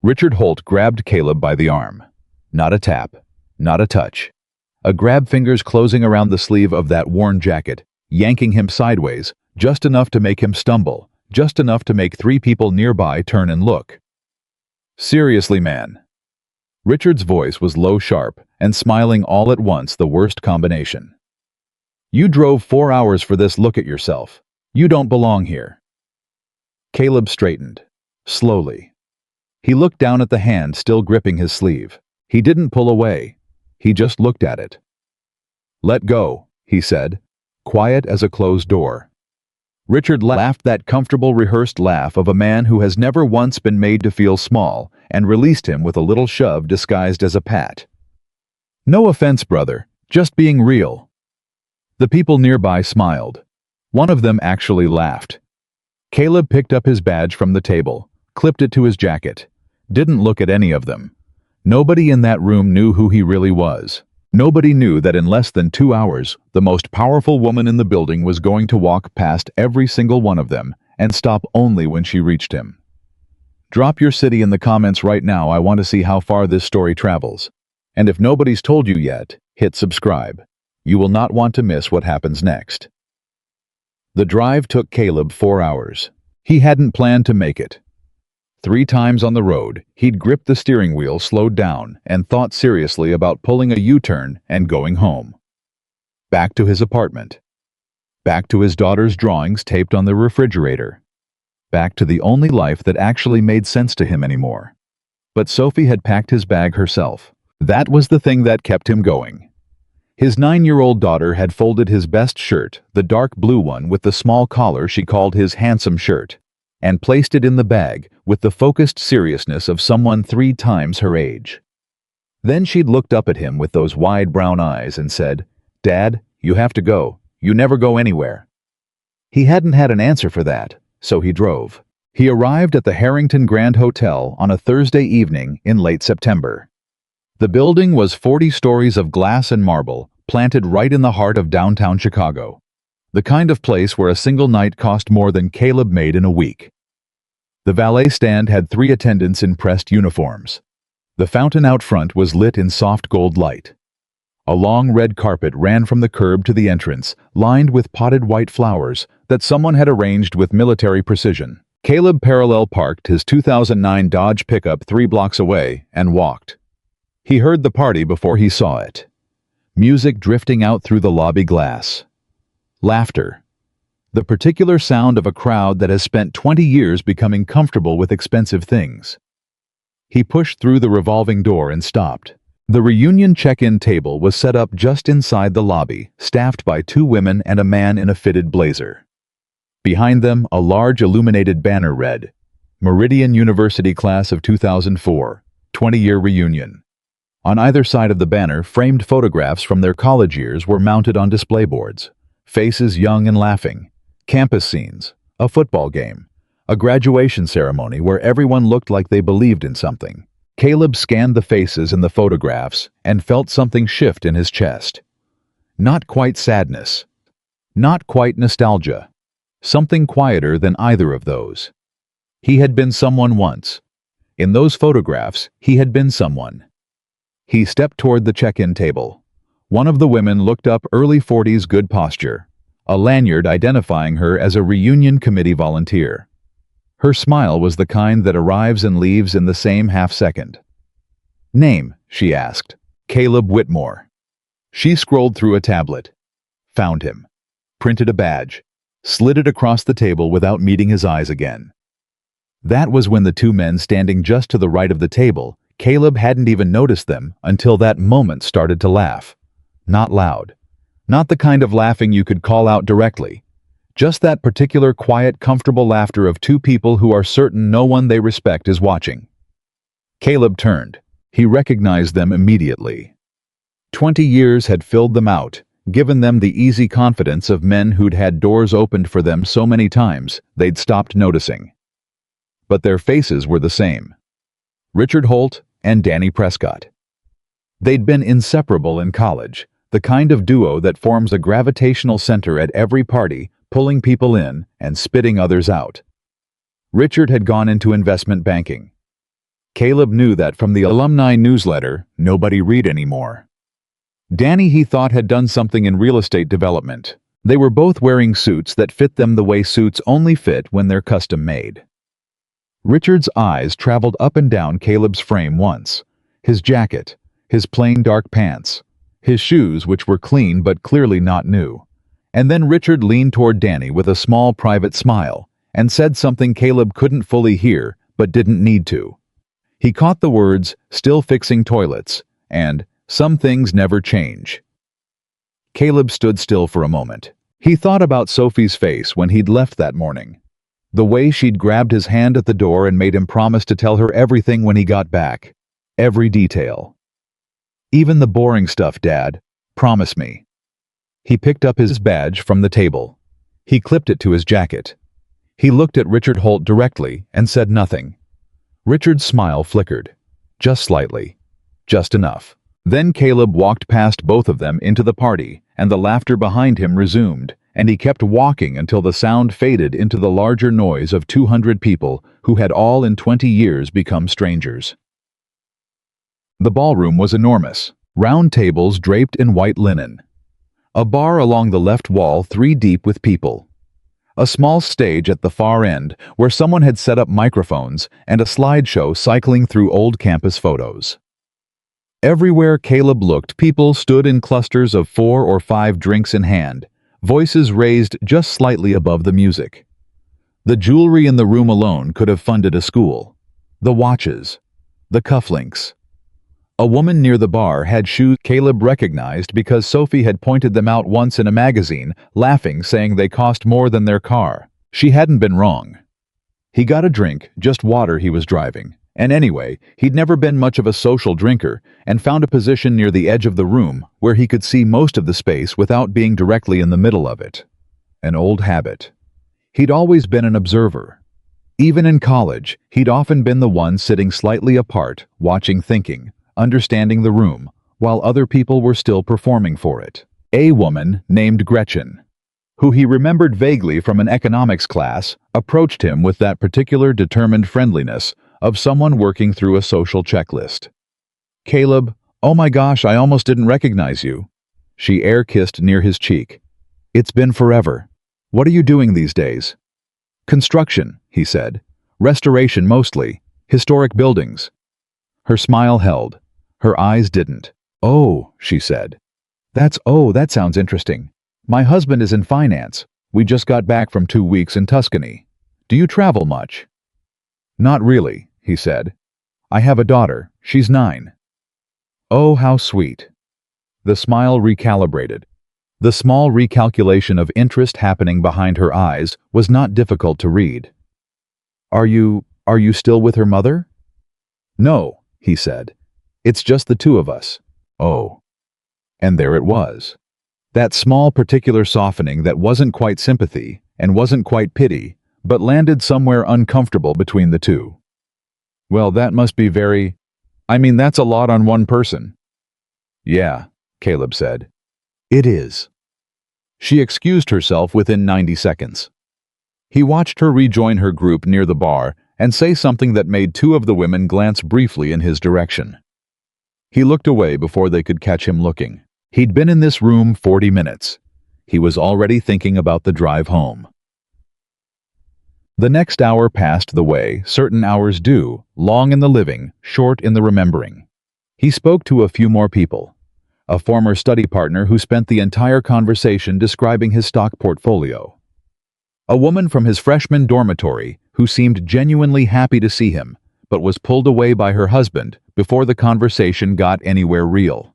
Richard Holt grabbed Caleb by the arm. Not a tap, not a touch. A grab, fingers closing around the sleeve of that worn jacket, yanking him sideways, just enough to make him stumble, just enough to make three people nearby turn and look. "Seriously, man." Richard's voice was low, sharp, and smiling all at once, the worst combination. "You drove 4 hours for this. Look at yourself. You don't belong here." Caleb straightened, slowly. He looked down at the hand still gripping his sleeve. He didn't pull away. He just looked at it. "Let go," he said, quiet as a closed door. Richard laughed, that comfortable, rehearsed laugh of a man who has never once been made to feel small, and released him with a little shove disguised as a pat. "No offense, brother, just being real." The people nearby smiled. One of them actually laughed. Caleb picked up his badge from the table, clipped it to his jacket, didn't look at any of them. Nobody in that room knew who he really was. Nobody knew that in less than 2 hours, the most powerful woman in the building was going to walk past every single one of them and stop only when she reached him. Drop your city in the comments right now. I want to see how far this story travels. And if nobody's told you yet, hit subscribe. You will not want to miss what happens next. The drive took Caleb 4 hours. He hadn't planned to make it. 3 times on the road, he'd gripped the steering wheel, slowed down, and thought seriously about pulling a U-turn and going home. Back to his apartment. Back to his daughter's drawings taped on the refrigerator. Back to the only life that actually made sense to him anymore. But Sophie had packed his bag herself. That was the thing that kept him going. His 9-year-old daughter had folded his best shirt, the dark blue one with the small collar she called his handsome shirt, and placed it in the bag with the focused seriousness of someone 3 times her age. Then she'd looked up at him with those wide brown eyes and said, "Dad, you have to go. You never go anywhere." He hadn't had an answer for that, so he drove. He arrived at the Harrington Grand Hotel on a Thursday evening in late September. The building was 40 stories of glass and marble, planted right in the heart of downtown Chicago. The kind of place where a single night cost more than Caleb made in a week. The valet stand had 3 attendants in pressed uniforms. The fountain out front was lit in soft gold light. A long red carpet ran from the curb to the entrance, lined with potted white flowers that someone had arranged with military precision. Caleb parallel parked his 2009 Dodge pickup 3 blocks away and walked. He heard the party before he saw it. Music drifting out through the lobby glass. Laughter. The particular sound of a crowd that has spent 20 years becoming comfortable with expensive things. He pushed through the revolving door and stopped. The reunion check-in table was set up just inside the lobby, staffed by 2 women and a man in a fitted blazer. Behind them, a large illuminated banner read, "Meridian University Class of 2004, 20-year reunion." On either side of the banner, framed photographs from their college years were mounted on display boards. Faces young and laughing, campus scenes, a football game, a graduation ceremony where everyone looked like they believed in something. Caleb scanned the faces in the photographs and felt something shift in his chest. Not quite sadness. Not quite nostalgia. Something quieter than either of those. He had been someone once. In those photographs, he had been someone. He stepped toward the check-in table. One of the women looked up, early 40s, good posture, a lanyard identifying her as a reunion committee volunteer. Her smile was the kind that arrives and leaves in the same half-second. "Name?" she asked. "Caleb Whitmore." She scrolled through a tablet, found him, printed a badge, slid it across the table without meeting his eyes again. That was when the 2 men standing just to the right of the table, Caleb hadn't even noticed them until that moment, started to laugh. Not loud. Not the kind of laughing you could call out directly. Just that particular quiet, comfortable laughter of 2 people who are certain no one they respect is watching. Caleb turned. He recognized them immediately. 20 years had filled them out, given them the easy confidence of men who'd had doors opened for them so many times they'd stopped noticing. But their faces were the same. Richard Holt and Danny Prescott. They'd been inseparable in college, the kind of duo that forms a gravitational center at every party, pulling people in and spitting others out. Richard had gone into investment banking. Caleb knew that from the alumni newsletter, nobody read anymore. Danny, he thought, had done something in real estate development. They were both wearing suits that fit them the way suits only fit when they're custom made. Richard's eyes traveled up and down Caleb's frame once. His jacket, his plain dark pants, his shoes, which were clean but clearly not new. And then Richard leaned toward Danny with a small private smile and said something Caleb couldn't fully hear but didn't need to. He caught the words, "still fixing toilets," and "some things never change." Caleb stood still for a moment. He thought about Sophie's face when he'd left that morning. The way she'd grabbed his hand at the door and made him promise to tell her everything when he got back. Every detail. "Even the boring stuff, Dad. Promise me." He picked up his badge from the table. He clipped it to his jacket. He looked at Richard Holt directly and said nothing. Richard's smile flickered. Just slightly. Just enough. Then Caleb walked past both of them into the party, and the laughter behind him resumed, and he kept walking until the sound faded into the larger noise of 200 people who had all in 20 years become strangers. The ballroom was enormous. Round tables draped in white linen. A bar along the left wall 3 deep with people. A small stage at the far end where someone had set up microphones and a slideshow cycling through old campus photos. Everywhere Caleb looked, people stood in clusters of 4 or 5 drinks in hand, voices raised just slightly above the music. The jewelry in the room alone could have funded a school. The watches, the cufflinks. A woman near the bar had shoes Caleb recognized because Sophie had pointed them out once in a magazine, laughing, saying they cost more than their car. She hadn't been wrong. He got a drink, just water he was driving, and anyway, he'd never been much of a social drinker, and found a position near the edge of the room where he could see most of the space without being directly in the middle of it. An old habit. He'd always been an observer. Even in college, he'd often been the one sitting slightly apart, watching, thinking, understanding the room, while other people were still performing for it. A woman named Gretchen, who he remembered vaguely from an economics class, approached him with that particular determined friendliness of someone working through a social checklist. "Caleb, oh my gosh, I almost didn't recognize you." She air-kissed near his cheek. "It's been forever. What are you doing these days?" "Construction," he said. "Restoration mostly. Historic buildings." Her smile held. Her eyes didn't. "Oh," she said. That sounds interesting. My husband is in finance. We just got back from 2 weeks in Tuscany. Do you travel much?" "Not really," he said. "I have a daughter. She's 9. "Oh, how sweet." The smile recalibrated. The small recalculation of interest happening behind her eyes was not difficult to read. Are you still with her mother?" "No," he said. "It's just the 2 of us." "Oh." And there it was. That small particular softening that wasn't quite sympathy and wasn't quite pity, but landed somewhere uncomfortable between the 2. "Well, that must be that's a lot on one person." "Yeah," Caleb said. "It is." She excused herself within 90 seconds. He watched her rejoin her group near the bar and say something that made 2 of the women glance briefly in his direction. He looked away before they could catch him looking. He'd been in this room 40 minutes. He was already thinking about the drive home. The next hour passed the way certain hours do, long in the living, short in the remembering. He spoke to a few more people. A former study partner who spent the entire conversation describing his stock portfolio. A woman from his freshman dormitory who seemed genuinely happy to see him, but was pulled away by her husband before the conversation got anywhere real.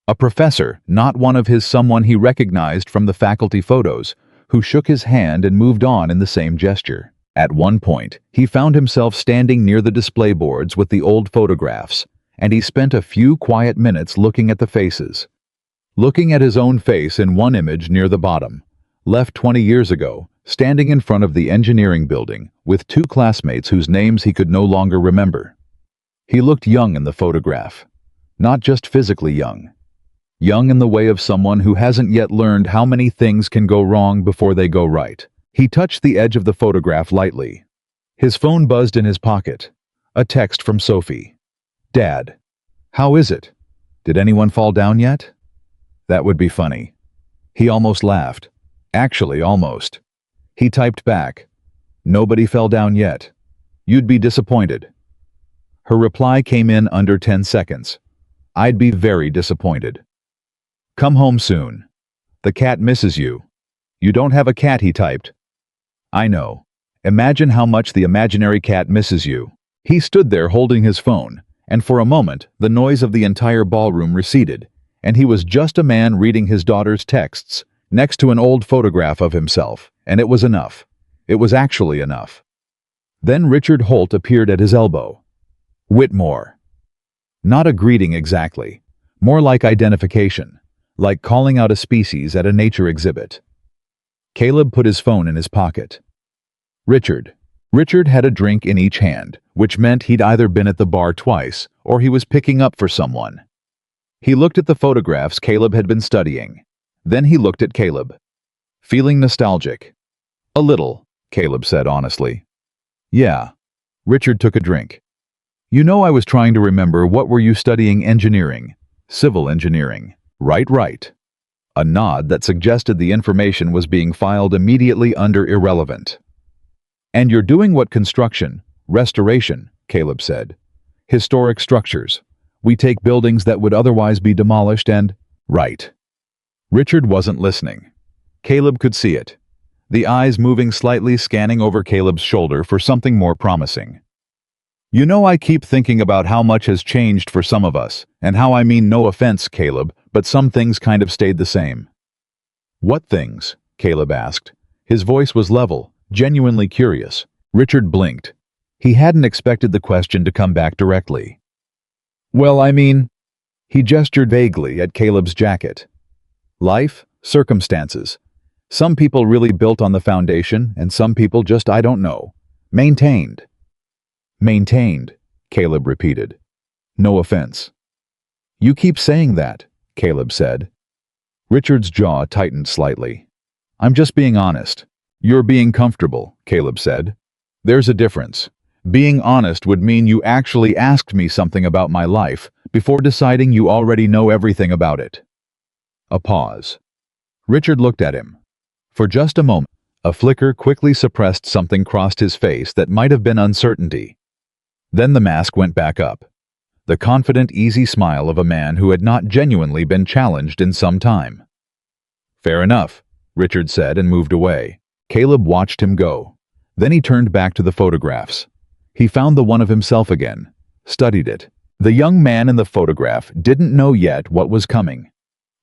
A professor, not one of his, someone he recognized from the faculty photos, who shook his hand and moved on in the same gesture. At one point, he found himself standing near the display boards with the old photographs, and he spent a few quiet minutes looking at the faces. Looking at his own face in one image near the bottom, left 20 years ago, standing in front of the engineering building with 2 classmates whose names he could no longer remember. He looked young in the photograph. Not just physically young. Young in the way of someone who hasn't yet learned how many things can go wrong before they go right. He touched the edge of the photograph lightly. His phone buzzed in his pocket. A text from Sophie. Dad, how is it? Did anyone fall down yet? That would be funny. He almost laughed. Actually, almost. He typed back. Nobody fell down yet. You'd be disappointed. Her reply came in under 10 seconds. I'd be very disappointed. Come home soon. The cat misses you. You don't have a cat, he typed. I know. Imagine how much the imaginary cat misses you. He stood there holding his phone, and for a moment, the noise of the entire ballroom receded, and he was just a man reading his daughter's texts next to an old photograph of himself, and it was enough. It was actually enough. Then Richard Holt appeared at his elbow. Whitmore. Not a greeting exactly, more like identification, like calling out a species at a nature exhibit. Caleb put his phone in his pocket. Richard. Richard had a drink in each hand, which meant he'd either been at the bar twice or he was picking up for someone. He looked at the photographs Caleb had been studying. Then he looked at Caleb. Feeling nostalgic? A little, Caleb said honestly. Yeah. Richard took a drink. You know, I was trying to remember, what were you studying? Engineering. Civil engineering. Right. A nod that suggested the information was being filed immediately under irrelevant. And you're doing what? Construction, restoration, Caleb said. Historic structures. We take buildings that would otherwise be demolished and... Right. Richard wasn't listening. Caleb could see it. The eyes moving slightly, scanning over Caleb's shoulder for something more promising. You know, I keep thinking about how much has changed for some of us, and how, I mean no offense, Caleb, but some things kind of stayed the same. What things? Caleb asked. His voice was level, genuinely curious. Richard blinked. He hadn't expected the question to come back directly. Well, I mean... He gestured vaguely at Caleb's jacket. Life, circumstances. Some people really built on the foundation, and some people just, I don't know, maintained. Maintained, Caleb repeated. No offense. You keep saying that, Caleb said. Richard's jaw tightened slightly. I'm just being honest. You're being comfortable, Caleb said. There's a difference. Being honest would mean you actually asked me something about my life before deciding you already know everything about it. A pause. Richard looked at him. For just a moment, a flicker quickly suppressed something crossed his face that might have been uncertainty. Then the mask went back up. The confident, easy smile of a man who had not genuinely been challenged in some time. Fair enough, Richard said and moved away. Caleb watched him go. Then he turned back to the photographs. He found the one of himself again, studied it. The young man in the photograph didn't know yet what was coming.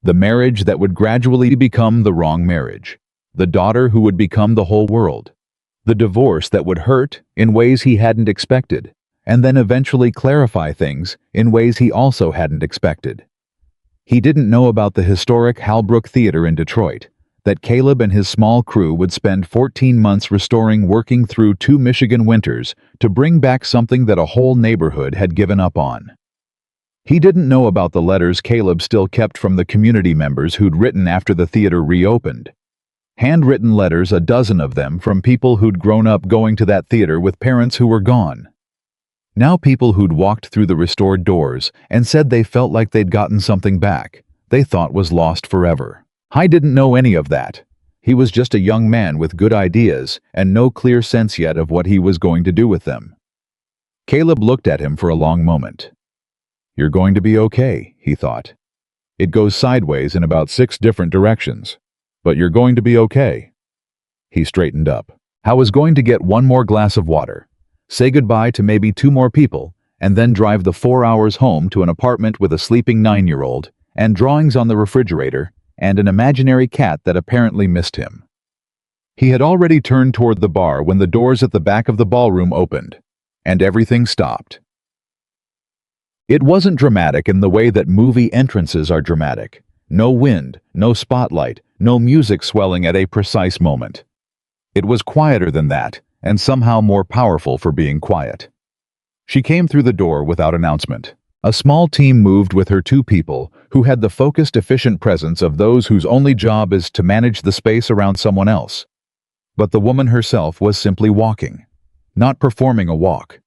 The marriage that would gradually become the wrong marriage. The daughter who would become the whole world. The divorce that would hurt in ways he hadn't expected, and then eventually clarify things in ways he also hadn't expected. He didn't know about the historic Halbrook Theater in Detroit, that Caleb and his small crew would spend 14 months restoring, working through 2 Michigan winters to bring back something that a whole neighborhood had given up on. He didn't know about the letters Caleb still kept from the community members who'd written after the theater reopened. Handwritten letters, a dozen of them, from people who'd grown up going to that theater with parents who were gone. Now people who'd walked through the restored doors and said they felt like they'd gotten something back they thought was lost forever. Hy didn't know any of that. He was just a young man with good ideas and no clear sense yet of what he was going to do with them. Caleb looked at him for a long moment. You're going to be okay, he thought. It goes sideways in about 6 different directions, but you're going to be okay. He straightened up. I was going to get 1 more glass of water, say goodbye to maybe 2 more people, and then drive the 4 hours home to an apartment with a sleeping 9-year-old, and drawings on the refrigerator, and an imaginary cat that apparently missed him. He had already turned toward the bar when the doors at the back of the ballroom opened, and everything stopped. It wasn't dramatic in the way that movie entrances are dramatic. No wind, no spotlight, no music swelling at a precise moment. It was quieter than that, and somehow more powerful for being quiet. She came through the door without announcement. A small team moved with her 2 people who had the focused, efficient presence of those whose only job is to manage the space around someone else. But the woman herself was simply walking, not performing a walk,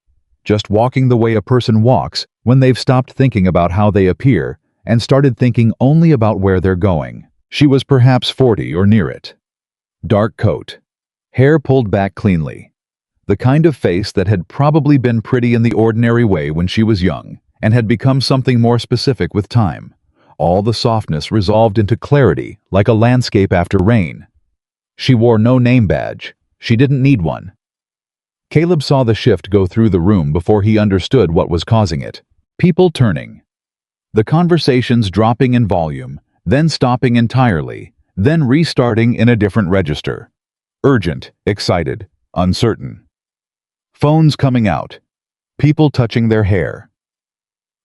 just walking the way a person walks when they've stopped thinking about how they appear and started thinking only about where they're going. She was perhaps 40 or near it. Dark coat. Hair pulled back cleanly. The kind of face that had probably been pretty in the ordinary way when she was young and had become something more specific with time. All the softness resolved into clarity like a landscape after rain. She wore no name badge. She didn't need one. Caleb saw the shift go through the room before he understood what was causing it. People turning. The conversations dropping in volume, then stopping entirely, then restarting in a different register. Urgent, excited, uncertain. Phones coming out. People touching their hair.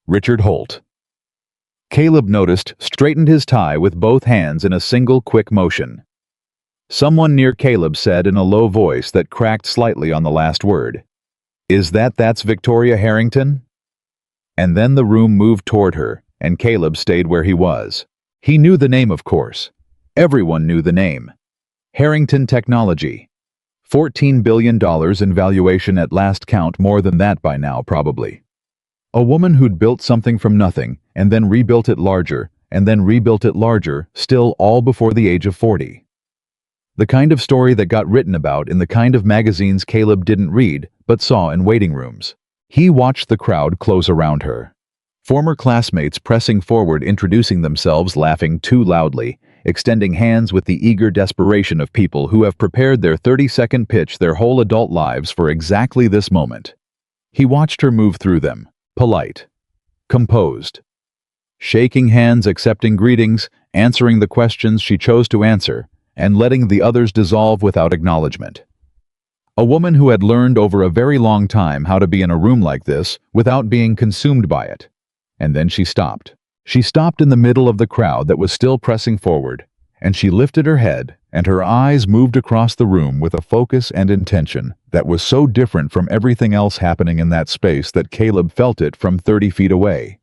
Richard Holt. Caleb noticed, straightened his tie with both hands in a single quick motion. Someone near Caleb said in a low voice that cracked slightly on the last word, "That's Victoria Harrington?" And then the room moved toward her, and Caleb stayed where he was. He knew the name, of course. Everyone knew the name. Harrington Technology. $14 billion in valuation at last count, more than that by now probably. A woman who'd built something from nothing, and then rebuilt it larger, and then rebuilt it larger, still all before the age of 40. The kind of story that got written about in the kind of magazines Caleb didn't read, but saw in waiting rooms. He watched the crowd close around her. Former classmates pressing forward, introducing themselves, laughing too loudly, extending hands with the eager desperation of people who have prepared their 30-second pitch their whole adult lives for exactly this moment. He watched her move through them, polite, composed, shaking hands, accepting greetings, answering the questions she chose to answer, and letting the others dissolve without acknowledgement. A woman who had learned over a very long time how to be in a room like this without being consumed by it. And then she stopped. She stopped in the middle of the crowd that was still pressing forward, and she lifted her head, and her eyes moved across the room with a focus and intention that was so different from everything else happening in that space that Caleb felt it from 30 feet away.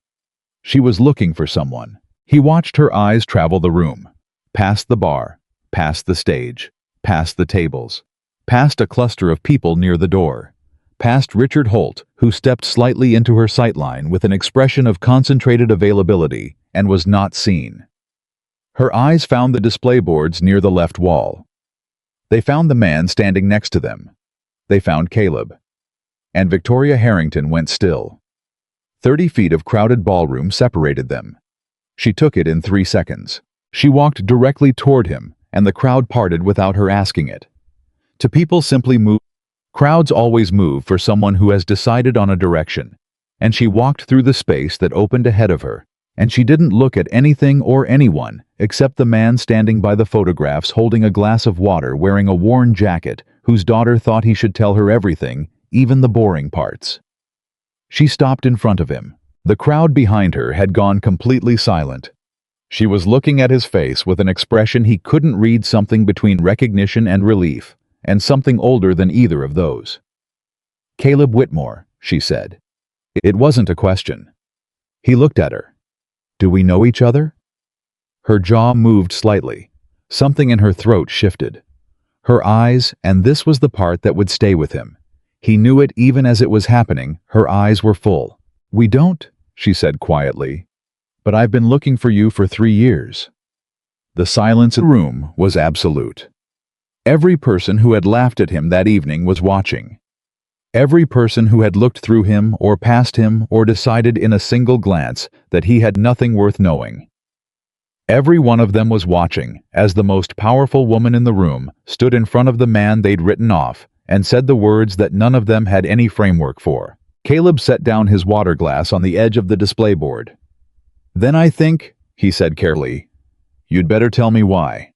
She was looking for someone. He watched her eyes travel the room, past the bar, past the stage, past the tables, past a cluster of people near the door, past Richard Holt, who stepped slightly into her sightline with an expression of concentrated availability and was not seen. Her eyes found the display boards near the left wall. They found the man standing next to them. They found Caleb. And Victoria Harrington went still. 30 feet of crowded ballroom separated them. She took it in 3 seconds. She walked directly toward him, and the crowd parted without her asking it. To people simply move. Crowds always move for someone who has decided on a direction, and she walked through the space that opened ahead of her, and she didn't look at anything or anyone except the man standing by the photographs holding a glass of water, wearing a worn jacket, whose daughter thought he should tell her everything, even the boring parts. She stopped in front of him. The crowd behind her had gone completely silent. She was looking at his face with an expression he couldn't read, something between recognition and relief, and something older than either of those. "Caleb Whitmore," she said. It wasn't a question. He looked at her. "Do we know each other?" Her jaw moved slightly. Something in her throat shifted. Her eyes, and this was the part that would stay with him. He knew it even as it was happening, her eyes were full. "We don't," she said quietly. "But I've been looking for you for 3 years." The silence in the room was absolute. Every person who had laughed at him that evening was watching. Every person who had looked through him or past him or decided in a single glance that he had nothing worth knowing. Every one of them was watching as the most powerful woman in the room stood in front of the man they'd written off and said the words that none of them had any framework for. Caleb set down his water glass on the edge of the display board. "Then I think," he said carefully, "you'd better tell me why."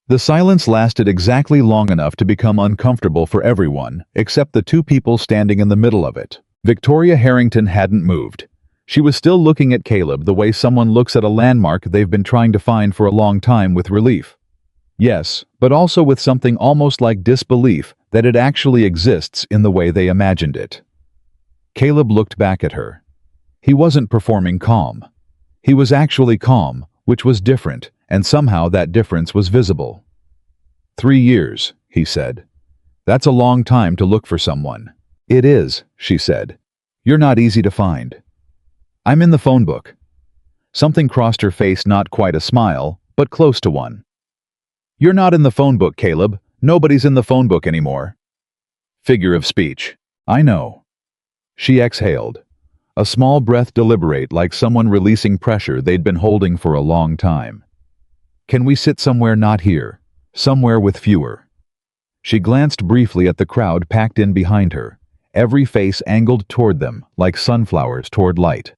The silence lasted exactly long enough to become uncomfortable for everyone, except the two people standing in the middle of it. Victoria Harrington hadn't moved. She was still looking at Caleb the way someone looks at a landmark they've been trying to find for a long time, with relief. Yes, but also with something almost like disbelief that it actually exists in the way they imagined it. Caleb looked back at her. He wasn't performing calm. He was actually calm, which was different, and somehow that difference was visible. 3 years, he said. That's a long time to look for someone. It is, she said. You're not easy to find. I'm in the phone book. Something crossed her face, not quite a smile, but close to one. You're not in the phone book, Caleb. Nobody's in the phone book anymore. Figure of speech. I know. She exhaled. A small breath, deliberate, like someone releasing pressure they'd been holding for a long time. Can we sit somewhere not here? Somewhere with fewer? She glanced briefly at the crowd packed in behind her, every face angled toward them like sunflowers toward light.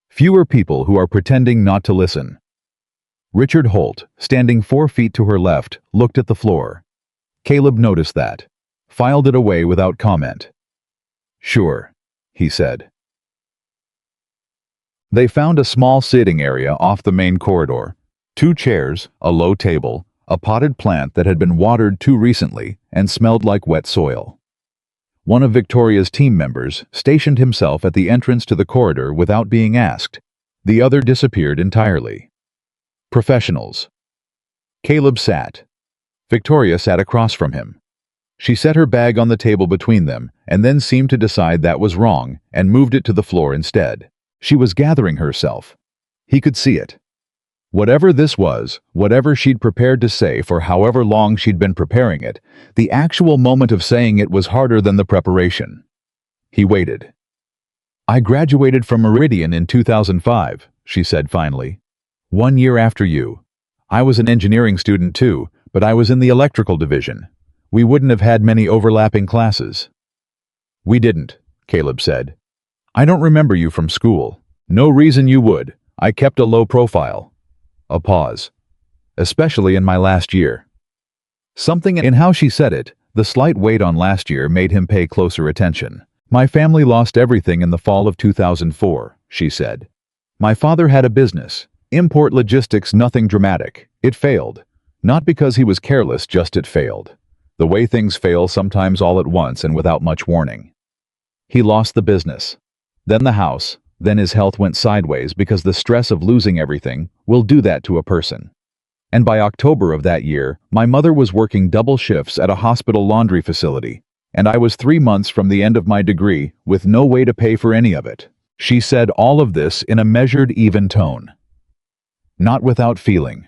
Fewer people who are pretending not to listen. Richard Holt, standing 4 feet to her left, looked at the floor. Caleb noticed that, filed it away without comment. Sure, he said. They found a small sitting area off the main corridor. 2 chairs, a low table, a potted plant that had been watered too recently and smelled like wet soil. One of Victoria's team members stationed himself at the entrance to the corridor without being asked. The other disappeared entirely. Professionals. Caleb sat. Victoria sat across from him. She set her bag on the table between them and then seemed to decide that was wrong and moved it to the floor instead. She was gathering herself. He could see it. Whatever this was, whatever she'd prepared to say for however long she'd been preparing it, the actual moment of saying it was harder than the preparation. He waited. I graduated from Meridian in 2005, she said finally. 1 year after you. I was an engineering student too, but I was in the electrical division. We wouldn't have had many overlapping classes. We didn't, Caleb said. I don't remember you from school. No reason you would. I kept a low profile. A pause. Especially in my last year. Something in how she said it, the slight weight on last year, made him pay closer attention. My family lost everything in the fall of 2004, she said. My father had a business. Import logistics, nothing dramatic. It failed. Not because he was careless, just it failed. The way things fail sometimes all at once and without much warning. He lost the business. Then the house. Then his health went sideways because the stress of losing everything will do that to a person. And by October of that year, my mother was working double shifts at a hospital laundry facility, and I was 3 months from the end of my degree with no way to pay for any of it. She said all of this in a measured, even tone. Not without feeling.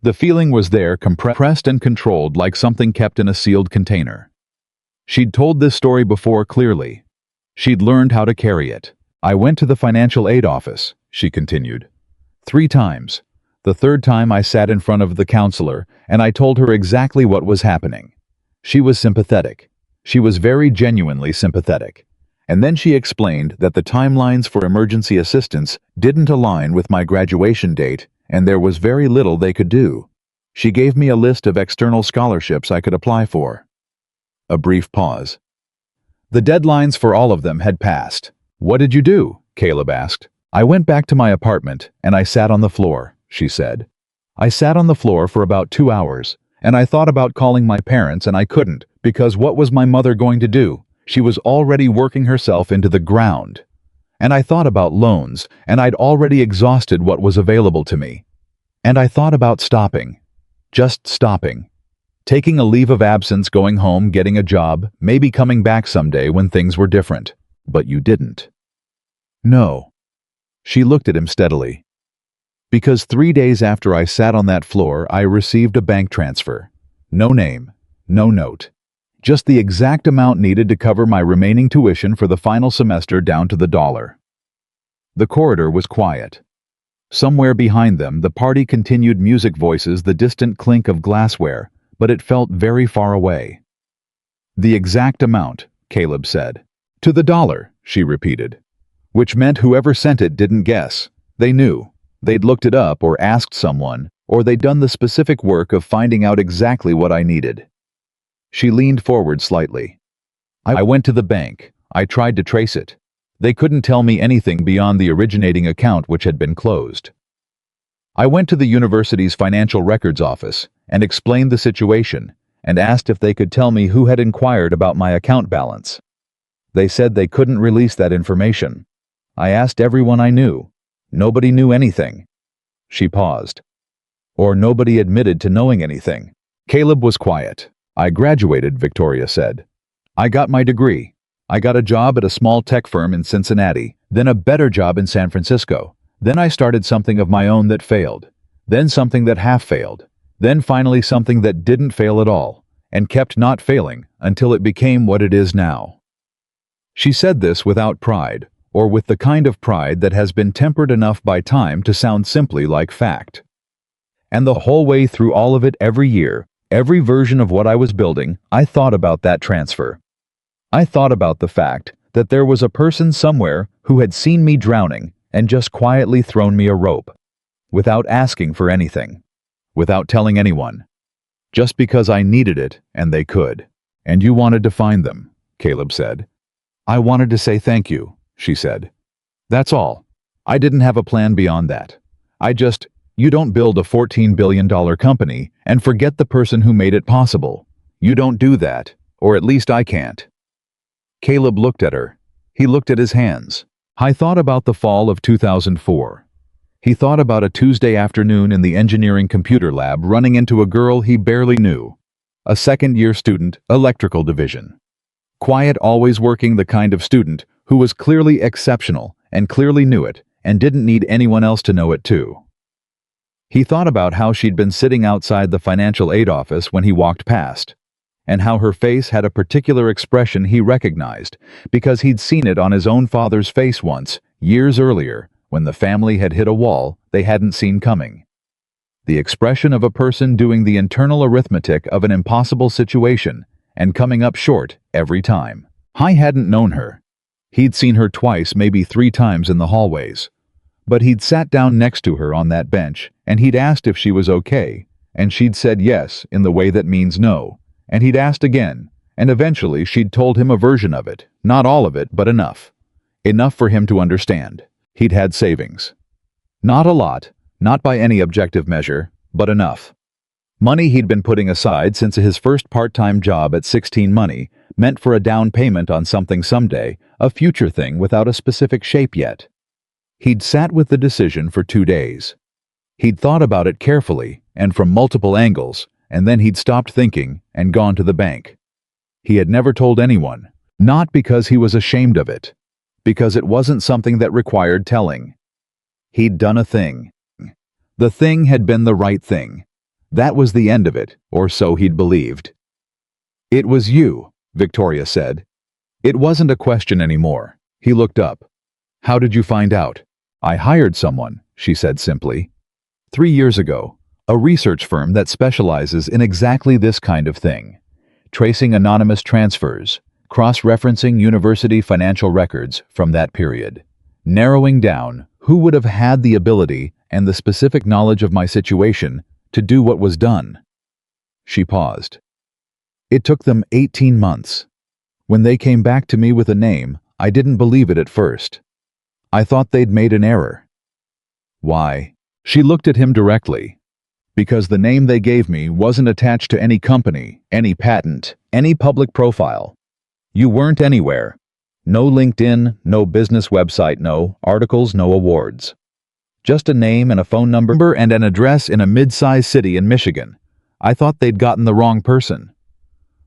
The feeling was there, compressed and controlled like something kept in a sealed container. She'd told this story before clearly. She'd learned how to carry it. I went to the financial aid office, she continued. 3 times. The 3rd time I sat in front of the counselor and I told her exactly what was happening. She was sympathetic. She was very genuinely sympathetic. And then she explained that the timelines for emergency assistance didn't align with my graduation date and there was very little they could do. She gave me a list of external scholarships I could apply for. A brief pause. The deadlines for all of them had passed. What did you do? Caleb asked. I went back to my apartment and I sat on the floor, she said. I sat on the floor for about 2 hours, and I thought about calling my parents and I couldn't, because what was my mother going to do? She was already working herself into the ground. And I thought about loans, and I'd already exhausted what was available to me. And I thought about stopping. Just stopping. Taking a leave of absence, going home, getting a job, maybe coming back someday when things were different. But you didn't. No. She looked at him steadily. Because 3 days after I sat on that floor, I received a bank transfer. No name, no note. Just the exact amount needed to cover my remaining tuition for the final semester down to the dollar. The corridor was quiet. Somewhere behind them, the party continued, music, voices, the distant clink of glassware, but it felt very far away. The exact amount, Caleb said. To the dollar, she repeated. Which meant whoever sent it didn't guess. They knew. They'd looked it up or asked someone, or they'd done the specific work of finding out exactly what I needed. She leaned forward slightly. I went to the bank. I tried to trace it. They couldn't tell me anything beyond the originating account, which had been closed. I went to the university's financial records office and explained the situation and asked if they could tell me who had inquired about my account balance. They said they couldn't release that information. I asked everyone I knew. Nobody knew anything. She paused. Or nobody admitted to knowing anything. Caleb was quiet. I graduated, Victoria said. I got my degree. I got a job at a small tech firm in Cincinnati, then a better job in San Francisco. Then I started something of my own that failed, then something that half failed, then finally something that didn't fail at all, and kept not failing until it became what it is now. She said this without pride, or with the kind of pride that has been tempered enough by time to sound simply like fact. And the whole way through all of it, every year, every version of what I was building, I thought about that transfer. I thought about the fact that there was a person somewhere who had seen me drowning and just quietly thrown me a rope, without asking for anything, without telling anyone, just because I needed it and they could. And you wanted to find them, Caleb said. I wanted to say thank you, she said. That's all. I didn't have a plan beyond that. You don't build a $14 billion company and forget the person who made it possible. You don't do that, or at least I can't. Caleb looked at her. He looked at his hands. I thought about the fall of 2004. He thought about a Tuesday afternoon in the engineering computer lab running into a girl he barely knew. A second-year student, electrical division. Quiet, always working, the kind of student who was clearly exceptional and clearly knew it and didn't need anyone else to know it too. He thought about how she'd been sitting outside the financial aid office when he walked past, and how her face had a particular expression he recognized because he'd seen it on his own father's face once, years earlier, when the family had hit a wall they hadn't seen coming. The expression of a person doing the internal arithmetic of an impossible situation and coming up short every time. I hadn't known her. He'd seen her twice, maybe 3 times in the hallways. But he'd sat down next to her on that bench, and he'd asked if she was okay, and she'd said yes in the way that means no, and he'd asked again, and eventually she'd told him a version of it, not all of it, but enough. Enough for him to understand. He'd had savings. Not a lot, not by any objective measure, but enough. Money he'd been putting aside since his first part-time job at 16, money meant for a down payment on something someday, a future thing without a specific shape yet. He'd sat with the decision for 2 days. He'd thought about it carefully and from multiple angles, and then he'd stopped thinking and gone to the bank. He had never told anyone, not because he was ashamed of it, because it wasn't something that required telling. He'd done a thing. The thing had been the right thing. That was the end of it, or so he'd believed. It was you, Victoria said. It wasn't a question anymore. He looked up. How did you find out? I hired someone, she said simply. 3 years ago, a research firm that specializes in exactly this kind of thing. Tracing anonymous transfers, cross-referencing university financial records from that period. Narrowing down who would have had the ability and the specific knowledge of my situation to do what was done. She paused. It took them 18 months. When they came back to me with a name, I didn't believe it at first. I thought they'd made an error. Why? She looked at him directly. Because the name they gave me wasn't attached to any company, any patent, any public profile. You weren't anywhere. No LinkedIn, no business website, no articles, no awards. Just a name and a phone number and an address in a mid-sized city in Michigan. I thought they'd gotten the wrong person.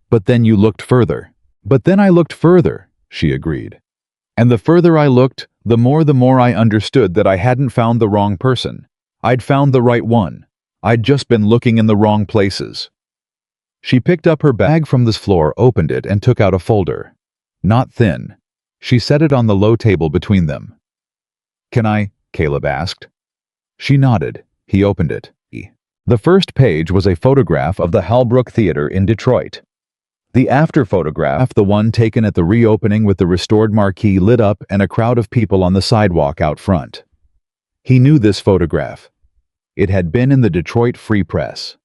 But then you looked further. But then I looked further, she agreed. And the further I looked, the more I understood that I hadn't found the wrong person. I'd found the right one. I'd just been looking in the wrong places. She picked up her bag from the floor, opened it, and took out a folder. Not thin. She set it on the low table between them. Can I? Caleb asked. She nodded. He opened it. The first page was a photograph of the Halbrook Theater in Detroit. The after photograph, the one taken at the reopening with the restored marquee lit up and a crowd of people on the sidewalk out front. He knew this photograph. It had been in the Detroit Free Press.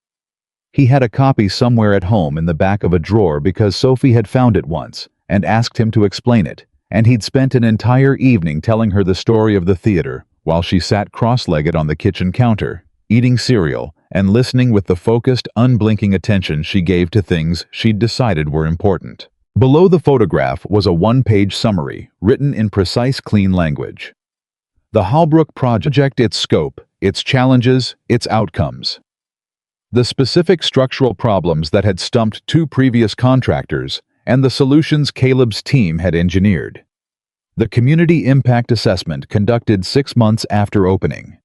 He had a copy somewhere at home in the back of a drawer because Sophie had found it once and asked him to explain it, and he'd spent an entire evening telling her the story of the theater while she sat cross-legged on the kitchen counter, eating cereal and listening with the focused, unblinking attention she gave to things she'd decided were important. Below the photograph was a 1-page summary, written in precise, clean language. The Halbrook Project, its scope, its challenges, its outcomes. The specific structural problems that had stumped 2 previous contractors and the solutions Caleb's team had engineered. The Community Impact Assessment conducted 6 months after opening.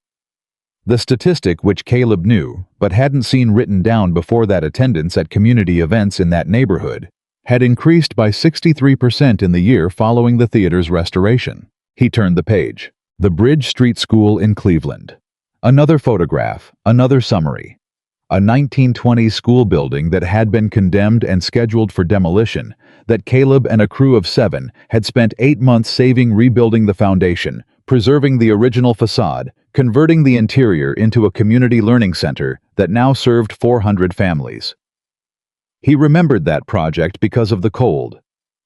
The statistic which Caleb knew, but hadn't seen written down before that attendance at community events in that neighborhood, had increased by 63% in the year following the theater's restoration. He turned the page. The Bridge Street School in Cleveland. Another photograph, another summary. A 1920s school building that had been condemned and scheduled for demolition, that Caleb and a crew of 7 had spent 8 months saving, rebuilding the foundation, preserving the original facade, converting the interior into a community learning center that now served 400 families. He remembered that project because of the cold.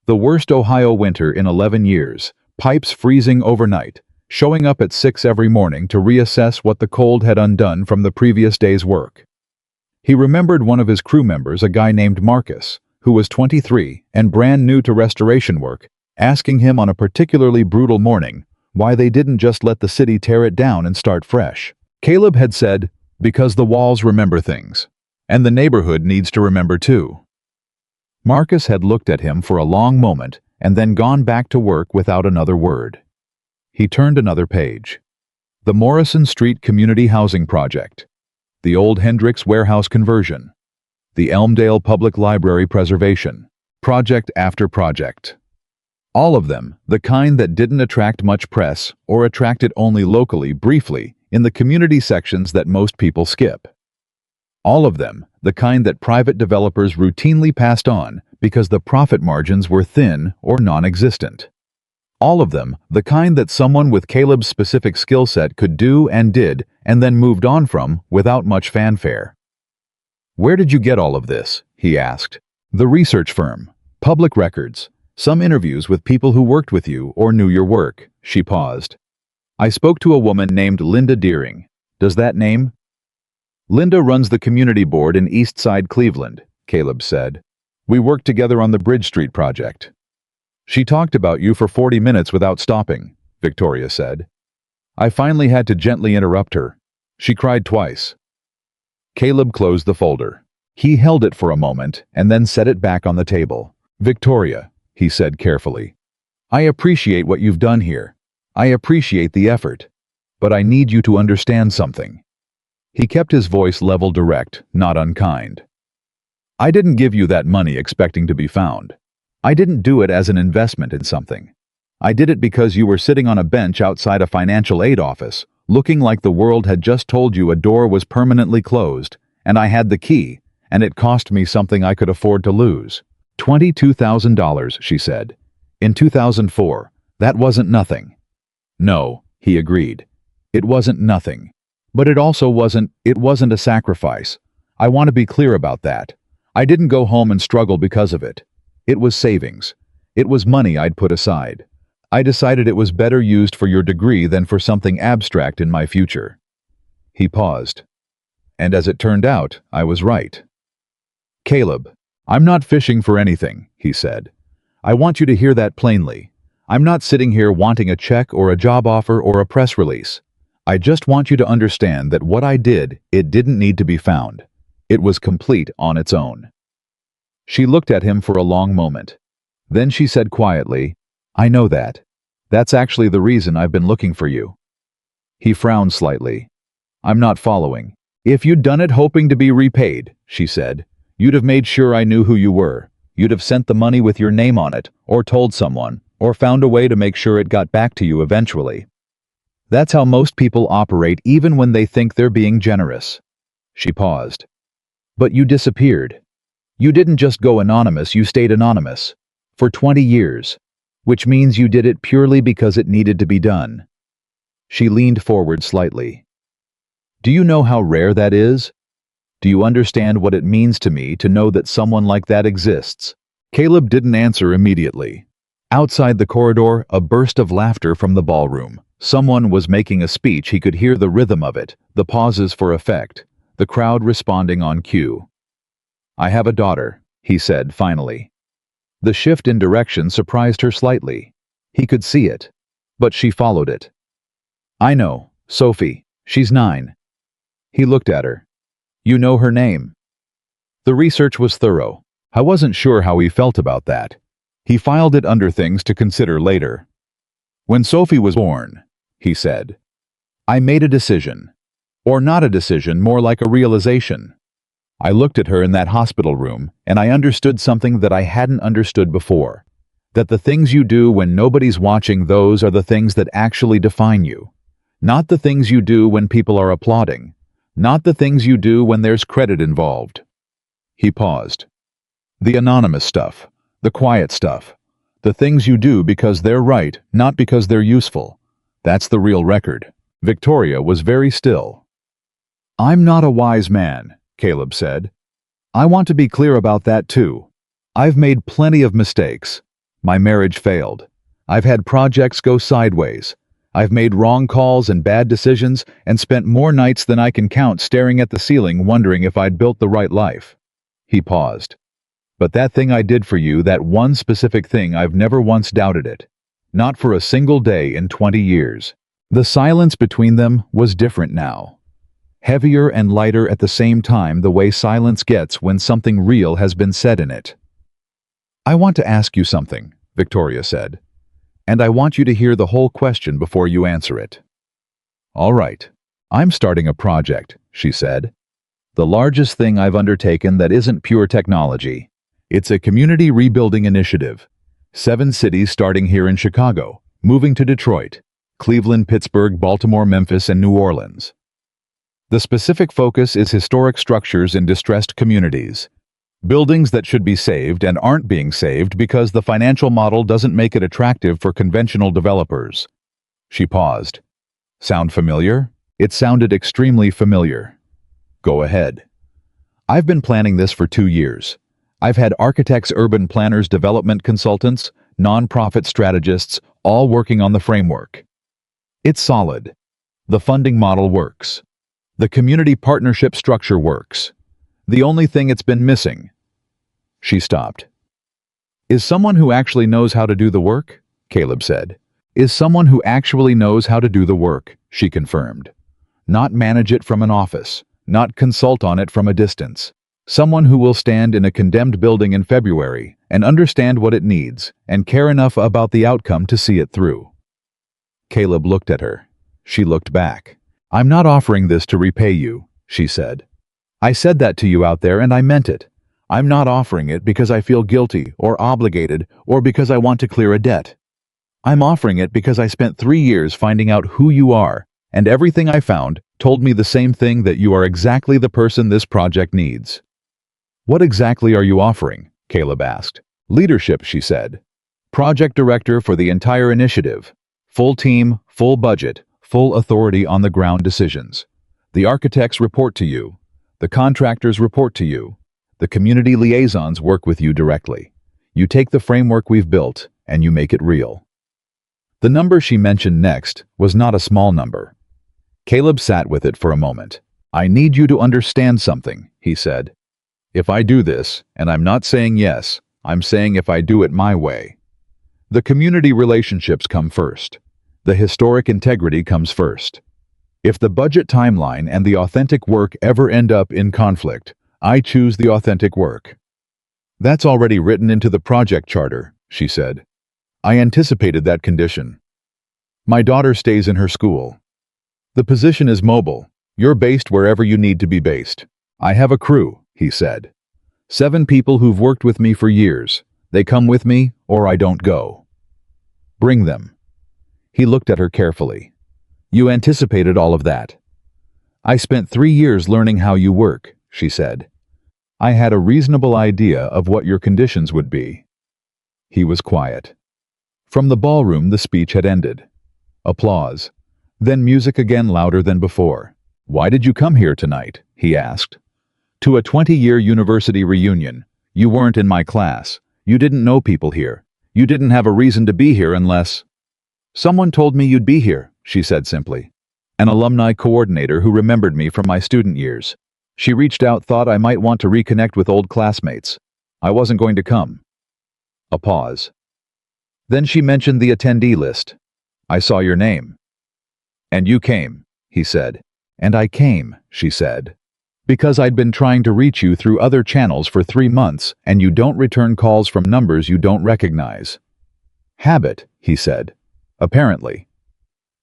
The worst Ohio winter in 11 years, pipes freezing overnight, showing up at 6 every morning to reassess what the cold had undone from the previous day's work. He remembered one of his crew members, a guy named Marcus, who was 23 and brand new to restoration work, asking him on a particularly brutal morning why they didn't just let the city tear it down and start fresh. Caleb had said, "Because the walls remember things, and the neighborhood needs to remember too." Marcus had looked at him for a long moment and then gone back to work without another word. He turned another page. The Morrison Street Community Housing Project. The Old Hendricks Warehouse conversion. The Elmdale Public Library preservation. Project after project. All of them, the kind that didn't attract much press or attract it only locally, briefly, in the community sections that most people skip. All of them, the kind that private developers routinely passed on because the profit margins were thin or non-existent. All of them, the kind that someone with Caleb's specific skill set could do and did, and then moved on from without much fanfare. "Where did you get all of this?" he asked. "The research firm, public records, some interviews with people who worked with you or knew your work." She paused. "I spoke to a woman named Linda Deering. Does that name?" "Linda runs the community board in East Side Cleveland," Caleb said. "We worked together on the Bridge Street project." "She talked about you for 40 minutes without stopping," Victoria said. "I finally had to gently interrupt her. She cried twice." Caleb closed the folder. He held it for a moment and then set it back on the table. "Victoria," he said carefully, "I appreciate what you've done here. I appreciate the effort. But I need you to understand something." He kept his voice level, direct, not unkind. "I didn't give you that money expecting to be found. I didn't do it as an investment in something. I did it because you were sitting on a bench outside a financial aid office, looking like the world had just told you a door was permanently closed, and I had the key, and it cost me something I could afford to lose. $22,000, she said. In 2004, that wasn't nothing. No, he agreed. It wasn't nothing. But it also wasn't a sacrifice. I want to be clear about that. I didn't go home and struggle because of it. It was savings. It was money I'd put aside. I decided it was better used for your degree than for something abstract in my future." He paused. "And as it turned out, I was right." "Caleb, I'm not fishing for anything," he said. "I want you to hear that plainly. I'm not sitting here wanting a check or a job offer or a press release. I just want you to understand that what I did, it didn't need to be found. It was complete on its own." She looked at him for a long moment. Then she said quietly, "I know that. That's actually the reason I've been looking for you." He frowned slightly. "I'm not following. If you'd done it hoping to be repaid," she said, "you'd have made sure I knew who you were. You'd have sent the money with your name on it, or told someone, or found a way to make sure it got back to you eventually. That's how most people operate even when they think they're being generous." She paused. "But you disappeared. You didn't just go anonymous, you stayed anonymous. For 20 years. Which means you did it purely because it needed to be done." She leaned forward slightly. "Do you know how rare that is? Do you understand what it means to me to know that someone like that exists?" Caleb didn't answer immediately. Outside the corridor, a burst of laughter from the ballroom. Someone was making a speech. He could hear the rhythm of it, the pauses for effect, the crowd responding on cue. "I have a daughter," he said finally. The shift in direction surprised her slightly. He could see it. But she followed it. "I know, Sophie. She's 9. He looked at her. "You know her name?" The research was thorough. I wasn't sure how he felt about that. He filed it under things to consider later. When Sophie was born, he said, I made a decision. Or not a decision, more like a realization. I looked at her in that hospital room, and I understood something that I hadn't understood before. That the things you do when nobody's watching, those are the things that actually define you. Not the things you do when people are applauding. Not the things you do when there's credit involved. He paused. The anonymous stuff. The quiet stuff. The things you do because they're right, not because they're useful. That's the real record. Victoria was very still. I'm not a wise man, Caleb said. I want to be clear about that too. I've made plenty of mistakes. My marriage failed. I've had projects go sideways. I've made wrong calls and bad decisions and spent more nights than I can count staring at the ceiling wondering if I'd built the right life. He paused. But that thing I did for you, that one specific thing, I've never once doubted it. Not for a single day in 20 years. The silence between them was different now. Heavier and lighter at the same time, the way silence gets when something real has been said in it. I want to ask you something, Victoria said. And I want you to hear the whole question before you answer it. All right. I'm starting a project, she said. The largest thing I've undertaken that isn't pure technology. It's a community rebuilding initiative. 7 cities starting here in Chicago, moving to Detroit, Cleveland, Pittsburgh, Baltimore, Memphis, and New Orleans. The specific focus is historic structures in distressed communities. Buildings that should be saved and aren't being saved because the financial model doesn't make it attractive for conventional developers. She paused. Sound familiar? It sounded extremely familiar. Go ahead. I've been planning this for 2 years. I've had architects, urban planners, development consultants, nonprofit strategists, all working on the framework. It's solid. The funding model works. The community partnership structure works. The only thing it's been missing. She stopped. Is someone who actually knows how to do the work? Caleb said. Is someone who actually knows how to do the work, she confirmed. Not manage it from an office, not consult on it from a distance. Someone who will stand in a condemned building in February and understand what it needs and care enough about the outcome to see it through. Caleb looked at her. She looked back. I'm not offering this to repay you, she said. I said that to you out there and I meant it. I'm not offering it because I feel guilty or obligated or because I want to clear a debt. I'm offering it because I spent 3 years finding out who you are, and everything I found told me the same thing, that you are exactly the person this project needs. What exactly are you offering? Caleb asked. Leadership, she said. Project director for the entire initiative. Full team, full budget, full authority on the ground decisions. The architects report to you. The contractors report to you. The community liaisons work with you directly. You take the framework we've built and you make it real. The number she mentioned next was not a small number. Caleb sat with it for a moment. I need you to understand something, he said. If I do this, and I'm not saying yes, I'm saying if I do it my way. The community relationships come first. The historic integrity comes first. If the budget timeline and the authentic work ever end up in conflict, I choose the authentic work. That's already written into the project charter, she said. I anticipated that condition. My daughter stays in her school. The position is mobile. You're based wherever you need to be based. I have a crew, he said. 7 people who've worked with me for years. They come with me, or I don't go. Bring them. He looked at her carefully. You anticipated all of that. I spent 3 years learning how you work, she said. I had a reasonable idea of what your conditions would be. He was quiet. From the ballroom, the speech had ended. Applause. Then music again, louder than before. Why did you come here tonight? He asked. To a 20-year university reunion. You weren't in my class. You didn't know people here. You didn't have a reason to be here unless... Someone told me you'd be here, she said simply. An alumni coordinator who remembered me from my student years. She reached out, thought I might want to reconnect with old classmates. I wasn't going to come. A pause. Then she mentioned the attendee list. I saw your name. And you came, he said. And I came, she said. Because I'd been trying to reach you through other channels for 3 months, and you don't return calls from numbers you don't recognize. Habit, he said. Apparently.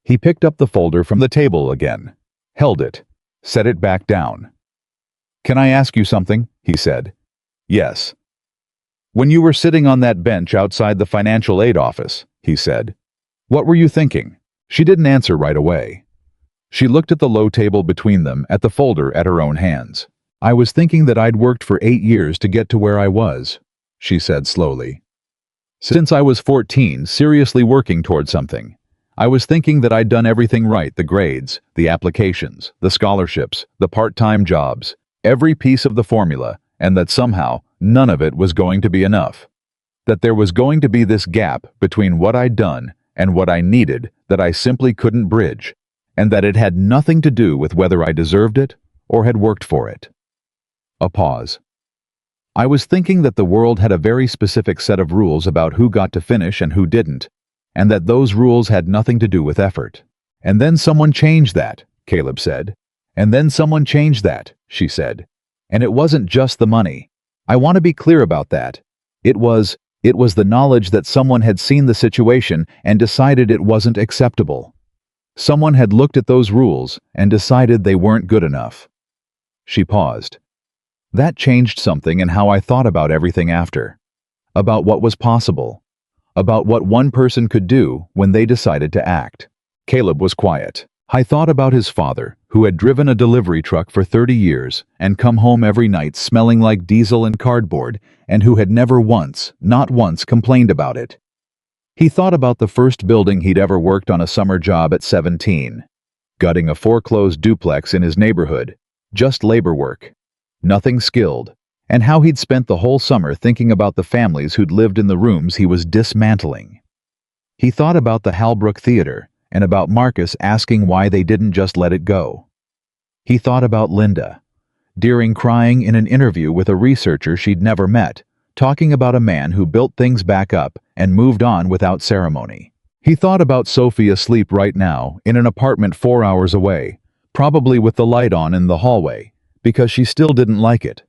He picked up the folder from the table again, held it, set it back down. Can I ask you something? He said. Yes. When you were sitting on that bench outside the financial aid office, he said, what were you thinking? She didn't answer right away. She looked at the low table between them, at the folder at her own hands. I was thinking that I'd worked for 8 years to get to where I was, she said slowly. Since I was 14, seriously working toward something. I was thinking that I'd done everything right, the grades, the applications, the scholarships, the part-time jobs, every piece of the formula, and that somehow none of it was going to be enough. That there was going to be this gap between what I'd done and what I needed that I simply couldn't bridge, and that it had nothing to do with whether I deserved it or had worked for it. A pause. I was thinking that the world had a very specific set of rules about who got to finish and who didn't, and that those rules had nothing to do with effort. And then someone changed that, Caleb said. And then someone changed that, she said. And it wasn't just the money. I want to be clear about that. It was the knowledge that someone had seen the situation and decided it wasn't acceptable. Someone had looked at those rules and decided they weren't good enough. She paused. That changed something in how I thought about everything after. About what was possible. About what one person could do when they decided to act. Caleb was quiet. I thought about his father, who had driven a delivery truck for 30 years and come home every night smelling like diesel and cardboard, and who had never once, not once, complained about it. He thought about the first building he'd ever worked on, a summer job at 17. Gutting a foreclosed duplex in his neighborhood. Just labor work. Nothing skilled. And how he'd spent the whole summer thinking about the families who'd lived in the rooms he was dismantling. He thought about the Halbrook Theater and about Marcus asking why they didn't just let it go. He thought about Linda, Deering crying in an interview with a researcher she'd never met, talking about a man who built things back up and moved on without ceremony. He thought about Sophie asleep right now in an apartment 4 hours away, probably with the light on in the hallway, because she still didn't like it.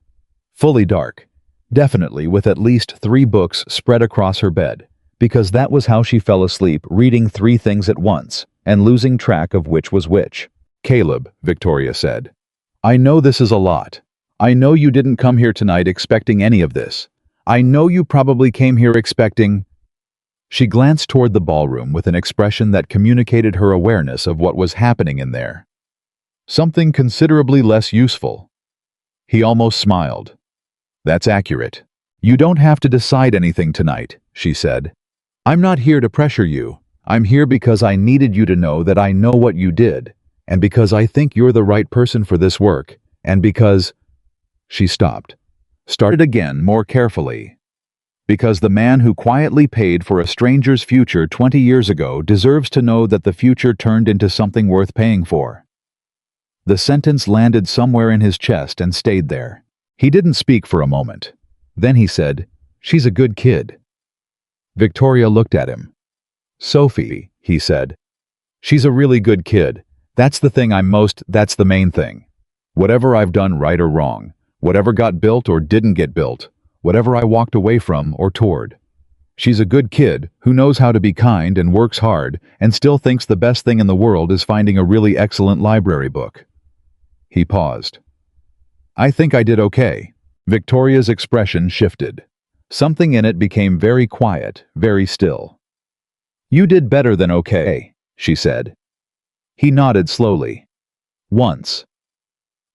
Fully dark, definitely with at least 3 books spread across her bed, because that was how she fell asleep, reading 3 things at once, and losing track of which was which. Caleb, Victoria said, I know this is a lot. I know you didn't come here tonight expecting any of this. I know you probably came here expecting... She glanced toward the ballroom with an expression that communicated her awareness of what was happening in there. Something considerably less useful. He almost smiled. That's accurate. You don't have to decide anything tonight, she said. I'm not here to pressure you. I'm here because I needed you to know that I know what you did, and because I think you're the right person for this work, and because... She stopped. Started again more carefully. Because the man who quietly paid for a stranger's future 20 years ago deserves to know that the future turned into something worth paying for. The sentence landed somewhere in his chest and stayed there. He didn't speak for a moment. Then he said, She's a good kid. Victoria looked at him. Sophie, he said. She's a really good kid. That's the main thing. Whatever I've done right or wrong, whatever got built or didn't get built, whatever I walked away from or toward. She's a good kid who knows how to be kind and works hard and still thinks the best thing in the world is finding a really excellent library book. He paused. I think I did okay. Victoria's expression shifted. Something in it became very quiet, very still. You did better than okay, she said. He nodded slowly. Once.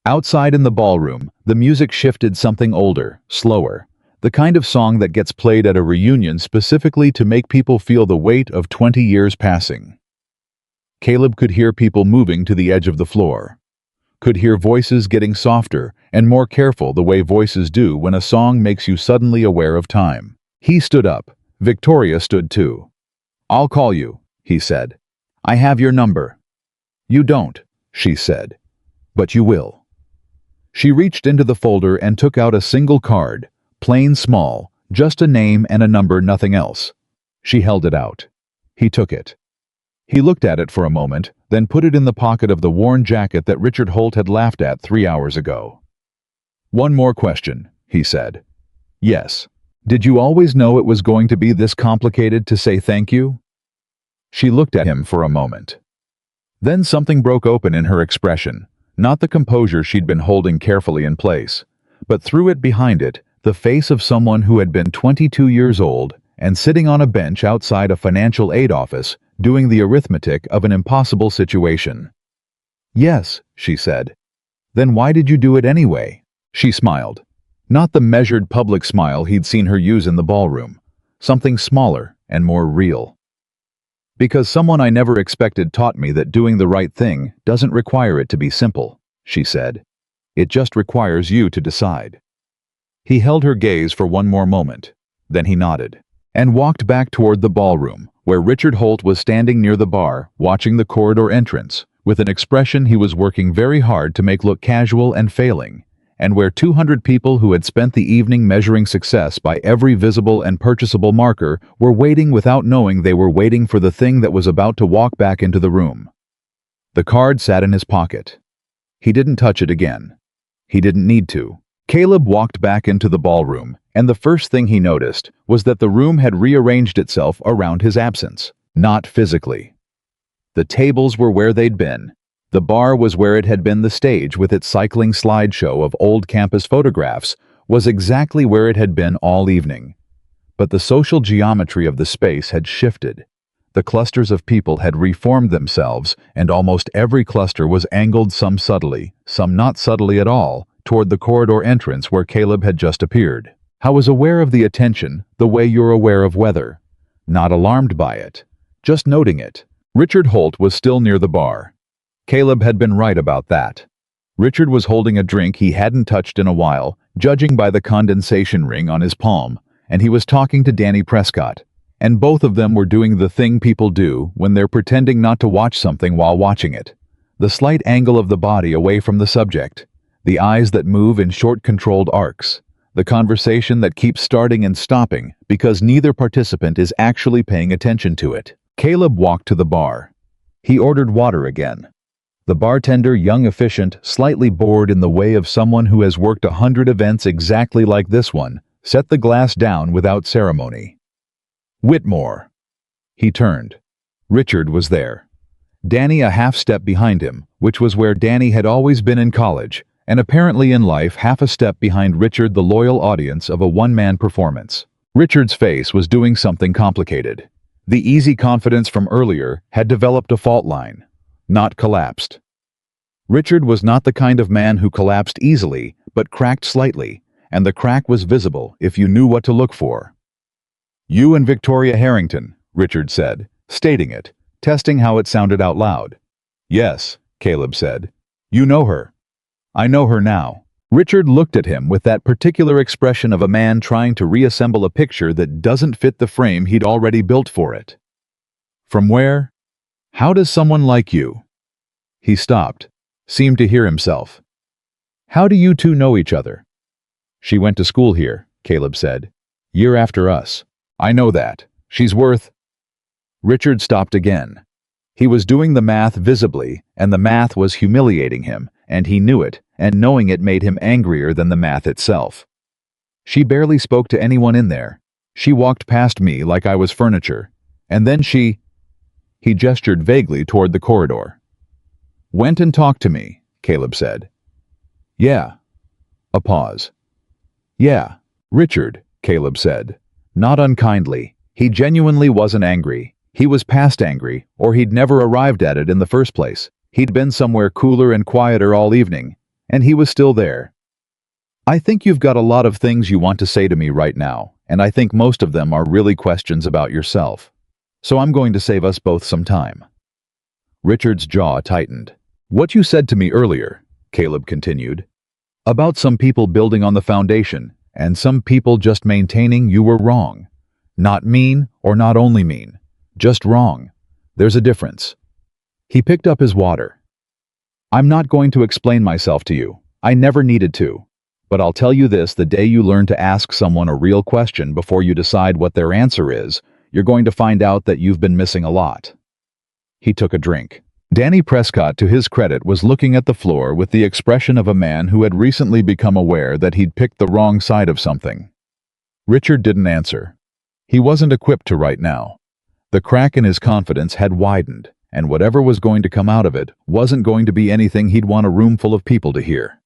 Outside in the ballroom, the music shifted, something older, slower, the kind of song that gets played at a reunion specifically to make people feel the weight of 20 years passing. Caleb could hear people moving to the edge of the floor. Could hear voices getting softer and more careful, the way voices do when a song makes you suddenly aware of time. He stood up. Victoria stood too. I'll call you, he said. I have your number. You don't, she said. But you will. She reached into the folder and took out a single card, plain small, just a name and a number, nothing else. She held it out. He took it. He looked at it for a moment, then put it in the pocket of the worn jacket that Richard Holt had laughed at 3 hours ago. "One more question," he said. "Yes. Did you always know it was going to be this complicated to say thank you?" She looked at him for a moment. Then something broke open in her expression, not the composure she'd been holding carefully in place, but through it, behind it, the face of someone who had been 22 years old and sitting on a bench outside a financial aid office, doing the arithmetic of an impossible situation. "Yes," she said. "Then why did you do it anyway?" She smiled. Not the measured public smile he'd seen her use in the ballroom. Something smaller and more real. "Because someone I never expected taught me that doing the right thing doesn't require it to be simple," she said. "It just requires you to decide." He held her gaze for one more moment. Then he nodded and walked back toward the ballroom, where Richard Holt was standing near the bar, watching the corridor entrance, with an expression he was working very hard to make look casual and failing, and where 200 people who had spent the evening measuring success by every visible and purchasable marker were waiting without knowing they were waiting for the thing that was about to walk back into the room. The card sat in his pocket. He didn't touch it again. He didn't need to. Caleb walked back into the ballroom, and the first thing he noticed was that the room had rearranged itself around his absence, not physically. The tables were where they'd been. The bar was where it had been. The stage, with its cycling slideshow of old campus photographs, was exactly where it had been all evening. But the social geometry of the space had shifted. The clusters of people had reformed themselves, and almost every cluster was angled, some subtly, some not subtly at all, toward the corridor entrance where Caleb had just appeared. I was aware of the attention, the way you're aware of weather. Not alarmed by it. Just noting it. Richard Holt was still near the bar. Caleb had been right about that. Richard was holding a drink he hadn't touched in a while, judging by the condensation ring on his palm, and he was talking to Danny Prescott. And both of them were doing the thing people do when they're pretending not to watch something while watching it. The slight angle of the body away from the subject. The eyes that move in short, controlled arcs. The conversation that keeps starting and stopping because neither participant is actually paying attention to it. Caleb walked to the bar. He ordered water again. The bartender, young, efficient, slightly bored in the way of someone who has worked 100 events exactly like this one, set the glass down without ceremony. "Whitmore." He turned. Richard was there. Danny a half step behind him, which was where Danny had always been in college, and apparently in life half a step behind Richard, the loyal audience of a one-man performance. Richard's face was doing something complicated. The easy confidence from earlier had developed a fault line, not collapsed. Richard was not the kind of man who collapsed easily, but cracked slightly, and the crack was visible if you knew what to look for. "You and Victoria Harrington," Richard said, stating it, testing how it sounded out loud. "Yes," Caleb said. "You know her." "I know her now." Richard looked at him with that particular expression of a man trying to reassemble a picture that doesn't fit the frame he'd already built for it. "From where? How does someone like you?" He stopped, seemed to hear himself. "How do you two know each other?" "She went to school here," Caleb said. "Year after us." "I know that. She's worth—" Richard stopped again. He was doing the math visibly, and the math was humiliating him, and he knew it, and knowing it made him angrier than the math itself. "She barely spoke to anyone in there. She walked past me like I was furniture. And then she—" He gestured vaguely toward the corridor. "Went and talked to me," Caleb said. "Yeah." A pause. "Yeah, Richard," Caleb said. Not unkindly. He genuinely wasn't angry. He was past angry, or he'd never arrived at it in the first place. He'd been somewhere cooler and quieter all evening, and he was still there. "I think you've got a lot of things you want to say to me right now, and I think most of them are really questions about yourself. So I'm going to save us both some time." Richard's jaw tightened. "What you said to me earlier," Caleb continued, "about some people building on the foundation, and some people just maintaining, you were wrong. Not mean, or not only mean. Just wrong. There's a difference." He picked up his water. "I'm not going to explain myself to you. I never needed to. But I'll tell you this, the day you learn to ask someone a real question before you decide what their answer is, you're going to find out that you've been missing a lot." He took a drink. Danny Prescott, to his credit, was looking at the floor with the expression of a man who had recently become aware that he'd picked the wrong side of something. Richard didn't answer. He wasn't equipped to right now. The crack in his confidence had widened, and whatever was going to come out of it wasn't going to be anything he'd want a room full of people to hear.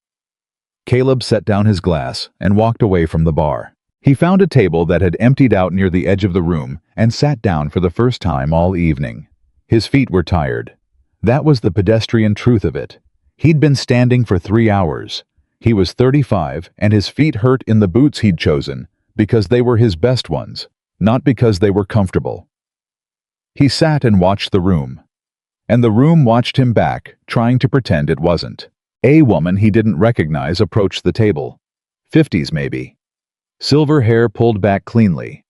Caleb set down his glass and walked away from the bar. He found a table that had emptied out near the edge of the room and sat down for the first time all evening. His feet were tired. That was the pedestrian truth of it. He'd been standing for 3 hours. He was 35, and his feet hurt in the boots he'd chosen because they were his best ones, not because they were comfortable. He sat and watched the room. And the room watched him back, trying to pretend it wasn't. A woman he didn't recognize approached the table. 50s maybe. Silver hair pulled back cleanly.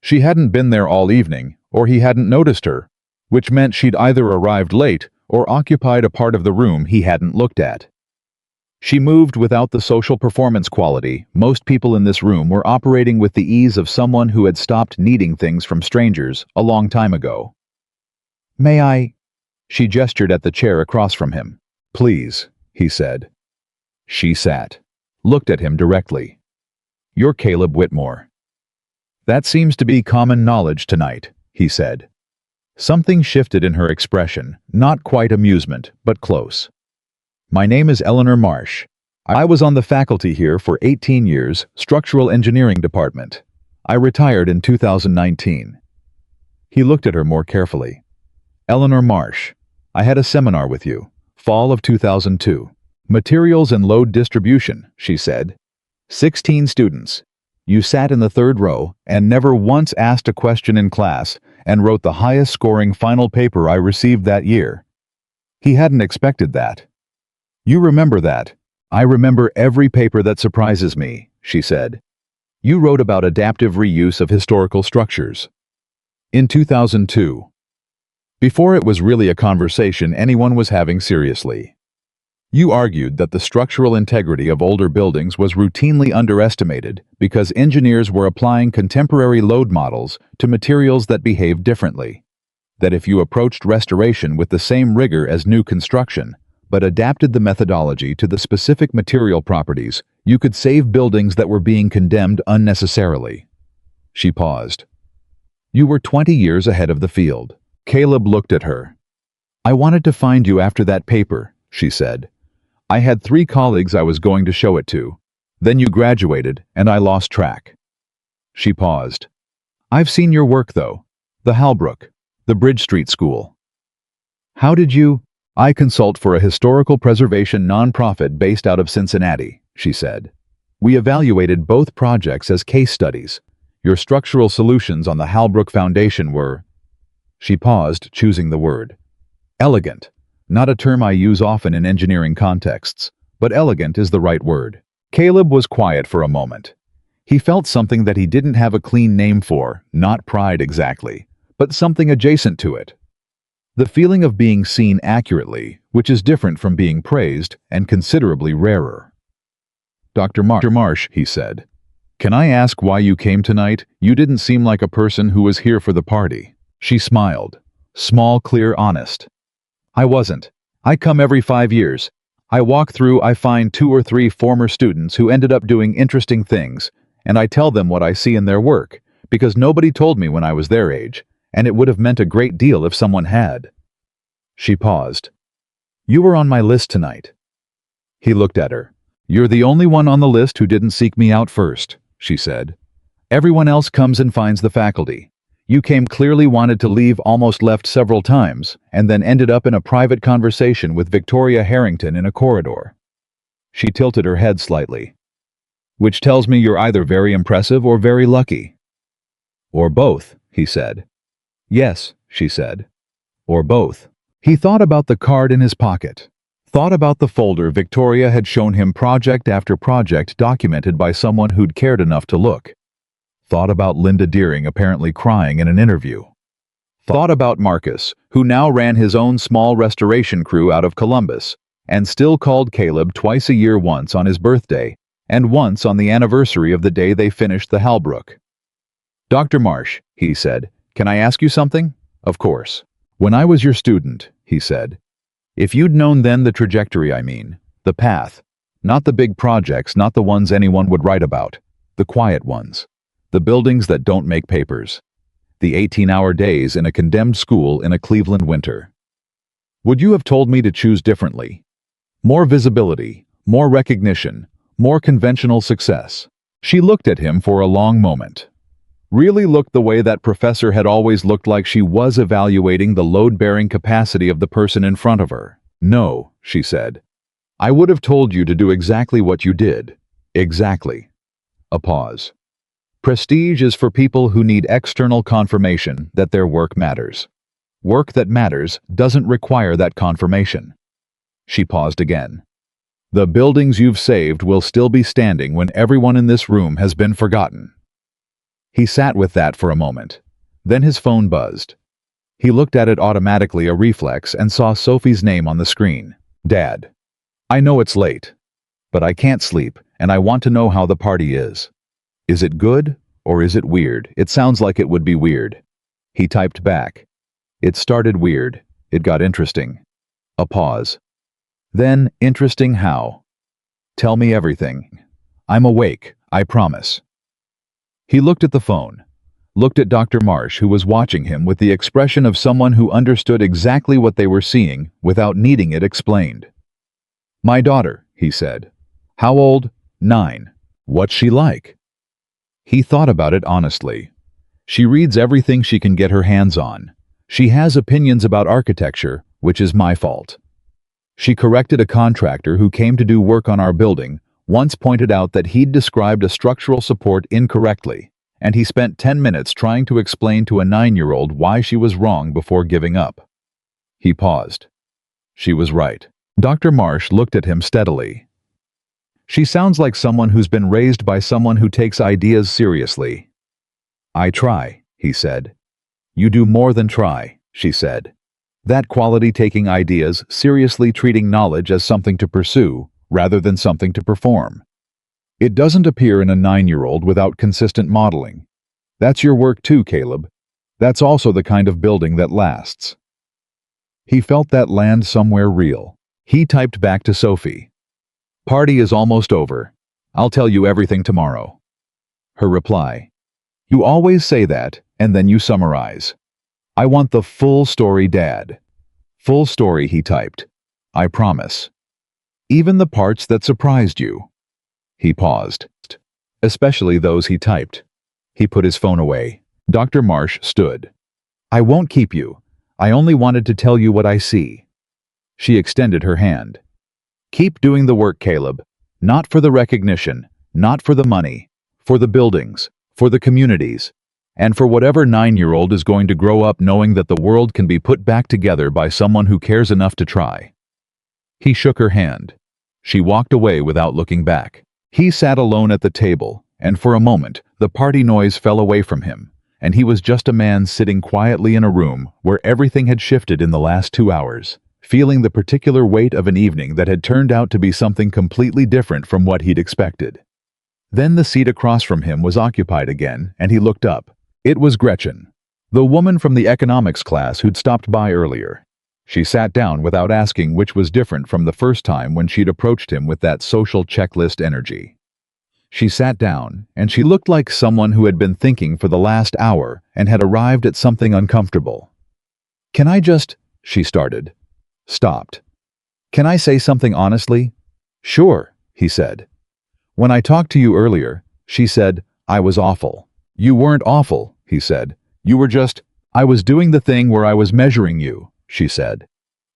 She hadn't been there all evening, or he hadn't noticed her, which meant she'd either arrived late or occupied a part of the room he hadn't looked at. She moved without the social performance quality. Most people in this room were operating with the ease of someone who had stopped needing things from strangers a long time ago. "May I?" She gestured at the chair across from him. "Please," he said. She sat, looked at him directly. "You're Caleb Whitmore." "That seems to be common knowledge tonight," he said. Something shifted in her expression, not quite amusement, but close. "My name is Eleanor Marsh. I was on the faculty here for 18 years, structural engineering department. I retired in 2019. He looked at her more carefully. "Eleanor Marsh, I had a seminar with you, fall of 2002. Materials and load distribution," she said. 16 students. You sat in the third row and never once asked a question in class and wrote the highest scoring final paper I received that year." He hadn't expected that. "You remember that. I remember every paper that surprises me," she said. "You wrote about adaptive reuse of historical structures." In 2002. Before it was really a conversation anyone was having seriously. "You argued that the structural integrity of older buildings was routinely underestimated because engineers were applying contemporary load models to materials that behaved differently. That if you approached restoration with the same rigor as new construction, but adapted the methodology to the specific material properties, you could save buildings that were being condemned unnecessarily." She paused. "You were 20 years ahead of the field." Caleb looked at her. "I wanted to find you after that paper," she said. "I had 3 colleagues I was going to show it to. Then you graduated, and I lost track." She paused. "I've seen your work, though. The Halbrook, the Bridge Street School." "How did you—" "I consult for a historical preservation nonprofit based out of Cincinnati," she said. "We evaluated both projects as case studies. Your structural solutions on the Halbrook Foundation were—" She paused, choosing the word. "Elegant. Not a term I use often in engineering contexts, but elegant is the right word." Caleb was quiet for a moment. He felt something that he didn't have a clean name for, not pride exactly, but something adjacent to it. The feeling of being seen accurately, which is different from being praised and considerably rarer. "Dr. Marsh," he said, "can I ask why you came tonight? You didn't seem like a person who was here for the party." She smiled. Small, clear, honest. "I wasn't. I come every 5 years. I walk through, I find 2 or 3 former students who ended up doing interesting things, and I tell them what I see in their work, because nobody told me when I was their age, and it would have meant a great deal if someone had." She paused. "You were on my list tonight." He looked at her. "You're the only one on the list who didn't seek me out first," she said. "Everyone else comes and finds the faculty. You came clearly wanted to leave, almost left several times, and then ended up in a private conversation with Victoria Harrington in a corridor." She tilted her head slightly. "Which tells me you're either very impressive or very lucky." "Or both," he said. "Yes," she said. "Or both." He thought about the card in his pocket. Thought about the folder Victoria had shown him, project after project documented by someone who'd cared enough to look. Thought about Linda Deering apparently crying in an interview. Thought about Marcus, who now ran his own small restoration crew out of Columbus, and still called Caleb twice a year, once on his birthday, and once on the anniversary of the day they finished the Halbrook. "Dr. Marsh," he said, "can I ask you something?" "Of course." "When I was your student," he said, If you'd known then the trajectory, I mean, the path, not the big projects, not the ones anyone would write about, the quiet ones, the buildings that don't make papers, the 18-hour days in a condemned school in a Cleveland winter. Would you have told me to choose differently? More visibility, more recognition, more conventional success. She looked at him for a long moment. Really looked the way that professor had always looked, like she was evaluating the load-bearing capacity of the person in front of her. No, she said. I would have told you to do exactly what you did. Exactly. A pause. Prestige is for people who need external confirmation that their work matters. Work that matters doesn't require that confirmation. She paused again. The buildings you've saved will still be standing when everyone in this room has been forgotten. He sat with that for a moment. Then his phone buzzed. He looked at it automatically, a reflex, and saw Sophie's name on the screen. Dad. I know it's late, but I can't sleep, and I want to know how the party is. Is it good, or is it weird? It sounds like it would be weird. He typed back. It started weird. It got interesting. A pause. Then, interesting how? Tell me everything. I'm awake, I promise. He looked at the phone, looked at Dr. Marsh, who was watching him with the expression of someone who understood exactly what they were seeing without needing it explained. My daughter, he said. How old? 9. What's she like? He thought about it honestly. She reads everything she can get her hands on. She has opinions about architecture, which is my fault. She corrected a contractor who came to do work on our building, once pointed out that he'd described a structural support incorrectly, and he spent 10 minutes trying to explain to a 9-year-old why she was wrong before giving up. He paused. She was right. Dr. Marsh looked at him steadily. She sounds like someone who's been raised by someone who takes ideas seriously. I try, he said. You do more than try, she said. That quality, taking ideas seriously, treating knowledge as something to pursue rather than something to perform. It doesn't appear in a 9-year-old without consistent modeling. That's your work too, Caleb. That's also the kind of building that lasts. He felt that land somewhere real. He typed back to Sophie. Party is almost over. I'll tell you everything tomorrow. Her reply. You always say that, and then you summarize. I want the full story, Dad. Full story, he typed. I promise. Even the parts that surprised you. He paused. Especially those, he typed. He put his phone away. Dr. Marsh stood. I won't keep you. I only wanted to tell you what I see. She extended her hand. Keep doing the work, Caleb. Not for the recognition, not for the money, for the buildings, for the communities, and for whatever 9-year-old is going to grow up knowing that the world can be put back together by someone who cares enough to try. He shook her hand. She walked away without looking back. He sat alone at the table, and for a moment, the party noise fell away from him, and he was just a man sitting quietly in a room where everything had shifted in the last 2 hours, feeling the particular weight of an evening that had turned out to be something completely different from what he'd expected. Then the seat across from him was occupied again, and he looked up. It was Gretchen, the woman from the economics class who'd stopped by earlier. She sat down without asking, which was different from the first time when she'd approached him with that social checklist energy. She sat down, and she looked like someone who had been thinking for the last hour and had arrived at something uncomfortable. Can I just, she started. Stopped. Can I say something honestly? Sure, he said. When I talked to you earlier, she said, I was awful. You weren't awful, he said. You were just, I was doing the thing where I was measuring you, she said.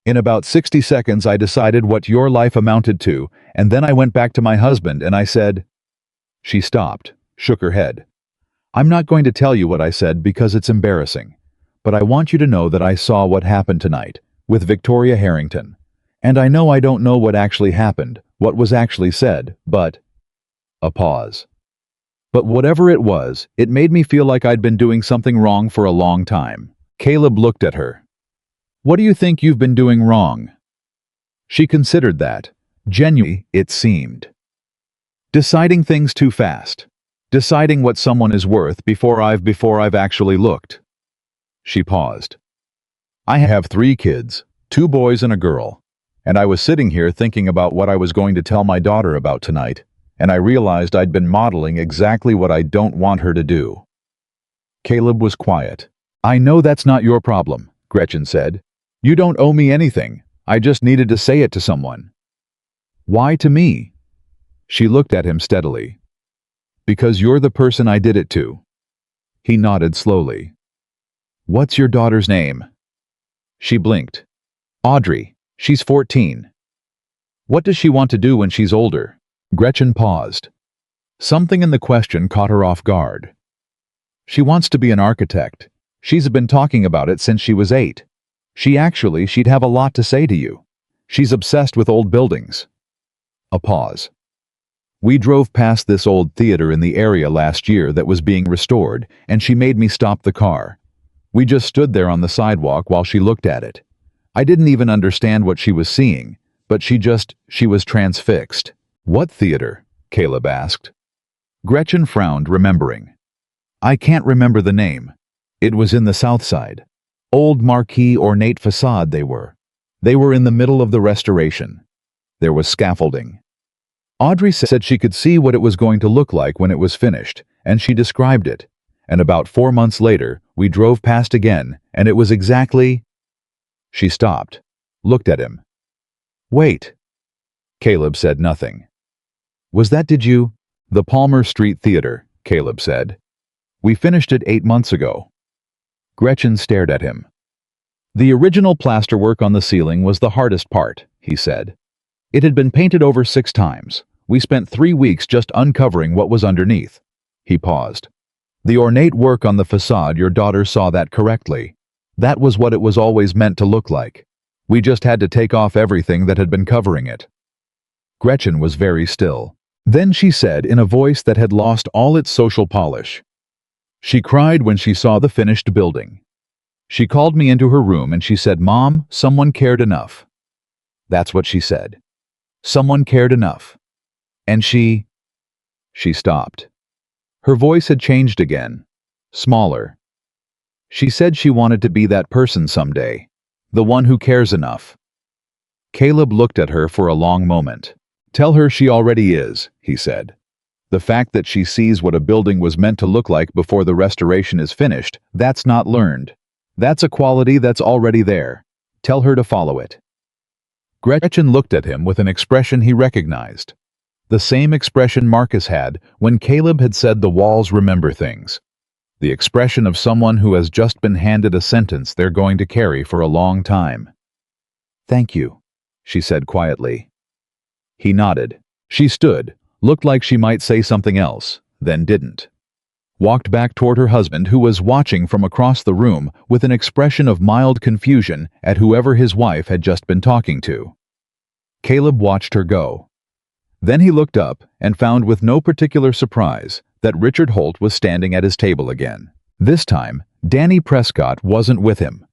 In about 60 seconds I decided what your life amounted to, and then I went back to my husband and I said. She stopped, shook her head. I'm not going to tell you what I said because it's embarrassing, but I want you to know that I saw what happened tonight, with Victoria Harrington. And I know what actually happened, what was actually said, but... A pause. But whatever it was, it made me feel like I'd been doing something wrong for a long time. Caleb looked at her. What do you think you've been doing wrong? She considered that. Genuinely, it seemed. Deciding things too fast. Deciding what someone is worth before I've actually looked. She paused. I have 3 kids, 2 boys and a girl. And I was sitting here thinking about what I was going to tell my daughter about tonight, and I realized I'd been modeling exactly what I don't want her to do. Caleb was quiet. I know that's not your problem, Gretchen said. You don't owe me anything. I just needed to say it to someone. Why to me? She looked at him steadily. Because you're the person I did it to. He nodded slowly. What's your daughter's name? She blinked. Audrey. She's 14. What does she want to do when she's older? Gretchen paused. Something in the question caught her off guard. She wants to be an architect. She's been talking about it since she was 8. She'd have a lot to say to you. She's obsessed with old buildings. A pause. We drove past this old theater in the area last year that was being restored, and she made me stop the car. We just stood there on the sidewalk while she looked at it. I didn't even understand what she was seeing, but she was transfixed. What theater? Caleb asked. Gretchen frowned, remembering. I can't remember the name. It was in the south side. Old marquee ornate facade they were. They were in the middle of the restoration. There was scaffolding. Audrey said she could see what it was going to look like when it was finished, and she described it. And about 4 months later, we drove past again, and it was exactly... She stopped, looked at him. Wait. Caleb said nothing. Did you? The Palmer Street Theater, Caleb said. We finished it 8 months ago. Gretchen stared at him. The original plasterwork on the ceiling was the hardest part, he said. It had been painted over 6 times. We spent 3 weeks just uncovering what was underneath. He paused. The ornate work on the facade, your daughter saw that correctly. That was what it was always meant to look like. We just had to take off everything that had been covering it. Gretchen was very still. Then she said in a voice that had lost all its social polish. She cried when she saw the finished building. She called me into her room and she said, Mom, someone cared enough. That's what she said. Someone cared enough. And she stopped. Her voice had changed again, smaller. She said she wanted to be that person someday, the one who cares enough. Caleb looked at her for a long moment. Tell her she already is, he said. The fact that she sees what a building was meant to look like before the restoration is finished, that's not learned. That's a quality that's already there. Tell her to follow it. Gretchen looked at him with an expression he recognized. The same expression Marcus had when Caleb had said the walls remember things. The expression of someone who has just been handed a sentence they're going to carry for a long time. Thank you, she said quietly. He nodded. She stood, looked like she might say something else, then didn't. Walked back toward her husband, who was watching from across the room with an expression of mild confusion at whoever his wife had just been talking to. Caleb watched her go. Then he looked up and found with no particular surprise that Richard Holt was standing at his table again. This time, Danny Prescott wasn't with him.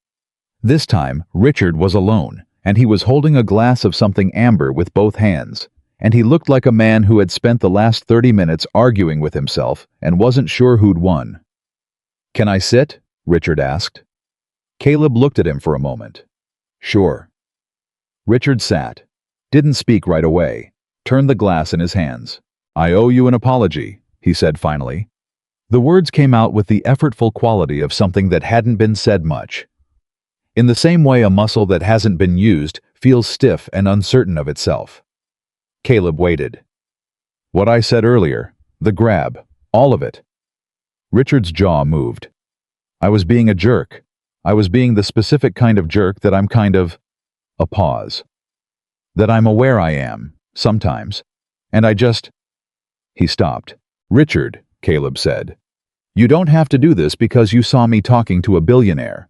This time, Richard was alone, and he was holding a glass of something amber with both hands, and he looked like a man who had spent the last 30 minutes arguing with himself and wasn't sure who'd won. Can I sit? Richard asked. Caleb looked at him for a moment. Sure. Richard sat, didn't speak right away, turned the glass in his hands. I owe you an apology, he said finally. The words came out with the effortful quality of something that hadn't been said much. In the same way a muscle that hasn't been used feels stiff and uncertain of itself. Caleb waited. What I said earlier, the grab, all of it. Richard's jaw moved. I was being a jerk. I was being the specific kind of jerk that I'm kind of... A pause. That I'm aware I am, sometimes. And I just... He stopped. Richard, Caleb said. You don't have to do this because you saw me talking to a billionaire.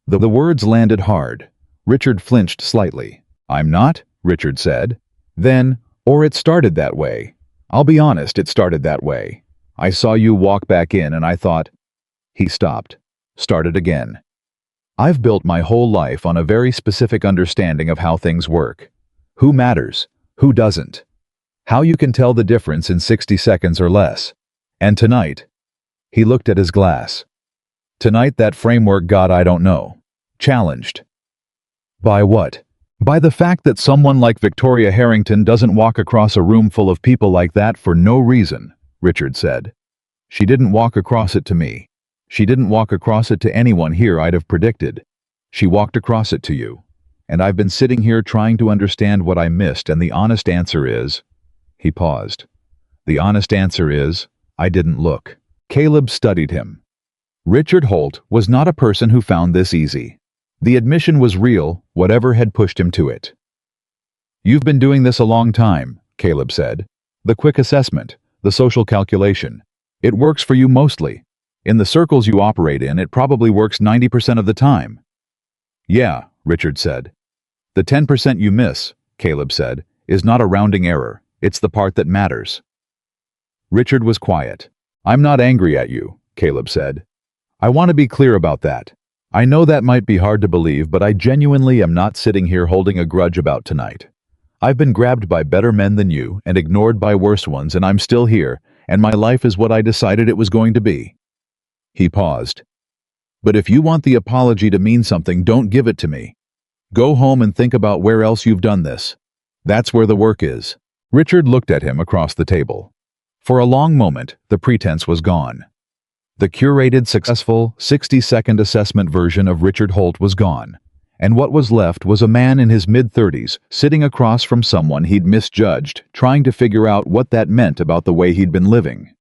The words landed hard. Richard flinched slightly. I'm not, Richard said. Then, or it started that way. I'll be honest, it started that way. I saw you walk back in and I thought... He stopped. Started again. I've built my whole life on a very specific understanding of how things work. Who matters? Who doesn't? How you can tell the difference in 60 seconds or less. And tonight... He looked at his glass. Tonight that framework got, I don't know, challenged. By what? By the fact that someone like Victoria Harrington doesn't walk across a room full of people like that for no reason, Richard said. She didn't walk across it to me. She didn't walk across it to anyone here I'd have predicted. She walked across it to you. And I've been sitting here trying to understand what I missed, and the honest answer is... He paused. The honest answer is, I didn't look. Caleb studied him. Richard Holt was not a person who found this easy. The admission was real, whatever had pushed him to it. You've been doing this a long time, Caleb said. The quick assessment, the social calculation. It works for you mostly. In the circles you operate in, it probably works 90% of the time. Yeah, Richard said. The 10% you miss, Caleb said, is not a rounding error. It's the part that matters. Richard was quiet. I'm not angry at you, Caleb said. I want to be clear about that. I know that might be hard to believe, but I genuinely am not sitting here holding a grudge about tonight. I've been grabbed by better men than you and ignored by worse ones, and I'm still here, and my life is what I decided it was going to be. He paused. But if you want the apology to mean something, don't give it to me. Go home and think about where else you've done this. That's where the work is. Richard looked at him across the table. For a long moment, the pretense was gone. The curated, successful, 60-second assessment version of Richard Holt was gone, and what was left was a man in his mid-30s sitting across from someone he'd misjudged, trying to figure out what that meant about the way he'd been living.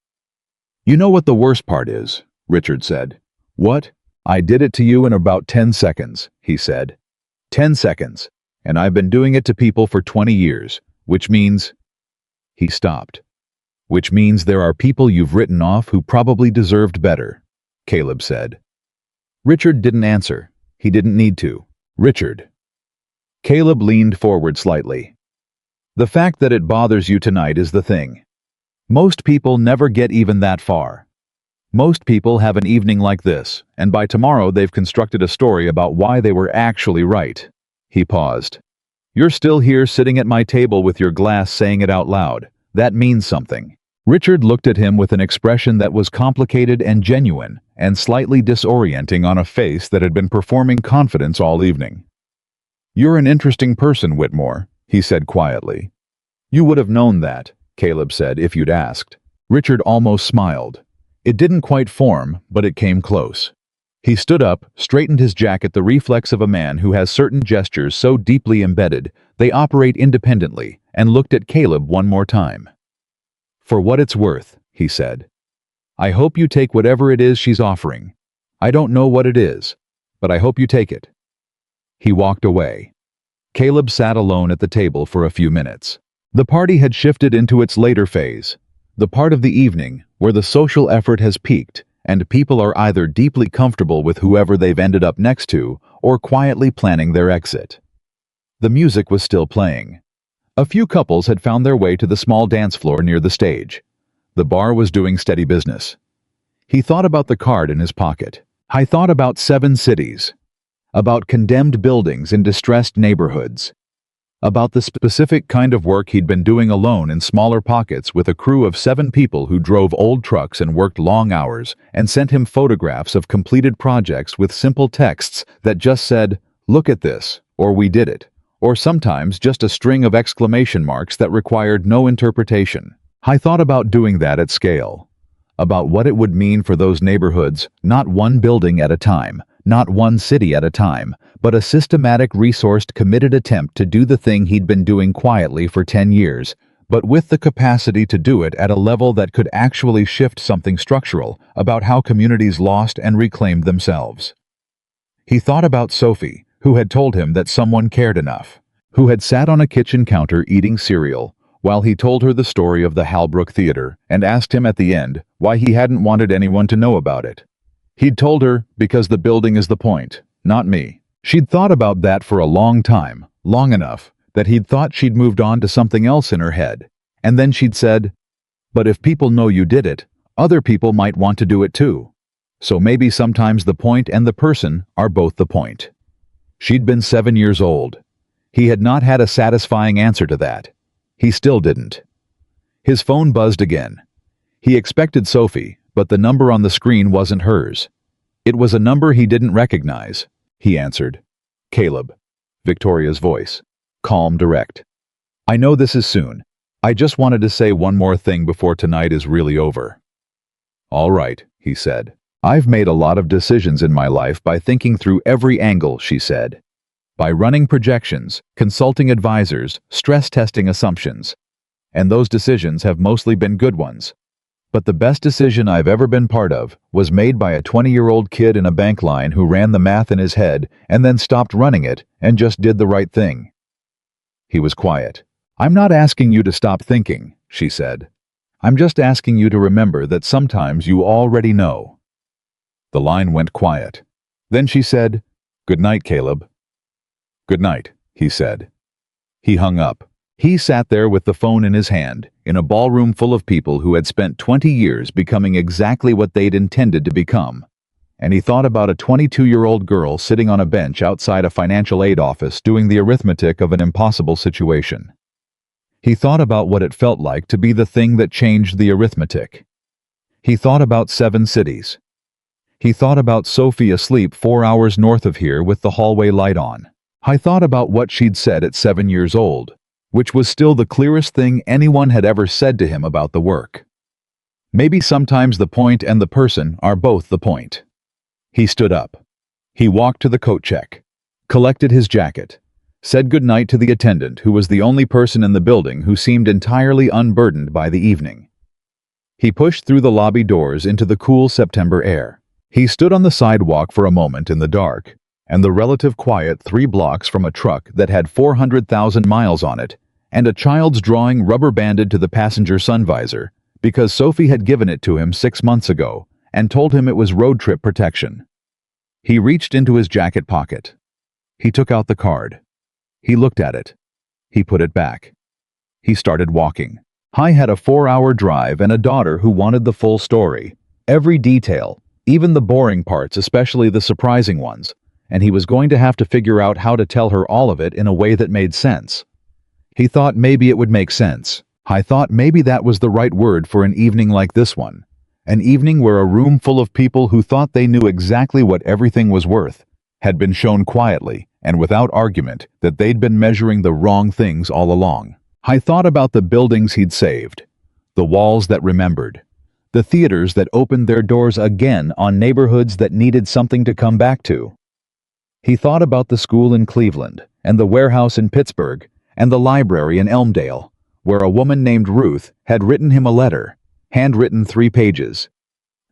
You know what the worst part is, Richard said. What? I did it to you in about 10 seconds, he said. 10 seconds, and I've been doing it to people for 20 years, which means... He stopped. Which means there are people you've written off who probably deserved better, Caleb said. Richard didn't answer. He didn't need to. Richard. Caleb leaned forward slightly. The fact that it bothers you tonight is the thing. Most people never get even that far. Most people have an evening like this, and by tomorrow they've constructed a story about why they were actually right. He paused. You're still here sitting at my table with your glass saying it out loud. That means something. Richard looked at him with an expression that was complicated and genuine, and slightly disorienting on a face that had been performing confidence all evening. You're an interesting person, Whitmore, he said quietly. You would have known that, Caleb said, if you'd asked. Richard almost smiled. It didn't quite form, but it came close. He stood up, straightened his jacket, the reflex of a man who has certain gestures so deeply embedded they operate independently, and looked at Caleb one more time. For what it's worth, he said. I hope you take whatever it is she's offering. I don't know what it is, but I hope you take it. He walked away. Caleb sat alone at the table for a few minutes. The party had shifted into its later phase, the part of the evening where the social effort has peaked and people are either deeply comfortable with whoever they've ended up next to or quietly planning their exit. The music was still playing. A few couples had found their way to the small dance floor near the stage. The bar was doing steady business. He thought about the card in his pocket. I thought about 7 cities. About condemned buildings in distressed neighborhoods. About the specific kind of work he'd been doing alone in smaller pockets with a crew of 7 people who drove old trucks and worked long hours and sent him photographs of completed projects with simple texts that just said, "Look at this," or "We did it," or sometimes just a string of exclamation marks that required no interpretation. I thought about doing that at scale. About what it would mean for those neighborhoods, not one building at a time, not one city at a time, but a systematic, resourced, committed attempt to do the thing he'd been doing quietly for 10 years, but with the capacity to do it at a level that could actually shift something structural about how communities lost and reclaimed themselves. He thought about Sophie, who had told him that someone cared enough, who had sat on a kitchen counter eating cereal while he told her the story of the Halbrook Theater and asked him at the end why he hadn't wanted anyone to know about it. He'd told her, because the building is the point, not me. She'd thought about that for a long time, long enough that he'd thought she'd moved on to something else in her head. And then she'd said, "But if people know you did it, other people might want to do it too. So maybe sometimes the point and the person are both the point." She'd been 7 years old. He had not had a satisfying answer to that. He still didn't. His phone buzzed again. He expected Sophie, but the number on the screen wasn't hers. It was a number he didn't recognize. He answered. "Caleb." Victoria's voice. calm, direct. "I know this is soon. I just wanted to say one more thing before tonight is really over." "All right," he said. "I've made a lot of decisions in my life by thinking through every angle," she said. "By running projections, consulting advisors, stress testing assumptions. And those decisions have mostly been good ones. But the best decision I've ever been part of was made by a 20-year-old kid in a bank line who ran the math in his head and then stopped running it and just did the right thing." He was quiet. "I'm not asking you to stop thinking," she said. "I'm just asking you to remember that sometimes you already know." The line went quiet. Then she said, "Good night, Caleb." "Good night," he said. He hung up. He sat there with the phone in his hand, in a ballroom full of people who had spent 20 years becoming exactly what they'd intended to become. And he thought about a 22-year-old girl sitting on a bench outside a financial aid office doing the arithmetic of an impossible situation. He thought about what it felt like to be the thing that changed the arithmetic. He thought about 7 cities. He thought about Sophie asleep 4 hours north of here with the hallway light on. I thought about what she'd said at 7 years old, which was still the clearest thing anyone had ever said to him about the work. Maybe sometimes the point and the person are both the point. He stood up. He walked to the coat check, collected his jacket, said goodnight to the attendant who was the only person in the building who seemed entirely unburdened by the evening. He pushed through the lobby doors into the cool September air. He stood on the sidewalk for a moment in the dark, and the relative quiet 3 blocks from a truck that had 400,000 miles on it, and a child's drawing rubber-banded to the passenger sun visor, because Sophie had given it to him 6 months ago, and told him it was road trip protection. He reached into his jacket pocket. He took out the card. He looked at it. He put it back. He started walking. He had a 4-hour drive and a daughter who wanted the full story, every detail, even the boring parts, especially the surprising ones, and he was going to have to figure out how to tell her all of it in a way that made sense. He thought maybe it would make sense. I thought maybe that was the right word for an evening like this one. An evening where a room full of people who thought they knew exactly what everything was worth had been shown quietly and without argument that they'd been measuring the wrong things all along. I thought about the buildings he'd saved, the walls that remembered, the theaters that opened their doors again on neighborhoods that needed something to come back to. He thought about the school in Cleveland, and the warehouse in Pittsburgh, and the library in Elmdale, where a woman named Ruth had written him a letter, handwritten 3 pages.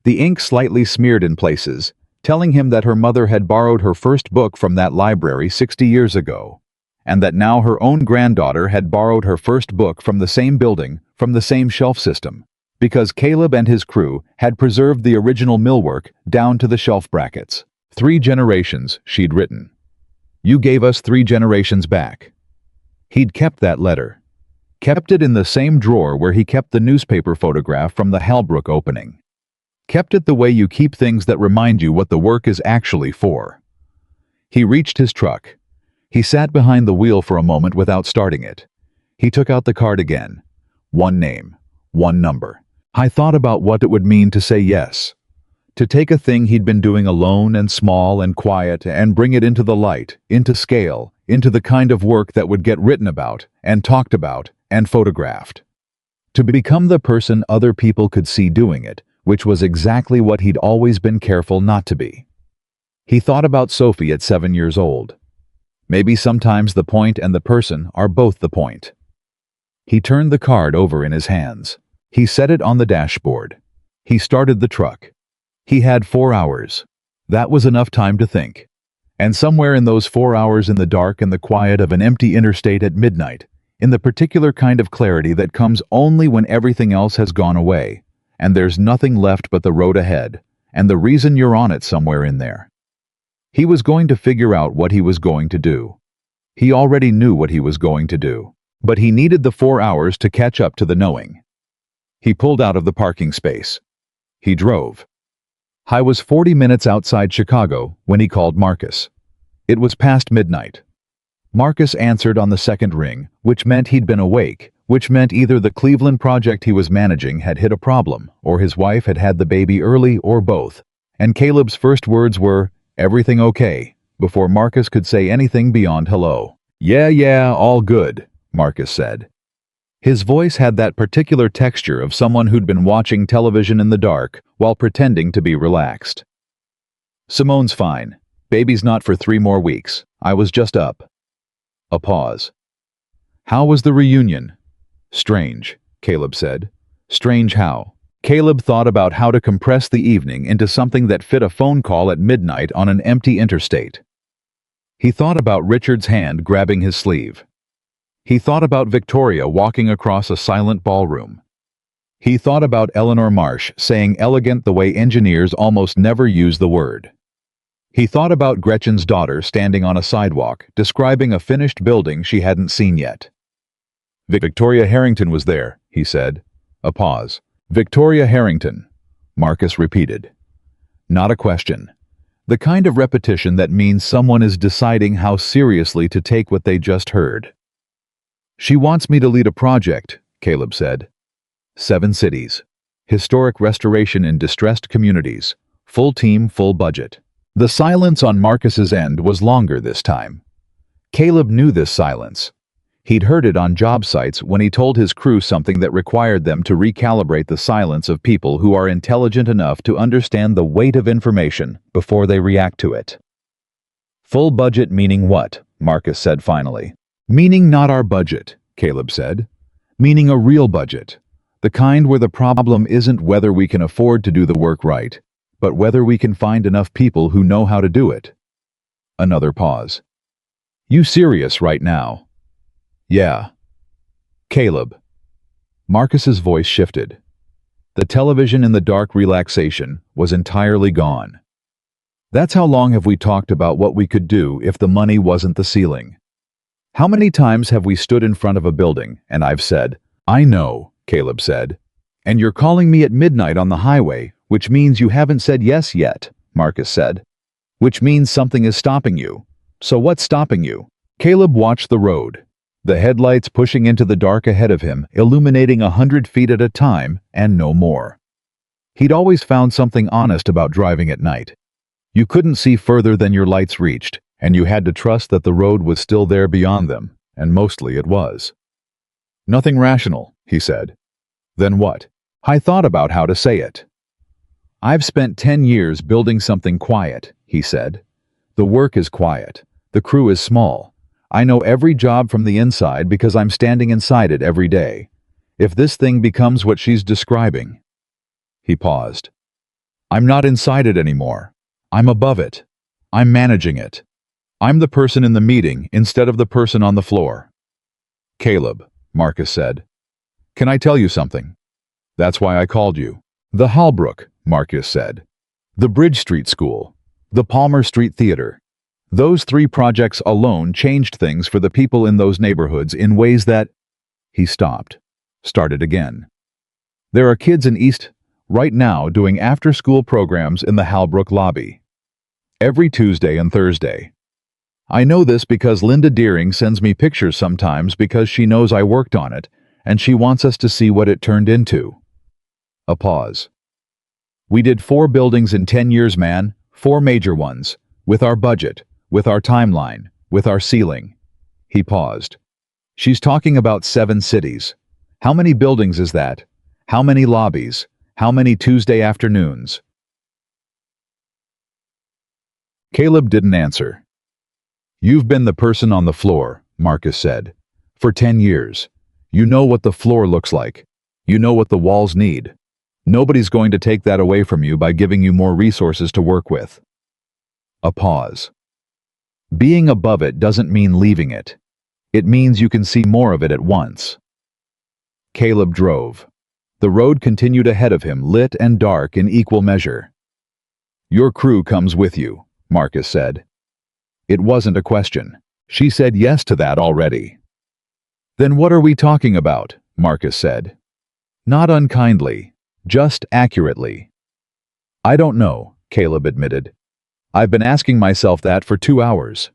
The ink slightly smeared in places, telling him that her mother had borrowed her first book from that library 60 years ago, and that now her own granddaughter had borrowed her first book from the same building, from the same shelf system, because Caleb and his crew had preserved the original millwork down to the shelf brackets. 3 generations, she'd written. You gave us 3 generations back. He'd kept that letter. Kept it in the same drawer where he kept the newspaper photograph from the Halbrook opening. Kept it the way you keep things that remind you what the work is actually for. He reached his truck. He sat behind the wheel for a moment without starting it. He took out the card again. 1 name, 1 number. I thought about what it would mean to say yes. To take a thing he'd been doing alone and small and quiet and bring it into the light, into scale, into the kind of work that would get written about and talked about and photographed. To become the person other people could see doing it, which was exactly what he'd always been careful not to be. He thought about Sophie at 7 years old. Maybe sometimes the point and the person are both the point. He turned the card over in his hands. He set it on the dashboard. He started the truck. He had 4 hours. That was enough time to think. And somewhere in those 4 hours in the dark and the quiet of an empty interstate at midnight, in the particular kind of clarity that comes only when everything else has gone away, and there's nothing left but the road ahead, and the reason you're on it somewhere in there. He was going to figure out what he was going to do. He already knew what he was going to do, but he needed the 4 hours to catch up to the knowing. He pulled out of the parking space. He drove. I was 40 minutes outside Chicago when he called Marcus. It was past midnight. Marcus answered on the second ring, which meant he'd been awake, which meant either the Cleveland project he was managing had hit a problem, or his wife had had the baby early, or both. And Caleb's first words were, "Everything okay?" before Marcus could say anything beyond hello. Yeah, all good, Marcus said. His voice had that particular texture of someone who'd been watching television in the dark while pretending to be relaxed. Simone's fine. Baby's not for 3 more weeks. I was just up. A pause. How was the reunion? Strange, Caleb said. Strange how? Caleb thought about how to compress the evening into something that fit a phone call at midnight on an empty interstate. He thought about Richard's hand grabbing his sleeve. He thought about Victoria walking across a silent ballroom. He thought about Eleanor Marsh saying elegant the way engineers almost never use the word. He thought about Gretchen's daughter standing on a sidewalk, describing a finished building she hadn't seen yet. Victoria Harrington was there, he said. A pause. Victoria Harrington, Marcus repeated. Not a question. The kind of repetition that means someone is deciding how seriously to take what they just heard. She wants me to lead a project, Caleb said. 7 cities. Historic restoration in distressed communities. Full team, full budget. The silence on Marcus's end was longer this time. Caleb knew this silence. He'd heard it on job sites when he told his crew something that required them to recalibrate the silence of people who are intelligent enough to understand the weight of information before they react to it. Full budget meaning what? Marcus said finally. Meaning not our budget, Caleb said. Meaning a real budget. The kind where the problem isn't whether we can afford to do the work right, but whether we can find enough people who know how to do it. Another pause. You serious right now? Yeah. Caleb. Marcus's voice shifted. The television in the dark relaxation was entirely gone. That's how long have we talked about what we could do if the money wasn't the ceiling? How many times have we stood in front of a building and I've said, I know, Caleb said, and you're calling me at midnight on the highway, which means you haven't said yes yet, Marcus said. Which means something is stopping you. So what's stopping you? Caleb watched the road, the headlights pushing into the dark ahead of him, illuminating 100 feet at a time and no more. He'd always found something honest about driving at night. You couldn't see further than your lights reached, and you had to trust that the road was still there beyond them, and mostly it was. Nothing rational, he said. Then what? I thought about how to say it. I've spent 10 years building something quiet, he said. The work is quiet. The crew is small. I know every job from the inside because I'm standing inside it every day. If this thing becomes what she's describing. He paused. I'm not inside it anymore. I'm above it. I'm managing it. I'm the person in the meeting instead of the person on the floor. Caleb, Marcus said. Can I tell you something? That's why I called you. The Hallbrook, Marcus said. The Bridge Street School. The Palmer Street Theater. Those 3 projects alone changed things for the people in those neighborhoods in ways that... He stopped. Started again. There are kids in East right now doing after-school programs in the Hallbrook lobby. Every Tuesday and Thursday. I know this because Linda Deering sends me pictures sometimes because she knows I worked on it, and she wants us to see what it turned into. A pause. We did 4 buildings in 10 years, man. 4 major ones. With our budget, with our timeline, with our ceiling. He paused. She's talking about 7 cities. How many buildings is that? How many lobbies? How many Tuesday afternoons? Caleb didn't answer. You've been the person on the floor, Marcus said. For 10 years. You know what the floor looks like. You know what the walls need. Nobody's going to take that away from you by giving you more resources to work with. A pause. Being above it doesn't mean leaving it. It means you can see more of it at once. Caleb drove. The road continued ahead of him, lit and dark in equal measure. Your crew comes with you, Marcus said. It wasn't a question. She said yes to that already. Then what are we talking about? Marcus said. Not unkindly, just accurately. I don't know, Caleb admitted. I've been asking myself that for 2 hours.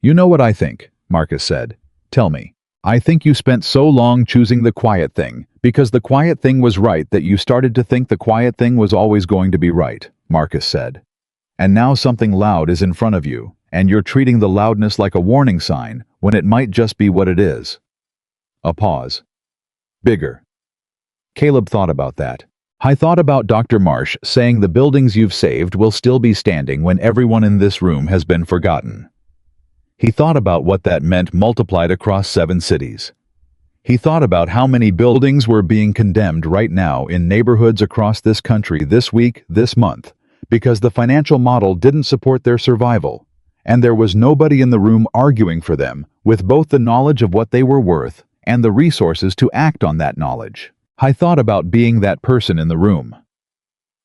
You know what I think, Marcus said. Tell me. I think you spent so long choosing the quiet thing because the quiet thing was right that you started to think the quiet thing was always going to be right, Marcus said. And now something loud is in front of you, and you're treating the loudness like a warning sign when it might just be what it is. A pause. Bigger. Caleb thought about that. I thought about Dr. Marsh saying the buildings you've saved will still be standing when everyone in this room has been forgotten. He thought about what that meant multiplied across 7 cities. He thought about how many buildings were being condemned right now in neighborhoods across this country this week, this month, because the financial model didn't support their survival, and there was nobody in the room arguing for them with both the knowledge of what they were worth and the resources to act on that knowledge. I thought about being that person in the room.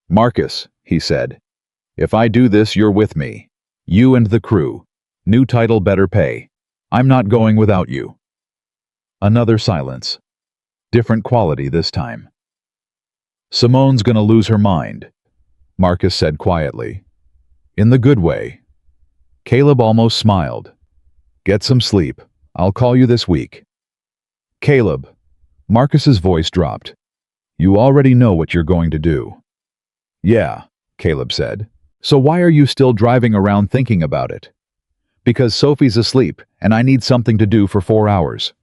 "Marcus," he said, "if I do this, you're with me. You and the crew. New title, better pay. I'm not going without you." Another silence. Different quality this time. "Simone's gonna lose her mind," Marcus said quietly. "In the good way." Caleb almost smiled. "Get some sleep. I'll call you this week." "Caleb." Marcus's voice dropped. "You already know what you're going to do." "Yeah," Caleb said. "So why are you still driving around thinking about it?" "Because Sophie's asleep, and I need something to do for 4 hours."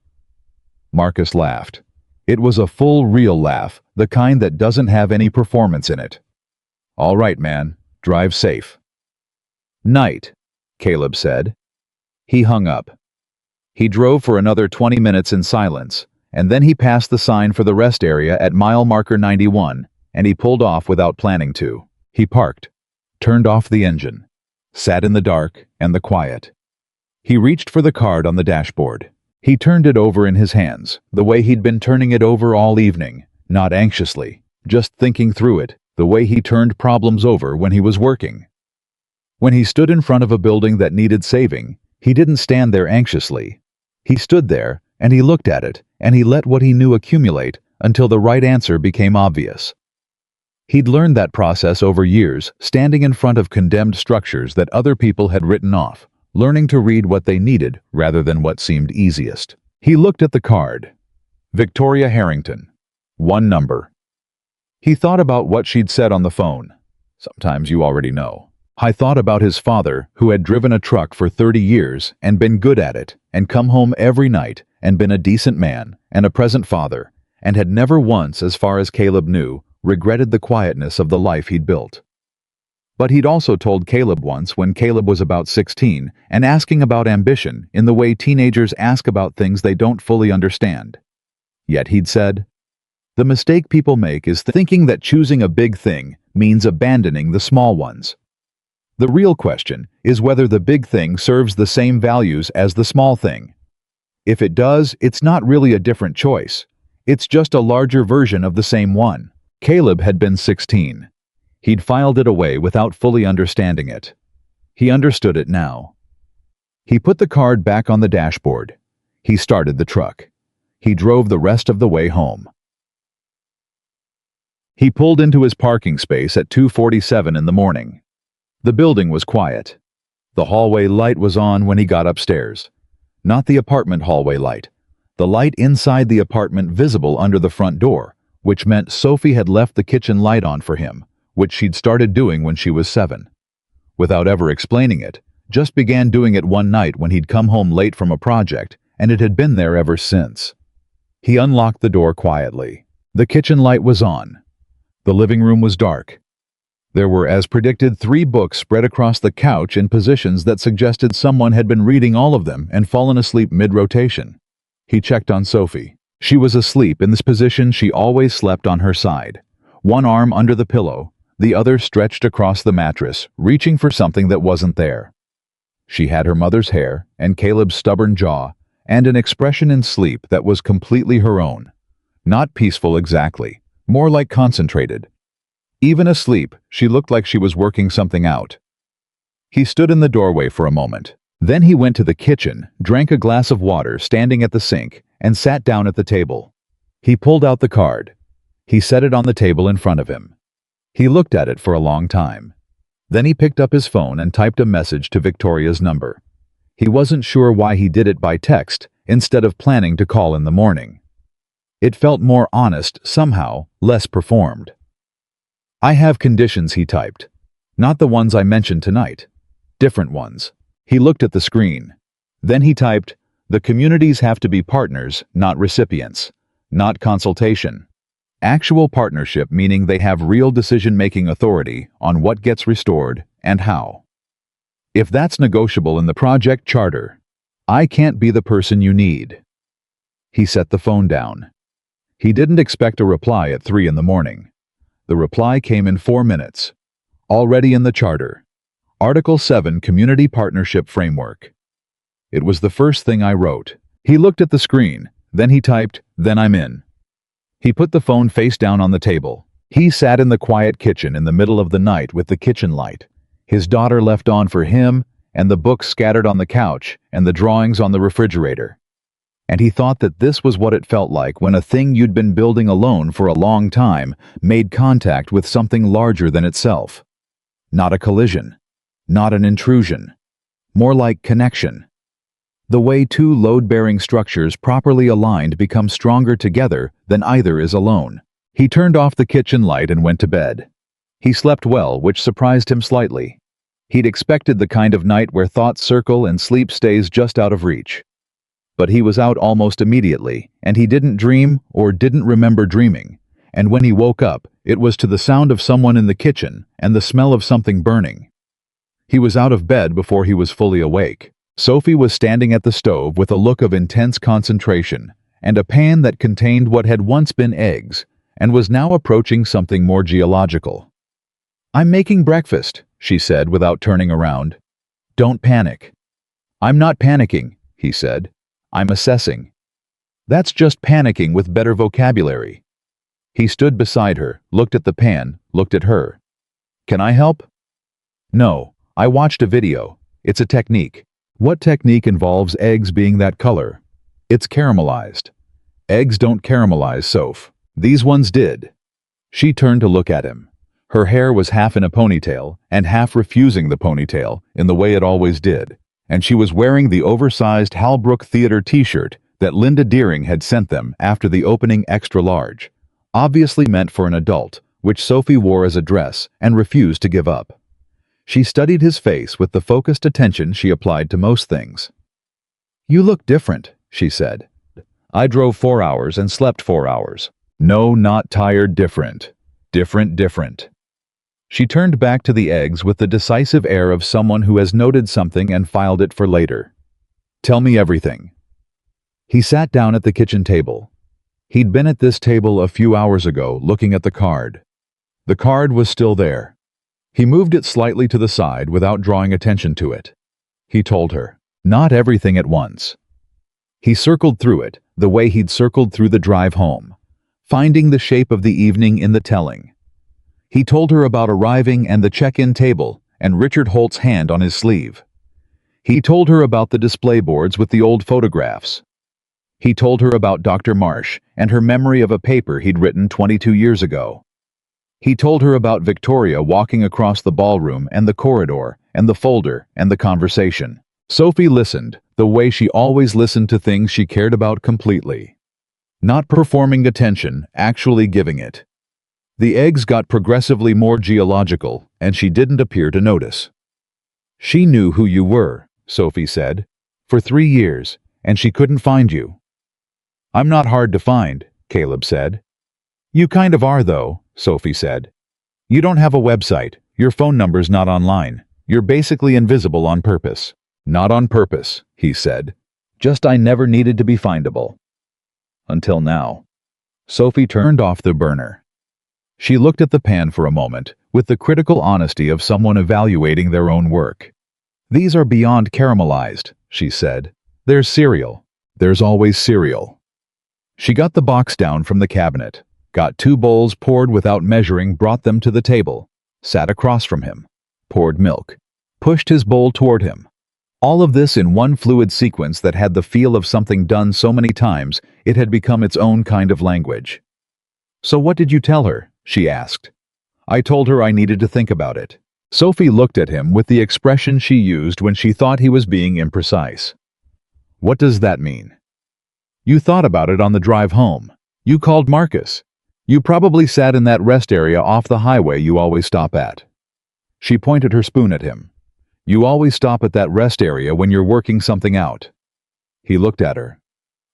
Marcus laughed. It was a full, real laugh, the kind that doesn't have any performance in it. "All right, man. Drive safe." "Night," Caleb said. He hung up. He drove for another 20 minutes in silence, and then he passed the sign for the rest area at mile marker 91, and he pulled off without planning to. He parked, turned off the engine, sat in the dark and the quiet. He reached for the card on the dashboard. He turned it over in his hands, the way he'd been turning it over all evening, not anxiously, just thinking through it, the way he turned problems over when he was working. When he stood in front of a building that needed saving, he didn't stand there anxiously. He stood there, and he looked at it, and he let what he knew accumulate until the right answer became obvious. He'd learned that process over years, standing in front of condemned structures that other people had written off, learning to read what they needed rather than what seemed easiest. He looked at the card. Victoria Harrington. 1 number. He thought about what she'd said on the phone. "Sometimes you already know." I thought about his father, who had driven a truck for 30 years and been good at it, and come home every night and been a decent man and a present father, and had never once, as far as Caleb knew, regretted the quietness of the life he'd built. But he'd also told Caleb once when Caleb was about 16 and asking about ambition in the way teenagers ask about things they don't fully understand. Yet he'd said, "The mistake people make is thinking that choosing a big thing means abandoning the small ones. The real question is whether the big thing serves the same values as the small thing. If it does, it's not really a different choice. It's just a larger version of the same one." Caleb had been 16. He'd filed it away without fully understanding it. He understood it now. He put the card back on the dashboard. He started the truck. He drove the rest of the way home. He pulled into his parking space at 2:47 in the morning. The building was quiet. The hallway light was on when he got upstairs. Not the apartment hallway light. The light inside the apartment visible under the front door, which meant Sophie had left the kitchen light on for him, which she'd started doing when she was 7. Without ever explaining it, just began doing it one night when he'd come home late from a project, and it had been there ever since. He unlocked the door quietly. The kitchen light was on. The living room was dark. There were, as predicted, 3 books spread across the couch in positions that suggested someone had been reading all of them and fallen asleep mid-rotation. He checked on Sophie. She was asleep in this position she always slept on her side. One arm under the pillow, the other stretched across the mattress, reaching for something that wasn't there. She had her mother's hair and Caleb's stubborn jaw, and an expression in sleep that was completely her own. Not peaceful exactly, more like concentrated. Even asleep, she looked like she was working something out. He stood in the doorway for a moment. Then he went to the kitchen, drank a glass of water standing at the sink, and sat down at the table. He pulled out the card. He set it on the table in front of him. He looked at it for a long time. Then he picked up his phone and typed a message to Victoria's number. He wasn't sure why he did it by text instead of planning to call in the morning. It felt more honest, somehow, less performed. "I have conditions," he typed. "Not the ones I mentioned tonight. Different ones." He looked at the screen. Then he typed, The communities have to be partners, not recipients. Not consultation. Actual partnership, meaning they have real decision-making authority on what gets restored and how. If that's negotiable in the project charter, I can't be the person you need. He set the phone down. He didn't expect a reply at 3 in the morning. The reply came in 4 minutes. Already in the charter. Article 7 Community Partnership Framework. It was the first thing I wrote. He looked at the screen, then he typed, "Then I'm in." He put the phone face down on the table. He sat in the quiet kitchen in the middle of the night with the kitchen light, his daughter left on for him, and the books scattered on the couch, and the drawings on the refrigerator. And he thought that this was what it felt like when a thing you'd been building alone for a long time made contact with something larger than itself. Not a collision. Not an intrusion. More like connection. The way two load-bearing structures properly aligned become stronger together than either is alone. He turned off the kitchen light and went to bed. He slept well, which surprised him slightly. He'd expected the kind of night where thoughts circle and sleep stays just out of reach. But he was out almost immediately, and he didn't dream or didn't remember dreaming. And when he woke up, it was to the sound of someone in the kitchen and the smell of something burning. He was out of bed before he was fully awake. Sophie was standing at the stove with a look of intense concentration and a pan that contained what had once been eggs and was now approaching something more geological. "I'm making breakfast," she said without turning around. "Don't panic." "I'm not panicking," he said. "I'm assessing." "That's just panicking with better vocabulary." He stood beside her, looked at the pan, looked at her. "Can I help?" "No, I watched a video. It's a technique." "What technique involves eggs being that color?" "It's caramelized." "Eggs don't caramelize, Soph. These ones did." She turned to look at him. Her hair was half in a ponytail and half refusing the ponytail in the way it always did, and she was wearing the oversized Halbrook Theater t-shirt that Linda Deering had sent them after the opening extra large, obviously meant for an adult, which Sophie wore as a dress and refused to give up. She studied his face with the focused attention she applied to most things. "You look different," she said. "I drove 4 hours and slept 4 hours. No, not tired, different. Different. She turned back to the eggs with the decisive air of someone who has noted something and filed it for later. "Tell me everything." He sat down at the kitchen table. He'd been at this table a few hours ago looking at the card. The card was still there. He moved it slightly to the side without drawing attention to it. He told her, not everything at once. He circled through it, the way he'd circled through the drive home, finding the shape of the evening in the telling. He told her about arriving and the check-in table and Richard Holt's hand on his sleeve. He told her about the display boards with the old photographs. He told her about Dr. Marsh and her memory of a paper he'd written 22 years ago. He told her about Victoria walking across the ballroom and the corridor and the folder and the conversation. Sophie listened, the way she always listened to things she cared about completely. Not performing attention, actually giving it. The eggs got progressively more geological, and she didn't appear to notice. "She knew who you were," Sophie said, "for 3 years, and she couldn't find you." "I'm not hard to find," Caleb said. "You kind of are, though," Sophie said. "You don't have a website, your phone number's not online, you're basically invisible on purpose." "Not on purpose," he said. "Just I never needed to be findable. Until now." Sophie turned off the burner. She looked at the pan for a moment, with the critical honesty of someone evaluating their own work. "These are beyond caramelized," she said. "There's cereal. There's always cereal." She got the box down from the cabinet, got 2 bowls poured without measuring, brought them to the table, sat across from him, poured milk, pushed his bowl toward him. All of this in one fluid sequence that had the feel of something done so many times it had become its own kind of language. "So what did you tell her?" she asked. "I told her I needed to think about it." Sophie looked at him with the expression she used when she thought he was being imprecise. "What does that mean?" "You thought about it on the drive home. You called Marcus. You probably sat in that rest area off the highway you always stop at." She pointed her spoon at him. "You always stop at that rest area when you're working something out." He looked at her.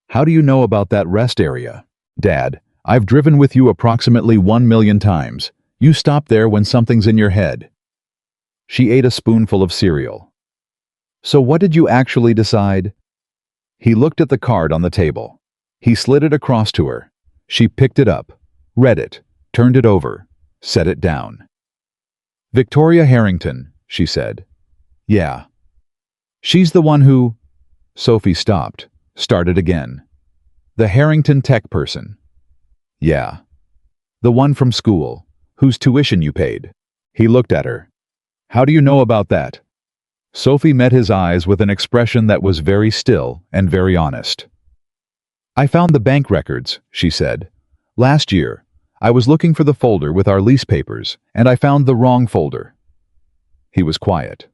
How do you know about that rest area? Dad, I've driven with you approximately 1 million times. You stop there when something's in your head. She ate a spoonful of cereal. So what did you actually decide? He looked at the card on the table. He slid it across to her. She picked it up, read it, turned it over, set it down. Victoria Harrington, she said. Yeah. She's the one who... Sophie stopped, started again. The Harrington tech person. Yeah. The one from school, whose tuition you paid. He looked at her. How do you know about that? Sophie met his eyes with an expression that was very still and very honest. I found the bank records, she said. Last year, I was looking for the folder with our lease papers, and I found the wrong folder. He was quiet.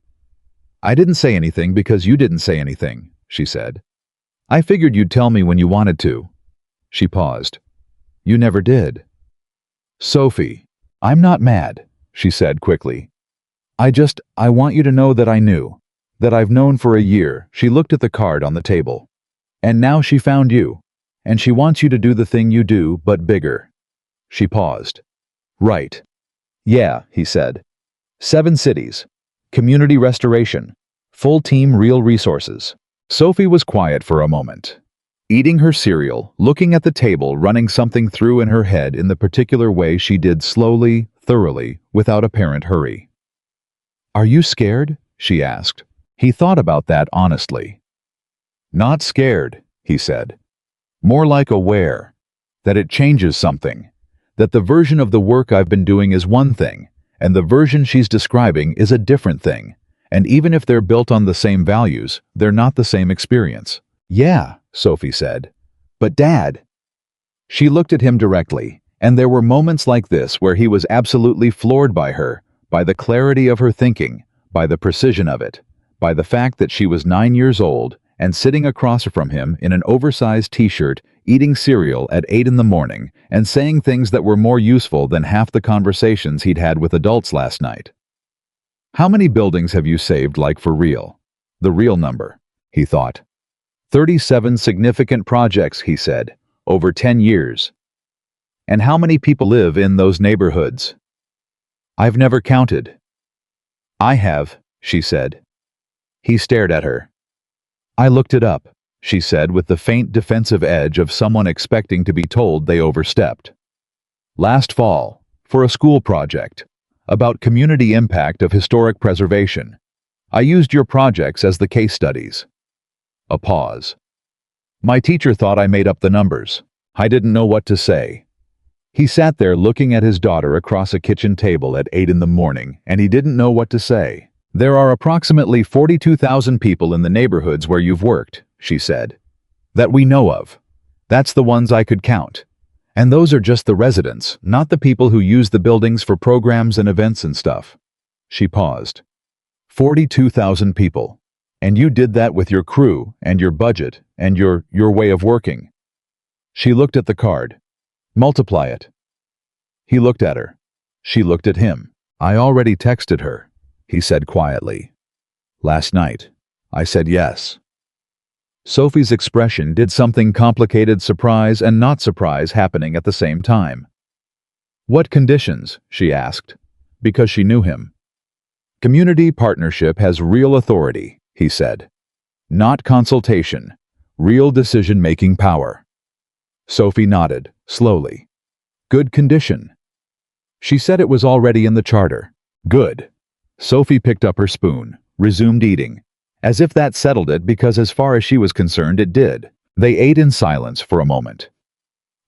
I didn't say anything because you didn't say anything, she said. I figured you'd tell me when you wanted to. She paused. You never did. Sophie, I'm not mad, she said quickly. I want you to know that I knew, that I've known for a year. She looked at the card on the table. And now she found you, and she wants you to do the thing you do, but bigger. She paused. Right. Yeah, he said. 7 cities. Community restoration. Full team, real resources. Sophie was quiet for a moment, eating her cereal, looking at the table, running something through in her head in the particular way she did, slowly, thoroughly, without apparent hurry. Are you scared? She asked. He thought about that honestly. Not scared, he said. More like aware. That it changes something. That the version of the work I've been doing is one thing, and the version she's describing is a different thing. And even if they're built on the same values, they're not the same experience. Yeah, Sophie said. But Dad... She looked at him directly, and there were moments like this where he was absolutely floored by her, by the clarity of her thinking, by the precision of it, by the fact that she was 9 years old and sitting across from him in an oversized t-shirt, eating cereal at 8 in the morning and saying things that were more useful than half the conversations he'd had with adults last night. How many buildings have you saved, like for real? The real number, he thought. 37 significant projects, he said, over 10 years. And how many people live in those neighborhoods? I've never counted. I have, she said. He stared at her. I looked it up, she said with the faint defensive edge of someone expecting to be told they overstepped. Last fall, for a school project, about community impact of historic preservation. I used your projects as the case studies. A pause. My teacher thought I made up the numbers. I didn't know what to say. He sat there looking at his daughter across a kitchen table at 8 in the morning, and he didn't know what to say. There are approximately 42,000 people in the neighborhoods where you've worked, she said. That we know of. That's the ones I could count. And those are just the residents, not the people who use the buildings for programs and events and stuff. She paused. 42,000 people. And you did that with your crew and your budget and your way of working. She looked at the card. Multiply it. He looked at her. She looked at him. I already texted her, he said quietly. Last night. I said yes. Sophie's expression did something complicated, surprise and not surprise happening at the same time. What conditions? She asked, because she knew him. Community partnership has real authority, he said. Not consultation. Real decision-making power. Sophie nodded, slowly. Good condition. She said it was already in the charter. Good. Sophie picked up her spoon, resumed eating, as if that settled it, because as far as she was concerned it did. They ate in silence for a moment.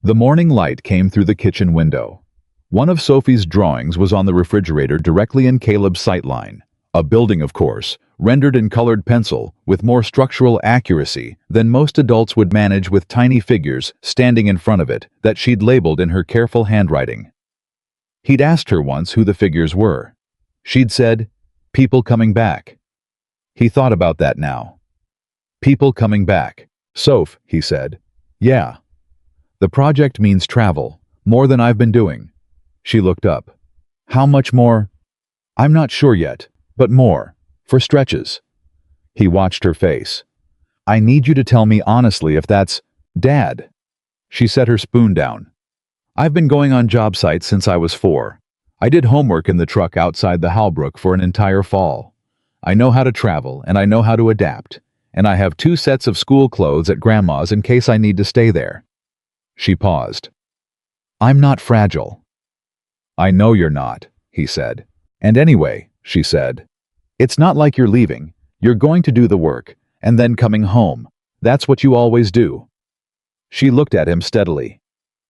The morning light came through the kitchen window. One of Sophie's drawings was on the refrigerator directly in Caleb's sightline. A building, of course, rendered in colored pencil, with more structural accuracy than most adults would manage, with tiny figures standing in front of it that she'd labeled in her careful handwriting. He'd asked her once who the figures were. She'd said, people coming back. He thought about that now. People coming back. Soph, he said. Yeah. The project means travel, more than I've been doing. She looked up. How much more? I'm not sure yet, but more. For stretches. He watched her face. I need you to tell me honestly if that's... Dad. She set her spoon down. I've been going on job sites since I was 4. I did homework in the truck outside the Halbrook for an entire fall. I know how to travel, and I know how to adapt, and I have 2 sets of school clothes at Grandma's in case I need to stay there. She paused. I'm not fragile. I know you're not, he said. And anyway, she said, it's not like you're leaving. You're going to do the work, and then coming home. That's what you always do. She looked at him steadily.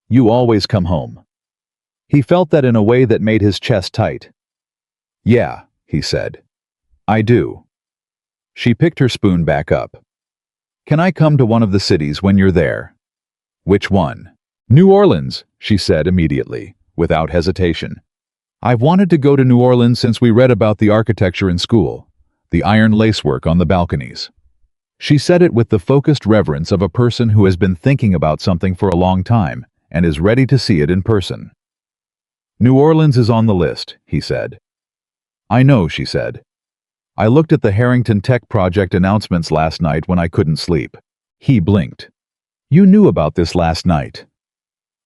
You always come home. He felt that in a way that made his chest tight. Yeah, he said. I do. She picked her spoon back up. Can I come to one of the cities when you're there? Which one? New Orleans, she said immediately, without hesitation. I've wanted to go to New Orleans since we read about the architecture in school, the iron lacework on the balconies. She said it with the focused reverence of a person who has been thinking about something for a long time and is ready to see it in person. New Orleans is on the list, he said. I know, she said. I looked at the Harrington Tech project announcements last night when I couldn't sleep. He blinked. You knew about this last night.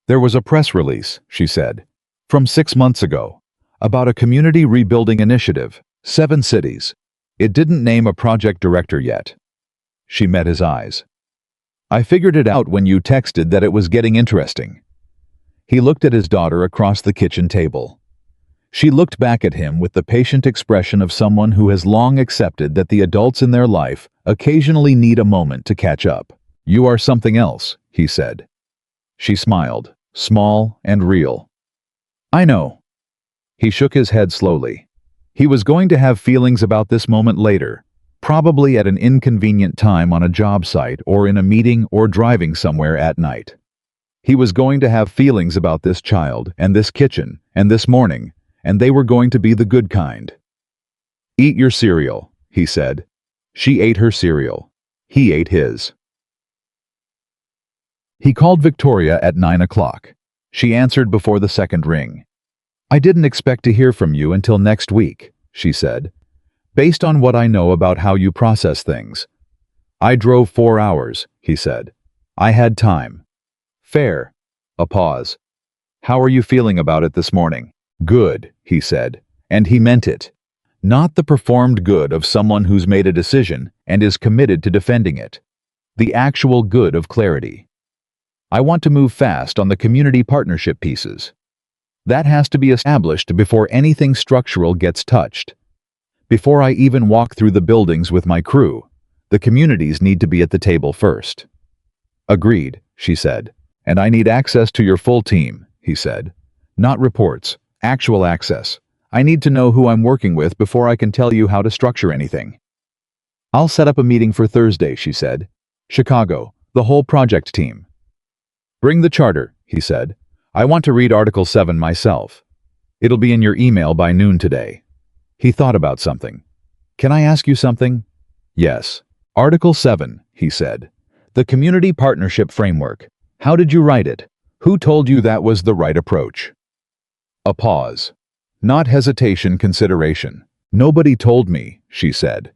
There was a press release, she said, from 6 months ago, about a community rebuilding initiative, 7 cities. It didn't name a project director yet. She met his eyes. I figured it out when you texted that it was getting interesting. He looked at his daughter across the kitchen table. She looked back at him with the patient expression of someone who has long accepted that the adults in their life occasionally need a moment to catch up. You are something else, he said. She smiled, small and real. I know. He shook his head slowly. He was going to have feelings about this moment later, probably at an inconvenient time on a job site or in a meeting or driving somewhere at night. He was going to have feelings about this child and this kitchen and this morning, and they were going to be the good kind. Eat your cereal, he said. She ate her cereal. He ate his. He called Victoria at 9 o'clock. She answered before the second ring. I didn't expect to hear from you until next week, she said. Based on what I know about how you process things. I drove 4 hours, he said. I had time. Fair. A pause. How are you feeling about it this morning? Good, he said. And he meant it. Not the performed good of someone who's made a decision and is committed to defending it. The actual good of clarity. I want to move fast on the community partnership pieces. That has to be established before anything structural gets touched. Before I even walk through the buildings with my crew, the communities need to be at the table first. Agreed, she said. And I need access to your full team, he said. Not reports, actual access. I need to know who I'm working with before I can tell you how to structure anything. I'll set up a meeting for Thursday, she said. Chicago, the whole project team. Bring the charter, he said. I want to read Article 7 myself. It'll be in your email by noon today. He thought about something. Can I ask you something? Yes. Article 7, he said. The Community Partnership Framework. How did you write it? Who told you that was the right approach? A pause. Not hesitation, consideration. Nobody told me, she said.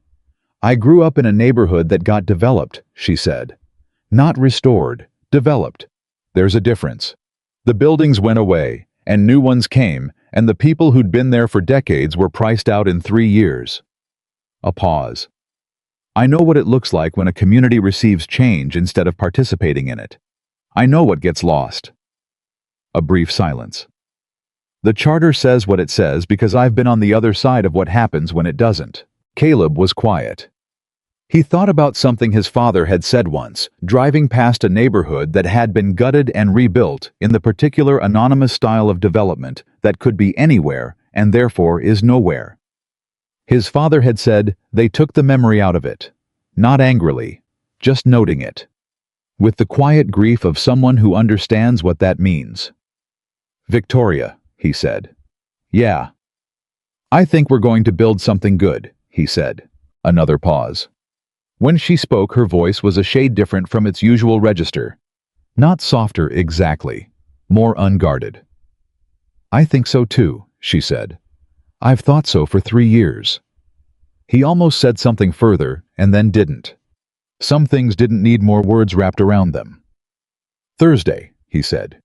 I grew up in a neighborhood that got developed, she said. Not restored, developed. There's a difference. The buildings went away, and new ones came, and the people who'd been there for decades were priced out in 3 years. A pause. I know what it looks like when a community receives change instead of participating in it. I know what gets lost. A brief silence. The charter says what it says because I've been on the other side of what happens when it doesn't. Caleb was quiet. He thought about something his father had said once, driving past a neighborhood that had been gutted and rebuilt in the particular anonymous style of development that could be anywhere and therefore is nowhere. His father had said they took the memory out of it, not angrily, just noting it, with the quiet grief of someone who understands what that means. Victoria, he said. Yeah. I think we're going to build something good, he said. Another pause. When she spoke, her voice was a shade different from its usual register. Not softer exactly, more unguarded. I think so too, she said. I've thought so for 3 years. He almost said something further and then didn't. Some things didn't need more words wrapped around them. Thursday, he said.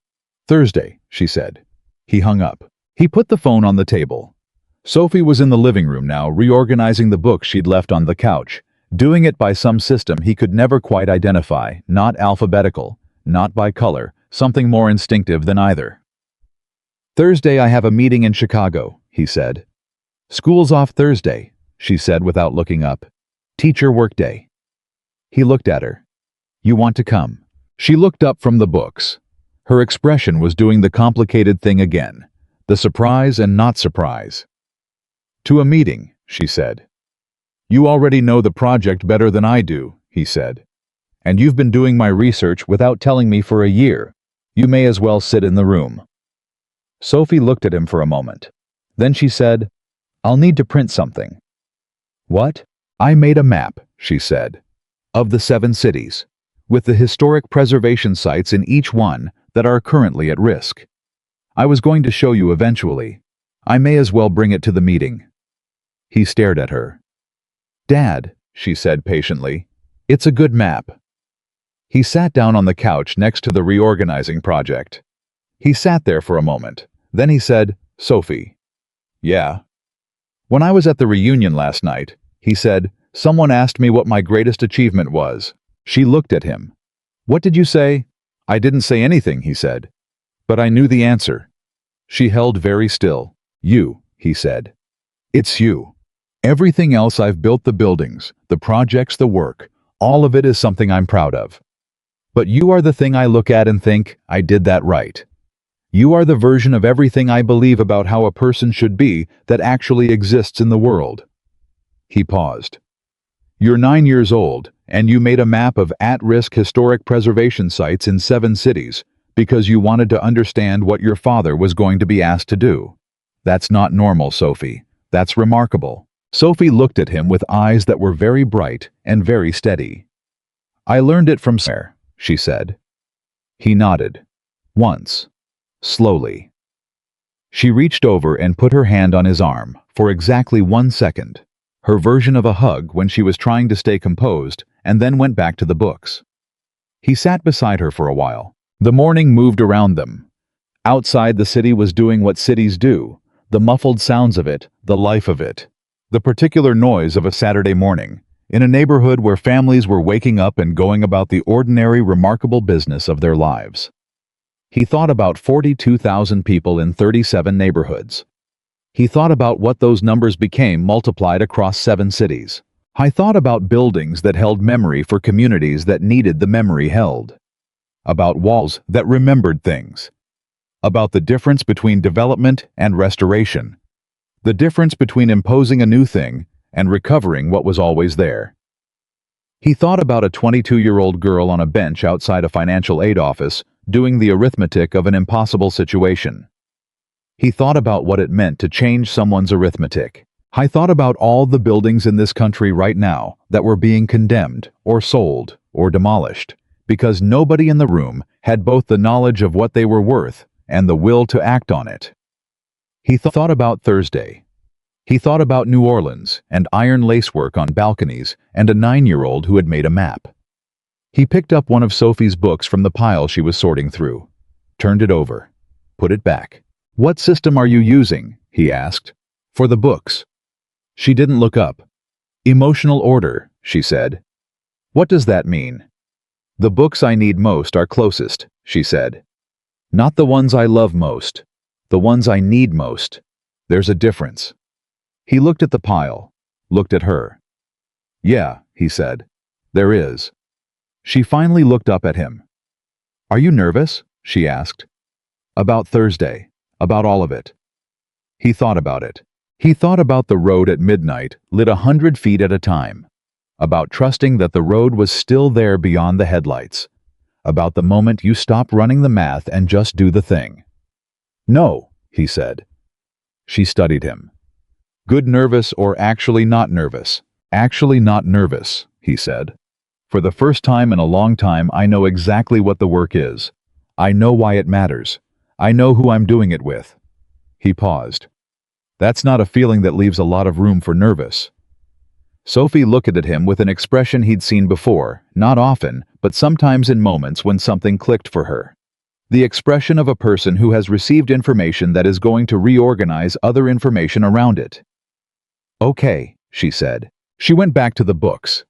Thursday, she said. He hung up. He put the phone on the table. Sophie was in the living room now, reorganizing the books she'd left on the couch, doing it by some system he could never quite identify, not alphabetical, not by color, something more instinctive than either. Thursday I have a meeting in Chicago, he said. School's off Thursday, she said without looking up. Teacher workday. He looked at her. You want to come? She looked up from the books. Her expression was doing the complicated thing again, the surprise and not surprise. To a meeting, she said. You already know the project better than I do, he said. And you've been doing my research without telling me for a year. You may as well sit in the room. Sophie looked at him for a moment. Then she said, I'll need to print something. What? I made a map, she said, of the 7 cities, with the historic preservation sites in each one that are currently at risk. I was going to show you eventually. I may as well bring it to the meeting. He stared at her. Dad, she said patiently, it's a good map. He sat down on the couch next to the reorganizing project. He sat there for a moment. Then he said, Sophie. Yeah. When I was at the reunion last night, he said, someone asked me what my greatest achievement was. She looked at him. What did you say? I didn't say anything, he said. But I knew the answer. She held very still. You, he said. It's you. Everything else I've built, the buildings, the projects, the work, all of it is something I'm proud of. But you are the thing I look at and think, I did that right. You are the version of everything I believe about how a person should be that actually exists in the world. He paused. You're 9 years old, and you made a map of at-risk historic preservation sites in 7 cities because you wanted to understand what your father was going to be asked to do. That's not normal, Sophie. That's remarkable. Sophie looked at him with eyes that were very bright and very steady. I learned it from somewhere, she said. He nodded. Once. Slowly. She reached over and put her hand on his arm for exactly 1 second, her version of a hug when she was trying to stay composed, and then went back to the books. He sat beside her for a while. The morning moved around them. Outside, the city was doing what cities do, the muffled sounds of it, the life of it, the particular noise of a Saturday morning, in a neighborhood where families were waking up and going about the ordinary, remarkable business of their lives. He thought about 42,000 people in 37 neighborhoods. He thought about what those numbers became multiplied across 7 cities. I thought about buildings that held memory for communities that needed the memory held. About walls that remembered things. About the difference between development and restoration. The difference between imposing a new thing and recovering what was always there. He thought about a 22-year-old girl on a bench outside a financial aid office doing the arithmetic of an impossible situation. He thought about what it meant to change someone's arithmetic. I thought about all the buildings in this country right now that were being condemned or sold or demolished because nobody in the room had both the knowledge of what they were worth and the will to act on it. He thought about Thursday. He thought about New Orleans and iron lacework on balconies and a 9-year-old who had made a map. He picked up one of Sophie's books from the pile she was sorting through, turned it over, put it back. What system are you using? He asked. For the books. She didn't look up. Emotional order, she said. What does that mean? The books I need most are closest, she said. Not the ones I love most. The ones I need most. There's a difference. He looked at the pile, looked at her. Yeah, he said. There is. She finally looked up at him. Are you nervous? She asked. About Thursday. About all of it. He thought about it. He thought about the road at midnight, lit 100 feet at a time. About trusting that the road was still there beyond the headlights. About the moment you stop running the math and just do the thing. No, he said. She studied him. Good nervous or actually not nervous? Actually not nervous, he said. For the first time in a long time, I know exactly what the work is. I know why it matters. I know who I'm doing it with. He paused. That's not a feeling that leaves a lot of room for nervous. Sophie looked at him with an expression he'd seen before, not often, but sometimes in moments when something clicked for her. The expression of a person who has received information that is going to reorganize other information around it. "Okay," she said. She went back to the books.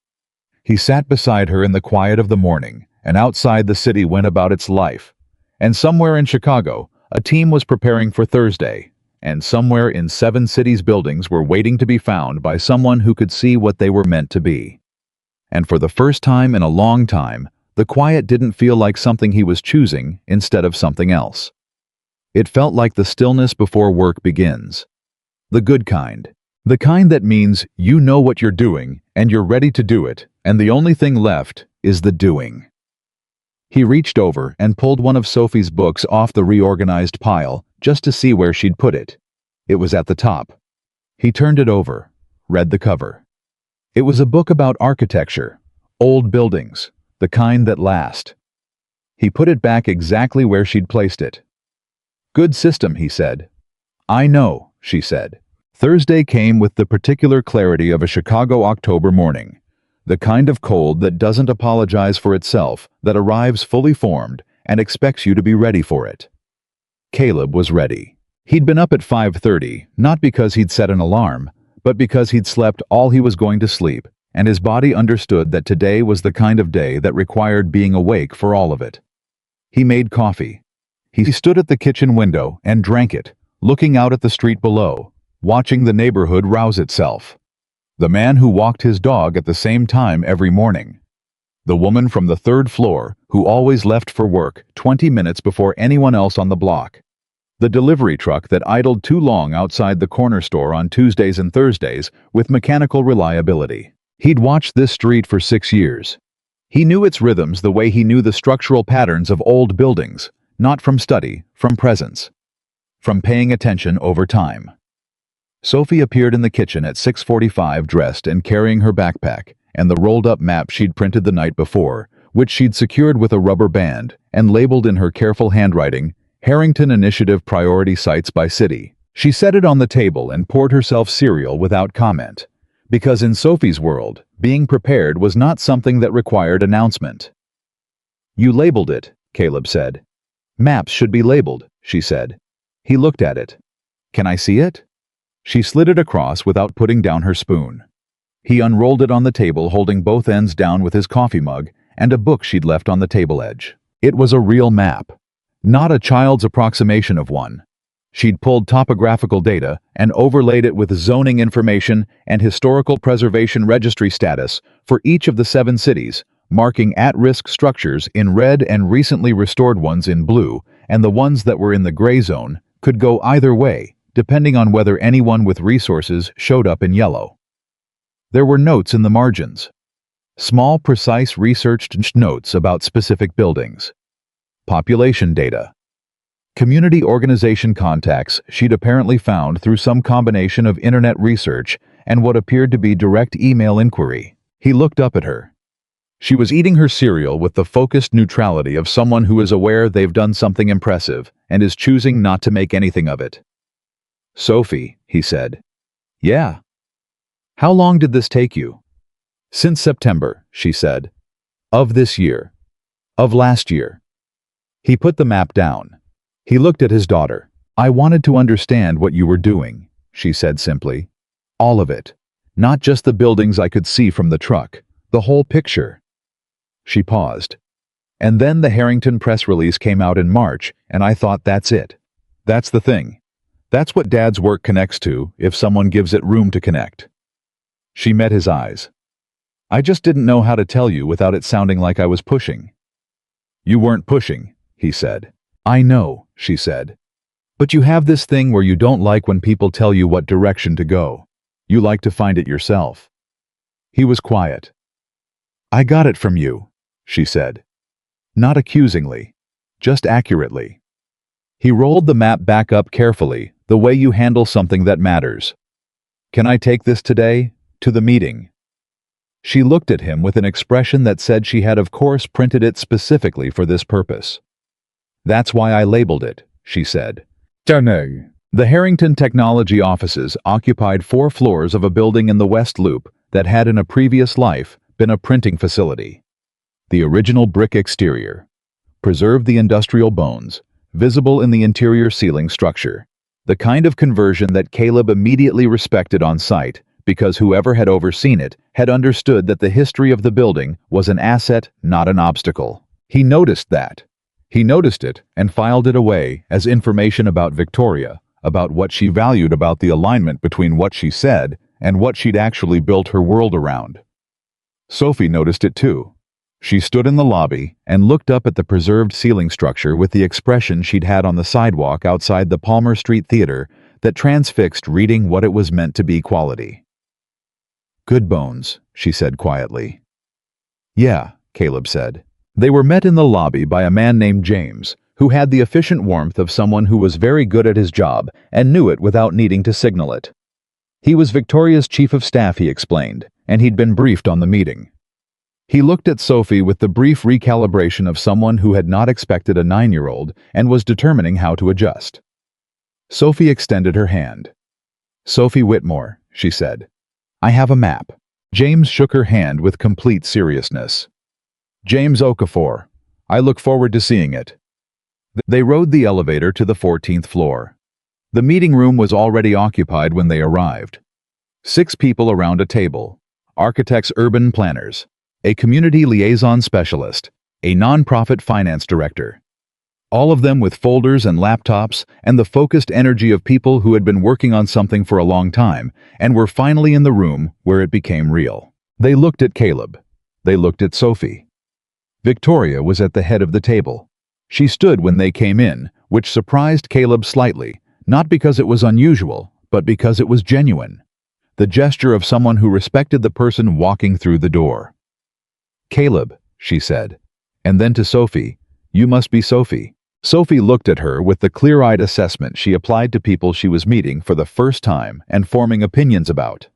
He sat beside her in the quiet of the morning, and outside the city went about its life. And somewhere in Chicago, a team was preparing for Thursday, and somewhere in 7 cities buildings were waiting to be found by someone who could see what they were meant to be. And for the first time in a long time, the quiet didn't feel like something he was choosing instead of something else. It felt like the stillness before work begins. The good kind. The kind that means you know what you're doing and you're ready to do it, and the only thing left is the doing. He reached over and pulled one of Sophie's books off the reorganized pile just to see where she'd put it. It was at the top. He turned it over, read the cover. It was a book about architecture, old buildings, the kind that last. He put it back exactly where she'd placed it. "Good system," he said. "I know," she said. Thursday came with the particular clarity of a Chicago October morning, the kind of cold that doesn't apologize for itself, that arrives fully formed and expects you to be ready for it. Caleb was ready. He'd been up at 5:30, not because he'd set an alarm, but because he'd slept all he was going to sleep, and his body understood that today was the kind of day that required being awake for all of it. He made coffee. He stood at the kitchen window and drank it, looking out at the street below, watching the neighborhood rouse itself. The man who walked his dog at the same time every morning. The woman from the 3rd floor who always left for work 20 minutes before anyone else on the block. The delivery truck that idled too long outside the corner store on Tuesdays and Thursdays with mechanical reliability. He'd watched this street for 6 years. He knew its rhythms the way he knew the structural patterns of old buildings, not from study, from presence. From paying attention over time. Sophie appeared in the kitchen at 6:45 dressed and carrying her backpack and the rolled-up map she'd printed the night before, which she'd secured with a rubber band and labeled in her careful handwriting, Harrington Initiative Priority Sites by City. She set it on the table and poured herself cereal without comment, because in Sophie's world, being prepared was not something that required announcement. "You labeled it," Caleb said. "Maps should be labeled," she said. He looked at it. "Can I see it?" She slid it across without putting down her spoon. He unrolled it on the table, holding both ends down with his coffee mug and a book she'd left on the table edge. It was a real map, not a child's approximation of one. She'd pulled topographical data and overlaid it with zoning information and historical preservation registry status for each of the 7 cities, marking at-risk structures in red and recently restored ones in blue, and the ones that were in the gray zone could go either way, depending on whether anyone with resources showed up in yellow. There were notes in the margins. Small, precise, researched notes about specific buildings. Population data. Community organization contacts she'd apparently found through some combination of internet research and what appeared to be direct email inquiry. He looked up at her. She was eating her cereal with the focused neutrality of someone who is aware they've done something impressive and is choosing not to make anything of it. "Sophie," he said. "Yeah." "How long did this take you?" "Since September," she said. "Of this year. Of last year." He put the map down. He looked at his daughter. "I wanted to understand what you were doing," she said simply. "All of it. Not just the buildings I could see from the truck. The whole picture." She paused. "And then the Harrington press release came out in March, and I thought that's it. That's the thing. That's what Dad's work connects to, if someone gives it room to connect." She met his eyes. "I just didn't know how to tell you without it sounding like I was pushing." "You weren't pushing," he said. "I know," she said. "But you have this thing where you don't like when people tell you what direction to go. You like to find it yourself." He was quiet. "I got it from you," she said. Not accusingly, just accurately. He rolled the map back up carefully, the way you handle something that matters. "Can I take this today? To the meeting?" She looked at him with an expression that said she had of course printed it specifically for this purpose. "That's why I labeled it," she said. "Don't." The Harrington Technology offices occupied 4 floors of a building in the West Loop that had in a previous life been a printing facility. The original brick exterior preserved the industrial bones, visible in the interior ceiling structure. The kind of conversion that Caleb immediately respected on sight, because whoever had overseen it had understood that the history of the building was an asset, not an obstacle. He noticed that. He noticed it and filed it away as information about Victoria, about what she valued about the alignment between what she said and what she'd actually built her world around. Sophie noticed it too. She stood in the lobby and looked up at the preserved ceiling structure with the expression she'd had on the sidewalk outside the Palmer Street Theater that transfixed reading what it was meant to be quality. "Good bones," she said quietly. "Yeah," Caleb said. They were met in the lobby by a man named James, who had the efficient warmth of someone who was very good at his job and knew it without needing to signal it. He was Victoria's chief of staff, he explained, and he'd been briefed on the meeting. He looked at Sophie with the brief recalibration of someone who had not expected a 9-year-old and was determining how to adjust. Sophie extended her hand. "Sophie Whitmore," she said. "I have a map." James shook her hand with complete seriousness. "James Okafor. I look forward to seeing it." They rode the elevator to the 14th floor. The meeting room was already occupied when they arrived. 6 people around a table: architects, urban planners, a community liaison specialist, a nonprofit finance director. All of them with folders and laptops and the focused energy of people who had been working on something for a long time and were finally in the room where it became real. They looked at Caleb. They looked at Sophie. Victoria was at the head of the table. She stood when they came in, which surprised Caleb slightly, not because it was unusual, but because it was genuine. The gesture of someone who respected the person walking through the door. "Caleb," she said, and then to Sophie, "You must be Sophie." Sophie looked at her with the clear-eyed assessment she applied to people she was meeting for the first time and forming opinions about.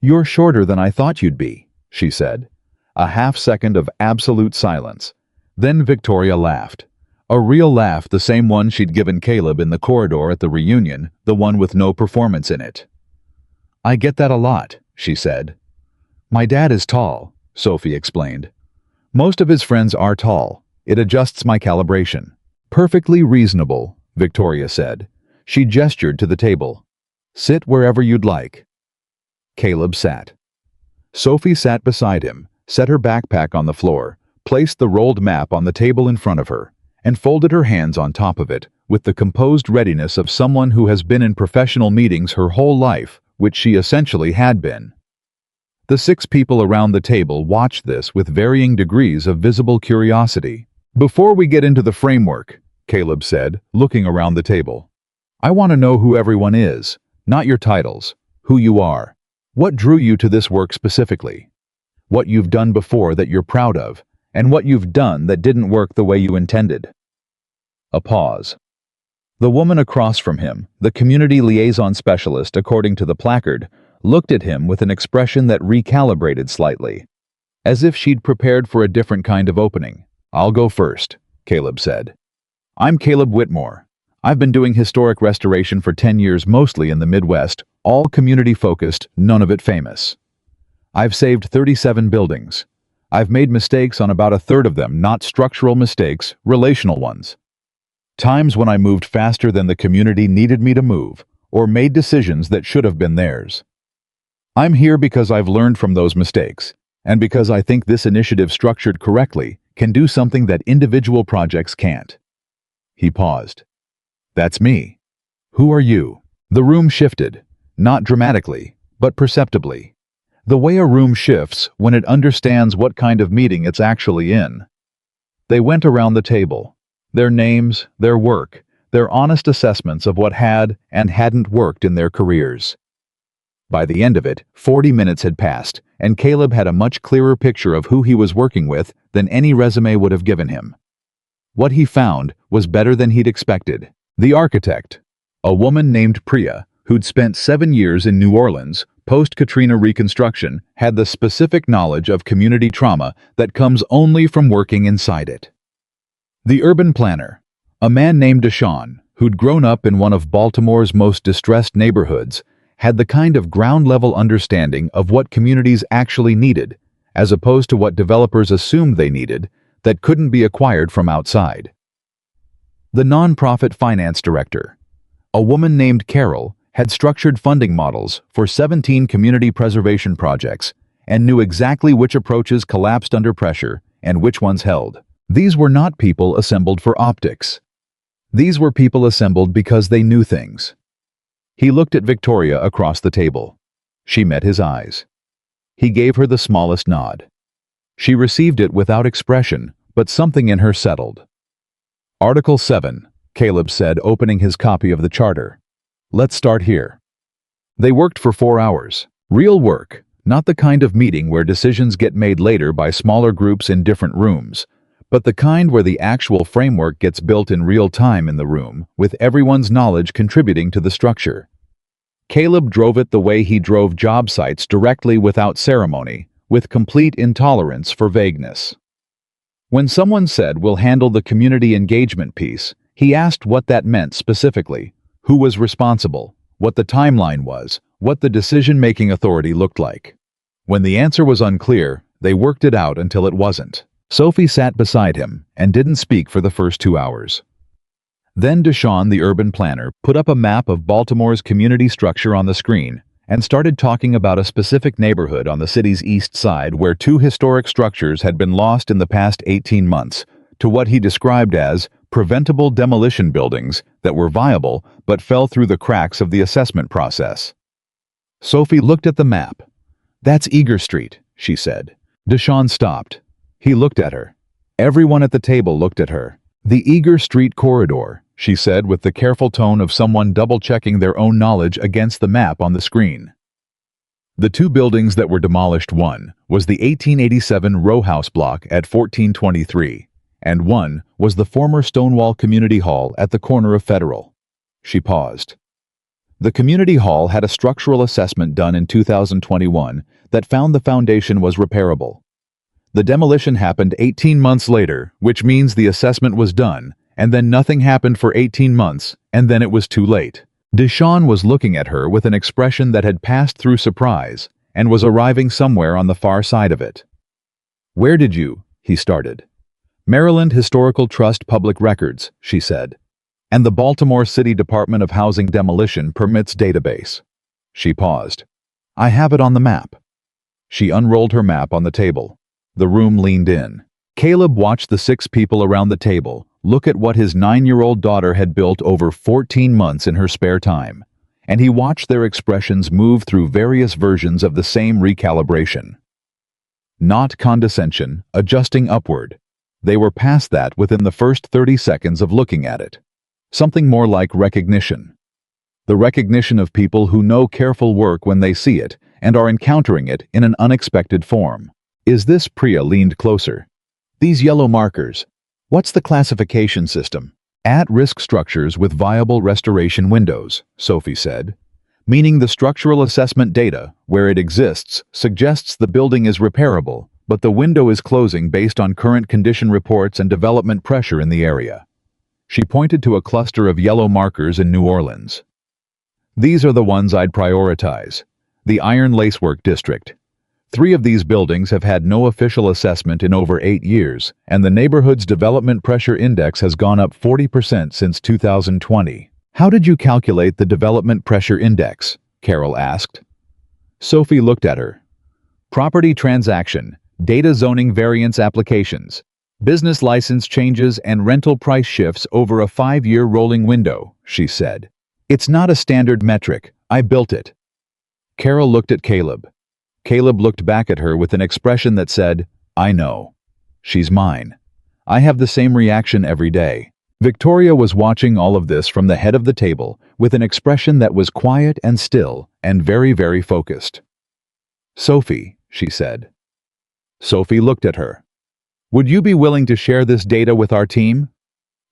"You're shorter than I thought you'd be," she said. A half-second of absolute silence. Then Victoria laughed. A real laugh, the same one she'd given Caleb in the corridor at the reunion, the one with no performance in it. "I get that a lot," she said. "My dad is tall," Sophie explained. "Most of his friends are tall. It adjusts my calibration." "Perfectly reasonable," Victoria said. She gestured to the table. "Sit wherever you'd like." Caleb sat. Sophie sat beside him, set her backpack on the floor, placed the rolled map on the table in front of her, and folded her hands on top of it with the composed readiness of someone who has been in professional meetings her whole life, which she essentially had been. The 6 people around the table watched this with varying degrees of visible curiosity. "Before we get into the framework," Caleb said, looking around the table, "I want to know who everyone is, not your titles, who you are. What drew you to this work specifically? What you've done before that you're proud of, and what you've done that didn't work the way you intended." A pause. The woman across from him, the community liaison specialist according to the placard, looked at him with an expression that recalibrated slightly, as if she'd prepared for a different kind of opening. "I'll go first," Caleb said. "I'm Caleb Whitmore. I've been doing historic restoration for 10 years, mostly in the Midwest, all community-focused, none of it famous. I've saved 37 buildings. I've made mistakes on about a third of them, not structural mistakes, relational ones. Times when I moved faster than the community needed me to move, or made decisions that should have been theirs. I'm here because I've learned from those mistakes, and because I think this initiative structured correctly can do something that individual projects can't." He paused. "That's me. Who are you?" The room shifted, not dramatically, but perceptibly. The way a room shifts when it understands what kind of meeting it's actually in. They went around the table. Their names, their work, their honest assessments of what had and hadn't worked in their careers. By the end of it, 40 minutes had passed, and Caleb had a much clearer picture of who he was working with than any resume would have given him. What he found was better than he'd expected. The architect, a woman named Priya, who'd spent 7 years in New Orleans, post-Katrina reconstruction, had the specific knowledge of community trauma that comes only from working inside it. The urban planner, a man named Deshaun, who'd grown up in one of Baltimore's most distressed neighborhoods, had the kind of ground-level understanding of what communities actually needed, as opposed to what developers assumed they needed, that couldn't be acquired from outside. The nonprofit finance director, a woman named Carol, had structured funding models for 17 community preservation projects and knew exactly which approaches collapsed under pressure and which ones held. These were not people assembled for optics. These were people assembled because they knew things. He looked at Victoria across the table. She met his eyes. He gave her the smallest nod. She received it without expression, but something in her settled. Article 7, Caleb said, opening his copy of the charter. Let's start here. They worked for 4 hours. Real work, not the kind of meeting where decisions get made later by smaller groups in different rooms, but the kind where the actual framework gets built in real time in the room, with everyone's knowledge contributing to the structure. Caleb drove it the way he drove job sites, directly, without ceremony, with complete intolerance for vagueness. When someone said, "We'll handle the community engagement piece," he asked what that meant specifically, who was responsible, what the timeline was, what the decision-making authority looked like. When the answer was unclear, they worked it out until it wasn't. Sophie sat beside him and didn't speak for the first 2 hours. Then Deshawn, the urban planner, put up a map of Baltimore's community structure on the screen and started talking about a specific neighborhood on the city's east side where 2 historic structures had been lost in the past 18 months to what he described as preventable demolition buildings that were viable but fell through the cracks of the assessment process. Sophie looked at the map. "That's Eager Street," she said. Deshawn stopped. He looked at her. Everyone at the table looked at her. "The Eager Street corridor," she said with the careful tone of someone double-checking their own knowledge against the map on the screen. The 2 buildings that were demolished, one was the 1887 row house block at 1423, and one was the former Stonewall Community Hall at the corner of Federal. She paused. The community hall had a structural assessment done in 2021 that found the foundation was repairable. The demolition happened 18 months later, which means the assessment was done, and then nothing happened for 18 months, and then it was too late. Deshawn was looking at her with an expression that had passed through surprise and was arriving somewhere on the far side of it. "Where did you?" he started. "Maryland Historical Trust Public Records," she said. "And the Baltimore City Department of Housing Demolition Permits Database." She paused. "I have it on the map." She unrolled her map on the table. The room leaned in. Caleb watched the 6 people around the table look at what his 9-year-old daughter had built over 14 months in her spare time, and he watched their expressions move through various versions of the same recalibration. Not condescension, adjusting upward. They were past that within the first 30 seconds of looking at it. Something more like recognition. The recognition of people who know careful work when they see it and are encountering it in an unexpected form. "Is this?" Priya leaned closer. "These yellow markers. What's the classification system?" "At-risk structures with viable restoration windows," Sophie said. "Meaning the structural assessment data, where it exists, suggests the building is repairable, but the window is closing based on current condition reports and development pressure in the area." She pointed to a cluster of yellow markers in New Orleans. "These are the ones I'd prioritize. The Iron Lacework District. 3 of these buildings have had no official assessment in over 8 years, and the neighborhood's development pressure index has gone up 40% since 2020. "How did you calculate the development pressure index?" Carol asked. Sophie looked at her. "Property transaction, data zoning variance applications, business license changes and rental price shifts over a 5-year rolling window," she said. "It's not a standard metric. I built it." Carol looked at Caleb. Caleb looked back at her with an expression that said, "I know. She's mine. I have the same reaction every day." Victoria was watching all of this from the head of the table with an expression that was quiet and still and very, very focused. "Sophie," she said. Sophie looked at her. "Would you be willing to share this data with our team?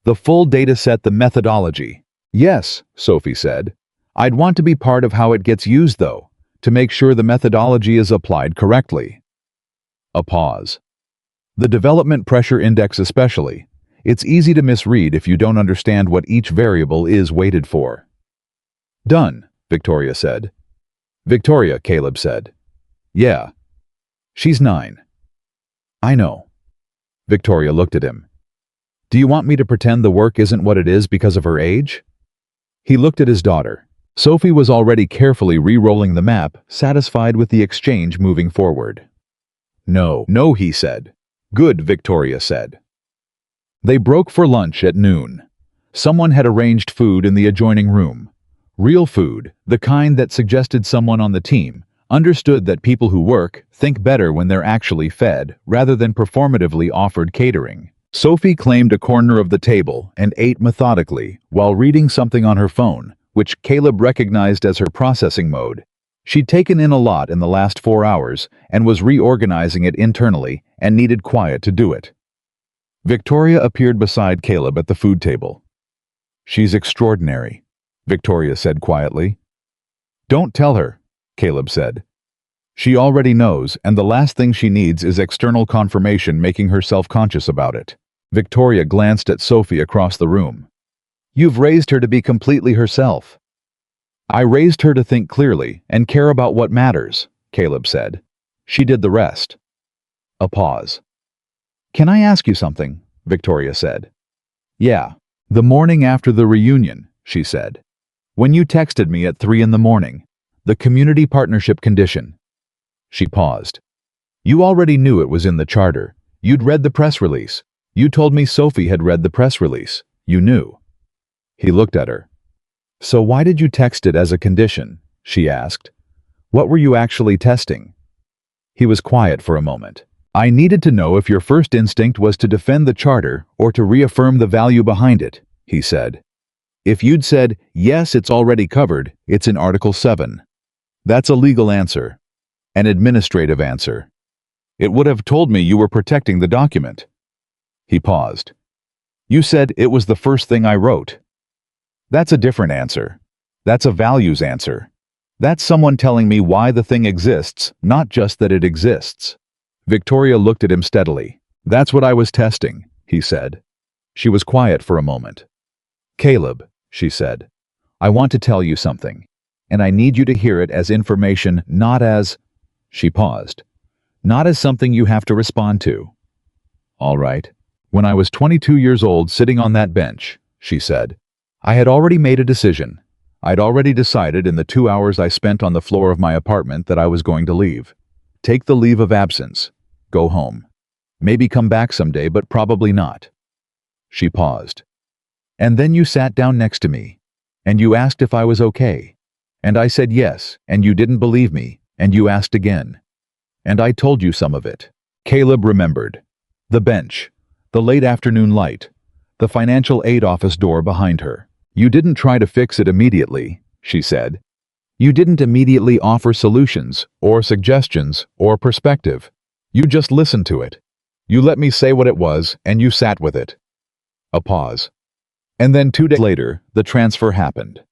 The full data set, the methodology." "Yes," Sophie said. "I'd want to be part of how it gets used, though, to make sure the methodology is applied correctly." A pause. "The development pressure index especially. It's easy to misread if you don't understand what each variable is weighted for." "Done," Victoria said. Victoria, Caleb said. Yeah. She's 9. I know. Victoria looked at him. Do you want me to pretend the work isn't what it is because of her age? He looked at his daughter. Sophie was already carefully re-rolling the map, satisfied with the exchange moving forward. No, no, he said. Good, Victoria said. They broke for lunch at noon. Someone had arranged food in the adjoining room. Real food, the kind that suggested someone on the team, understood that people who work think better when they're actually fed rather than performatively offered catering. Sophie claimed a corner of the table and ate methodically while reading something on her phone, which Caleb recognized as her processing mode. She'd taken in a lot in the last 4 hours and was reorganizing it internally and needed quiet to do it. Victoria appeared beside Caleb at the food table. She's extraordinary, Victoria said quietly. Don't tell her, Caleb said. She already knows, and the last thing she needs is external confirmation making her self-conscious about it. Victoria glanced at Sophie across the room. You've raised her to be completely herself. I raised her to think clearly and care about what matters, Caleb said. She did the rest. A pause. Can I ask you something? Victoria said. Yeah. The morning after the reunion, she said. When you texted me at 3 a.m, the community partnership condition. She paused. You already knew it was in the charter. You'd read the press release. You told me Sophie had read the press release. You knew. He looked at her. So why did you text it as a condition? She asked. What were you actually testing? He was quiet for a moment. I needed to know if your first instinct was to defend the charter or to reaffirm the value behind it, he said. If you'd said, yes, it's already covered, it's in Article 7. That's a legal answer. An administrative answer. It would have told me you were protecting the document. He paused. You said it was the first thing I wrote. That's a different answer. That's a values answer. That's someone telling me why the thing exists, not just that it exists. Victoria looked at him steadily. That's what I was testing, he said. She was quiet for a moment. Caleb, she said, I want to tell you something, and I need you to hear it as information, not as... She paused. Not as something you have to respond to. All right. When I was 22 years old sitting on that bench, she said, I had already made a decision. I'd already decided in the 2 hours I spent on the floor of my apartment that I was going to leave. Take the leave of absence. Go home. Maybe come back someday, but probably not. She paused. And then you sat down next to me, and you asked if I was okay. And I said yes, and you didn't believe me, and you asked again. And I told you some of it. Caleb remembered. The bench, the late afternoon light, the financial aid office door behind her. You didn't try to fix it immediately, she said. You didn't immediately offer solutions, or suggestions, or perspective. You just listened to it. You let me say what it was, and you sat with it. A pause. And then 2 days later, the transfer happened.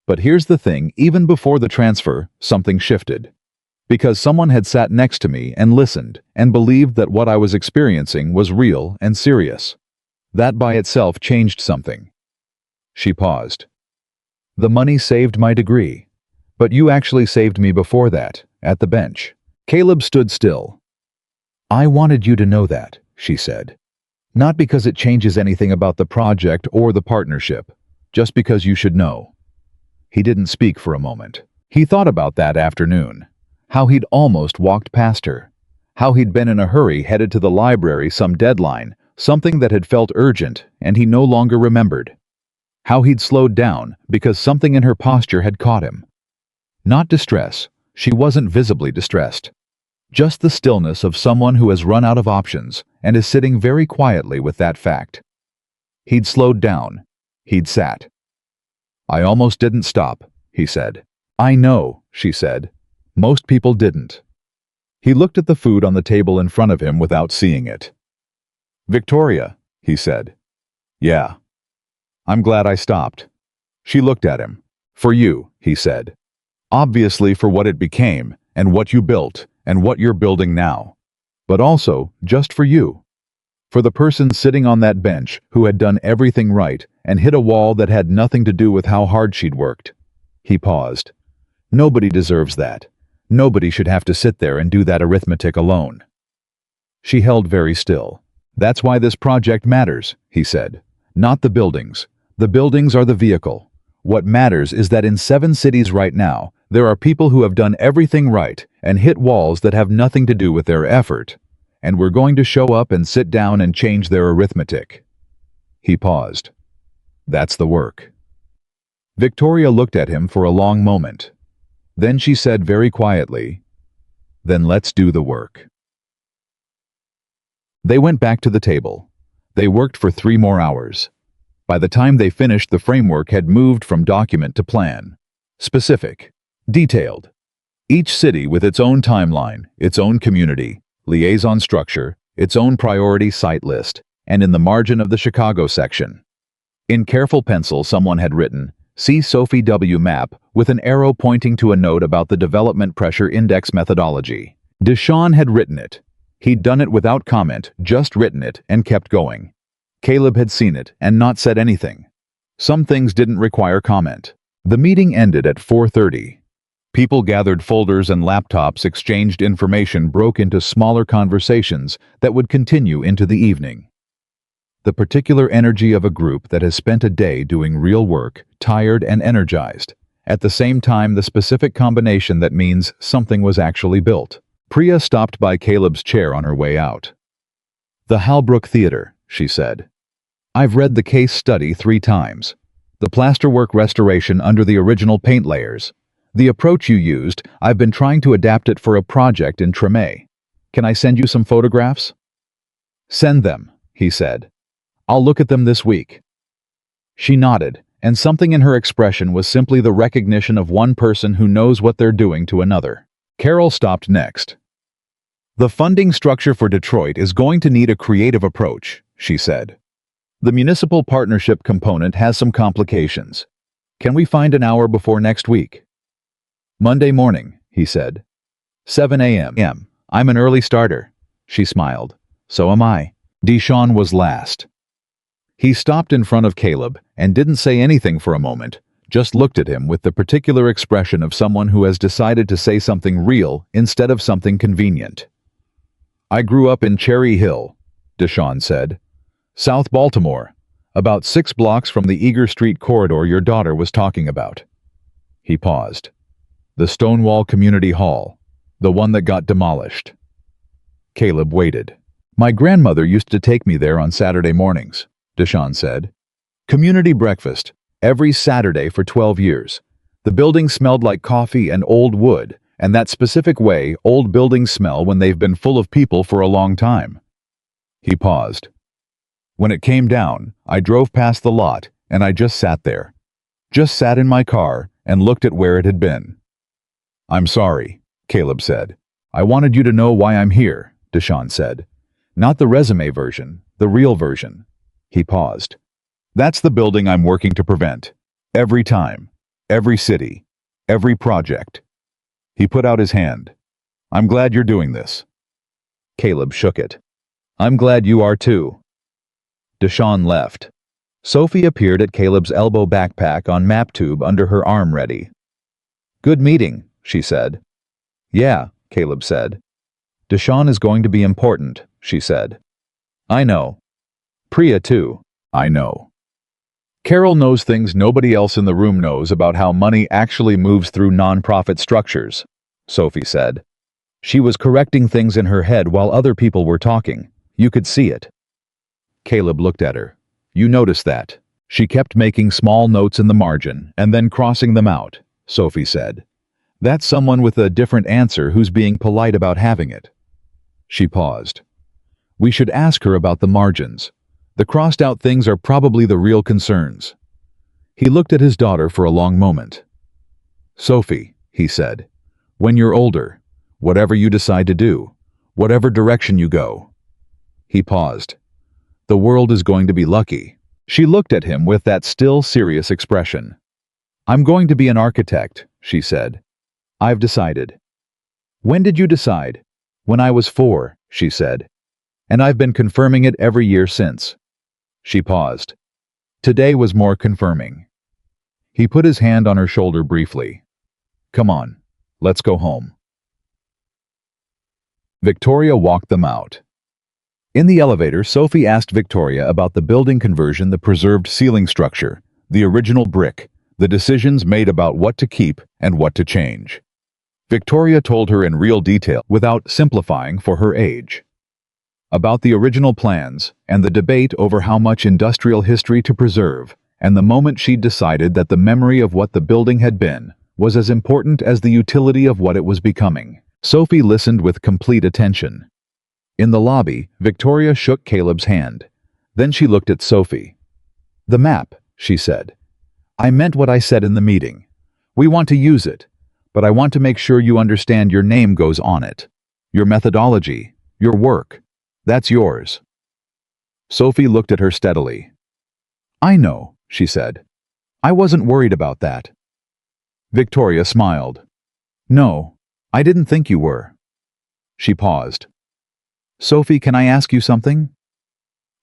But here's the thing, even before the transfer, something shifted. Because someone had sat next to me and listened, and believed that what I was experiencing was real and serious. That by itself changed something. She paused. The money saved my degree. But you actually saved me before that, at the bench. Caleb stood still. I wanted you to know that, she said. Not because it changes anything about the project or the partnership, just because you should know. He didn't speak for a moment. He thought about that afternoon. How he'd almost walked past her. How he'd been in a hurry headed to the library, some deadline, something that had felt urgent, and he no longer remembered. How he'd slowed down because something in her posture had caught him. Not distress. She wasn't visibly distressed. Just the stillness of someone who has run out of options and is sitting very quietly with that fact. He'd slowed down. He'd sat. I almost didn't stop, he said. I know, she said. Most people didn't. He looked at the food on the table in front of him without seeing it. Victoria, he said. Yeah. I'm glad I stopped. She looked at him. For you, he said. Obviously for what it became, and what you built, and what you're building now. But also, just for you. For the person sitting on that bench who had done everything right and hit a wall that had nothing to do with how hard she'd worked. He paused. Nobody deserves that. Nobody should have to sit there and do that arithmetic alone. She held very still. That's why this project matters, he said. Not the buildings. The buildings are the vehicle. What matters is that in 7 cities right now, there are people who have done everything right and hit walls that have nothing to do with their effort. And we're going to show up and sit down and change their arithmetic. He paused. That's the work. Victoria looked at him for a long moment. Then she said very quietly, "Then let's do the work." They went back to the table. They worked for 3 more hours. By the time they finished, the framework had moved from document to plan. Specific. Detailed. Each city with its own timeline, its own community, liaison structure, its own priority site list, and in the margin of the Chicago section. In careful pencil, someone had written, "See Sophie W. map," with an arrow pointing to a note about the development pressure index methodology. Deshawn had written it. He'd done it without comment, just written it, and kept going. Caleb had seen it and not said anything. Some things didn't require comment. The meeting ended at 4:30. People gathered folders and laptops, exchanged information, broke into smaller conversations that would continue into the evening. The particular energy of a group that has spent a day doing real work, tired and energized. At the same time, the specific combination that means something was actually built. Priya stopped by Caleb's chair on her way out. "The Halbrook Theater," she said. "I've read the case study 3 times. The plasterwork restoration under the original paint layers. The approach you used, I've been trying to adapt it for a project in Tremé. Can I send you some photographs?" "Send them," he said. "I'll look at them this week." She nodded, and something in her expression was simply the recognition of one person who knows what they're doing to another. Carol stopped next. "The funding structure for Detroit is going to need a creative approach," she said. "The municipal partnership component has some complications. Can we find an hour before next week?" "Monday morning," he said. 7 a.m. "I'm an early starter." She smiled. "So am I." Deshawn was last. He stopped in front of Caleb and didn't say anything for a moment, just looked at him with the particular expression of someone who has decided to say something real instead of something convenient. "I grew up in Cherry Hill," Deshawn said. "South Baltimore, about 6 blocks from the Eager Street corridor your daughter was talking about." He paused. "The Stonewall Community Hall, the one that got demolished." Caleb waited. "My grandmother used to take me there on Saturday mornings," Deshawn said. "Community breakfast, every Saturday for 12 years. The building smelled like coffee and old wood, and that specific way old buildings smell when they've been full of people for a long time." He paused. "When it came down, I drove past the lot, and I just sat there. Just sat in my car and looked at where it had been." "I'm sorry," Caleb said. "I wanted you to know why I'm here," Deshawn said. "Not the resume version, the real version." He paused. "That's the building I'm working to prevent. Every time. Every city. Every project." He put out his hand. "I'm glad you're doing this." Caleb shook it. "I'm glad you are too." Deshawn left. Sophie appeared at Caleb's elbow, backpack on map tube under her arm ready. "Good meeting," she said. "Yeah," Caleb said. "Deshawn is going to be important," she said. "I know. Priya too, I know." Carol knows things nobody else in the room knows about how money actually moves through nonprofit structures, Sophie said. She was correcting things in her head while other people were talking. You could see it. Caleb looked at her. "You noticed that." She kept making small notes in the margin and then crossing them out, Sophie said. "That's someone with a different answer who's being polite about having it." She paused. "We should ask her about the margins. The crossed-out things are probably the real concerns." He looked at his daughter for a long moment. "Sophie," he said, "when you're older, whatever you decide to do, whatever direction you go." He paused. "The world is going to be lucky." She looked at him with that still serious expression. "I'm going to be an architect," she said. "I've decided." "When did you decide?" "When I was 4, she said. "And I've been confirming it every year since." She paused. Today was more confirming. He put his hand on her shoulder briefly. Come on, let's go home. Victoria walked them out. In the elevator, Sophie asked Victoria about the building conversion, the preserved ceiling structure, the original brick, the decisions made about what to keep and what to change. Victoria told her in real detail without simplifying for her age. About the original plans and the debate over how much industrial history to preserve, and the moment she'd decided that the memory of what the building had been was as important as the utility of what it was becoming. Sophie listened with complete attention. In the lobby, Victoria shook Caleb's hand. Then she looked at Sophie. "The map," she said. "I meant what I said in the meeting. We want to use it, but I want to make sure you understand your name goes on it. Your methodology, your work, that's yours." Sophie looked at her steadily. "I know," she said. "I wasn't worried about that." Victoria smiled. "No, I didn't think you were." She paused. "Sophie, can I ask you something?"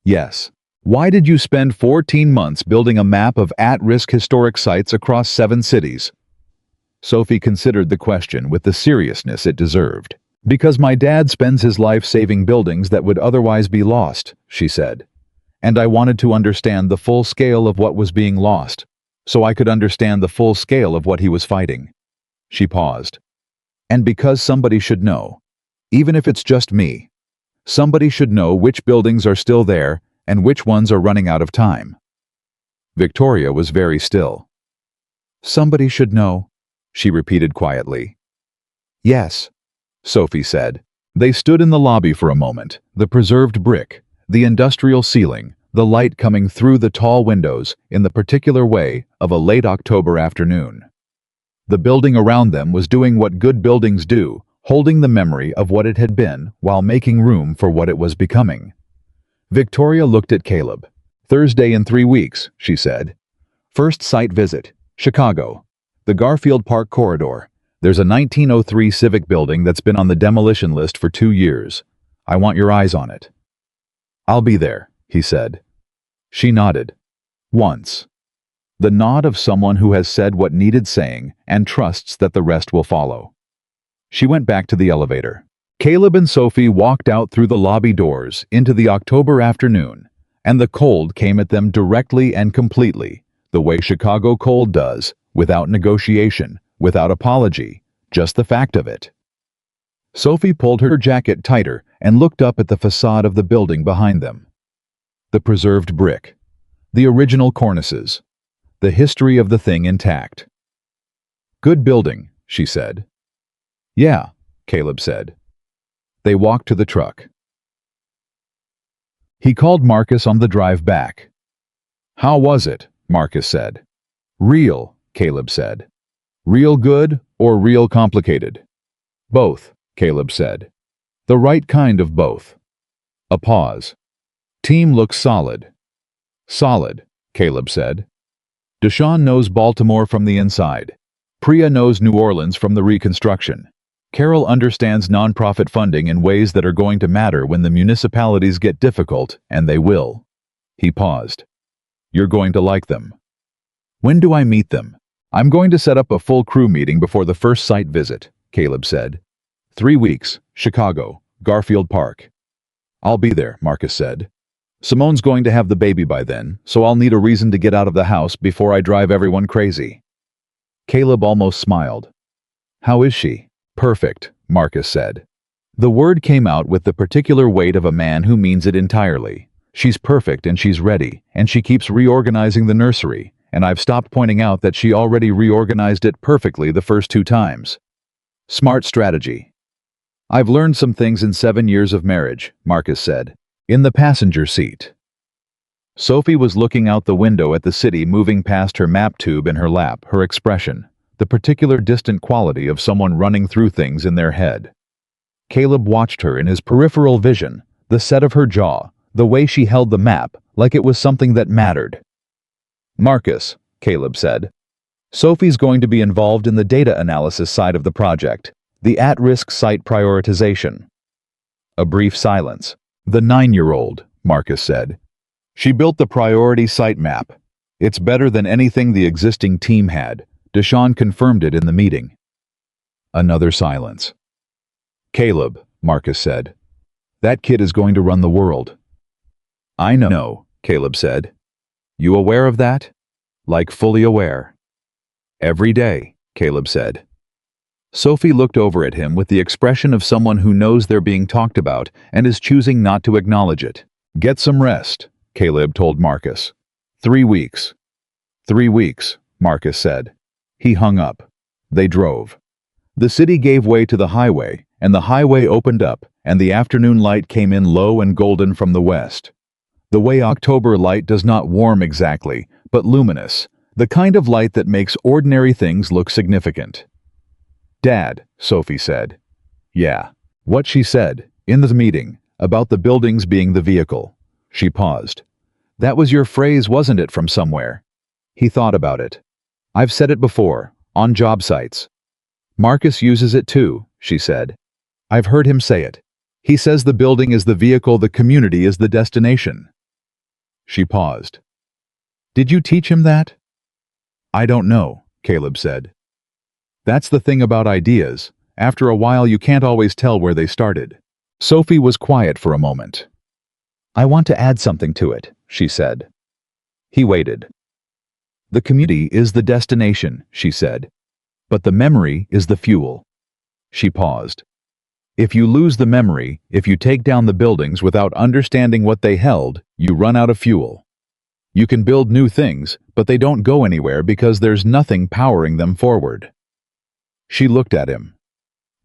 "Yes. Why did you spend 14 months building a map of at-risk historic sites across 7 cities?" Sophie considered the question with the seriousness it deserved. "Because my dad spends his life saving buildings that would otherwise be lost," she said. "And I wanted to understand the full scale of what was being lost, so I could understand the full scale of what he was fighting." She paused. "And because somebody should know, even if it's just me, somebody should know which buildings are still there and which ones are running out of time." Victoria was very still. "Somebody should know," she repeated quietly. "Yes," Sophie said. They stood in the lobby for a moment, the preserved brick, the industrial ceiling, the light coming through the tall windows in the particular way of a late October afternoon. The building around them was doing what good buildings do, holding the memory of what it had been while making room for what it was becoming. Victoria looked at Caleb. "Thursday in 3 weeks," she said. "First site visit, Chicago. The Garfield Park corridor. There's a 1903 civic building that's been on the demolition list for 2 years. I want your eyes on it." "I'll be there," he said. She nodded. Once. The nod of someone who has said what needed saying and trusts that the rest will follow. She went back to the elevator. Caleb and Sophie walked out through the lobby doors into the October afternoon, and the cold came at them directly and completely, the way Chicago cold does, without negotiation, without apology, just the fact of it. Sophie pulled her jacket tighter and looked up at the facade of the building behind them. The preserved brick, the original cornices, the history of the thing intact. "Good building," she said. "Yeah," Caleb said. They walked to the truck. He called Marcus on the drive back. "How was it?" Marcus said. "Real," Caleb said. "Real good or real complicated?" "Both," Caleb said. "The right kind of both." A pause. "Team looks solid." "Solid," Caleb said. "Deshaun knows Baltimore from the inside. Priya knows New Orleans from the reconstruction. Carol understands nonprofit funding in ways that are going to matter when the municipalities get difficult, and they will." He paused. "You're going to like them." "When do I meet them?" "I'm going to set up a full crew meeting before the first site visit," Caleb said. 3 weeks, Chicago, Garfield Park." "I'll be there," Marcus said. "Simone's going to have the baby by then, so I'll need a reason to get out of the house before I drive everyone crazy." Caleb almost smiled. "How is she?" "Perfect," Marcus said. The word came out with the particular weight of a man who means it entirely. "She's perfect and she's ready, and she keeps reorganizing the nursery, and I've stopped pointing out that she already reorganized it perfectly the first 2 times. Smart strategy." "I've learned some things in 7 years of marriage," Marcus said. In the passenger seat. Sophie was looking out the window at the city moving past her map tube in her lap, her expression, the particular distant quality of someone running through things in their head. Caleb watched her in his peripheral vision, the set of her jaw, the way she held the map, like it was something that mattered. "Marcus," Caleb said, "Sophie's going to be involved in the data analysis side of the project, the at-risk site prioritization." A brief silence. "The 9-year-old," Marcus said. "She built the priority site map. It's better than anything the existing team had. Deshaun confirmed it in the meeting." Another silence. "Caleb," Marcus said. "That kid is going to run the world." "I know," Caleb said. "You aware of that?" "Like fully aware." "Every day," Caleb said. Sophie looked over at him with the expression of someone who knows they're being talked about and is choosing not to acknowledge it. "Get some rest," Caleb told Marcus. 3 weeks. 3 weeks, Marcus said. He hung up. They drove. The city gave way to the highway, and the highway opened up, and the afternoon light came in low and golden from the west. The way October light does not warm exactly, but luminous, the kind of light that makes ordinary things look significant. "Dad," Sophie said. "Yeah." What she said, in the meeting, about the buildings being the vehicle. She paused. "That was your phrase, wasn't it, from somewhere?" He thought about it. "I've said it before, on job sites." "Marcus uses it too," she said. "I've heard him say it. He says the building is the vehicle, the community is the destination." She paused. "Did you teach him that?" "I don't know," Caleb said. "That's the thing about ideas. After a while you can't always tell where they started." Sophie was quiet for a moment. "I want to add something to it," she said. He waited. "The community is the destination," she said. "But the memory is the fuel." She paused. "If you lose the memory, if you take down the buildings without understanding what they held, you run out of fuel. You can build new things, but they don't go anywhere because there's nothing powering them forward." She looked at him.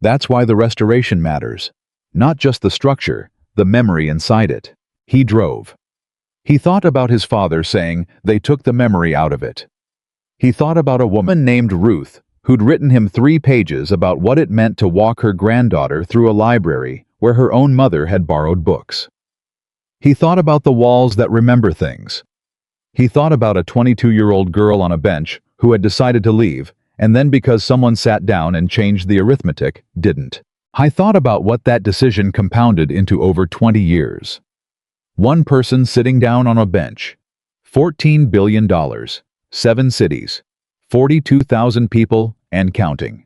"That's why the restoration matters. Not just the structure, the memory inside it." He drove. He thought about his father saying they took the memory out of it. He thought about a woman named Ruth who'd written him 3 pages about what it meant to walk her granddaughter through a library where her own mother had borrowed books. He thought about the walls that remember things. He thought about a 22-year-old girl on a bench who had decided to leave, and then because someone sat down and changed the arithmetic, didn't. I thought about what that decision compounded into over 20 years. One person sitting down on a bench. $14 billion. 7 cities. 42,000 people, and counting.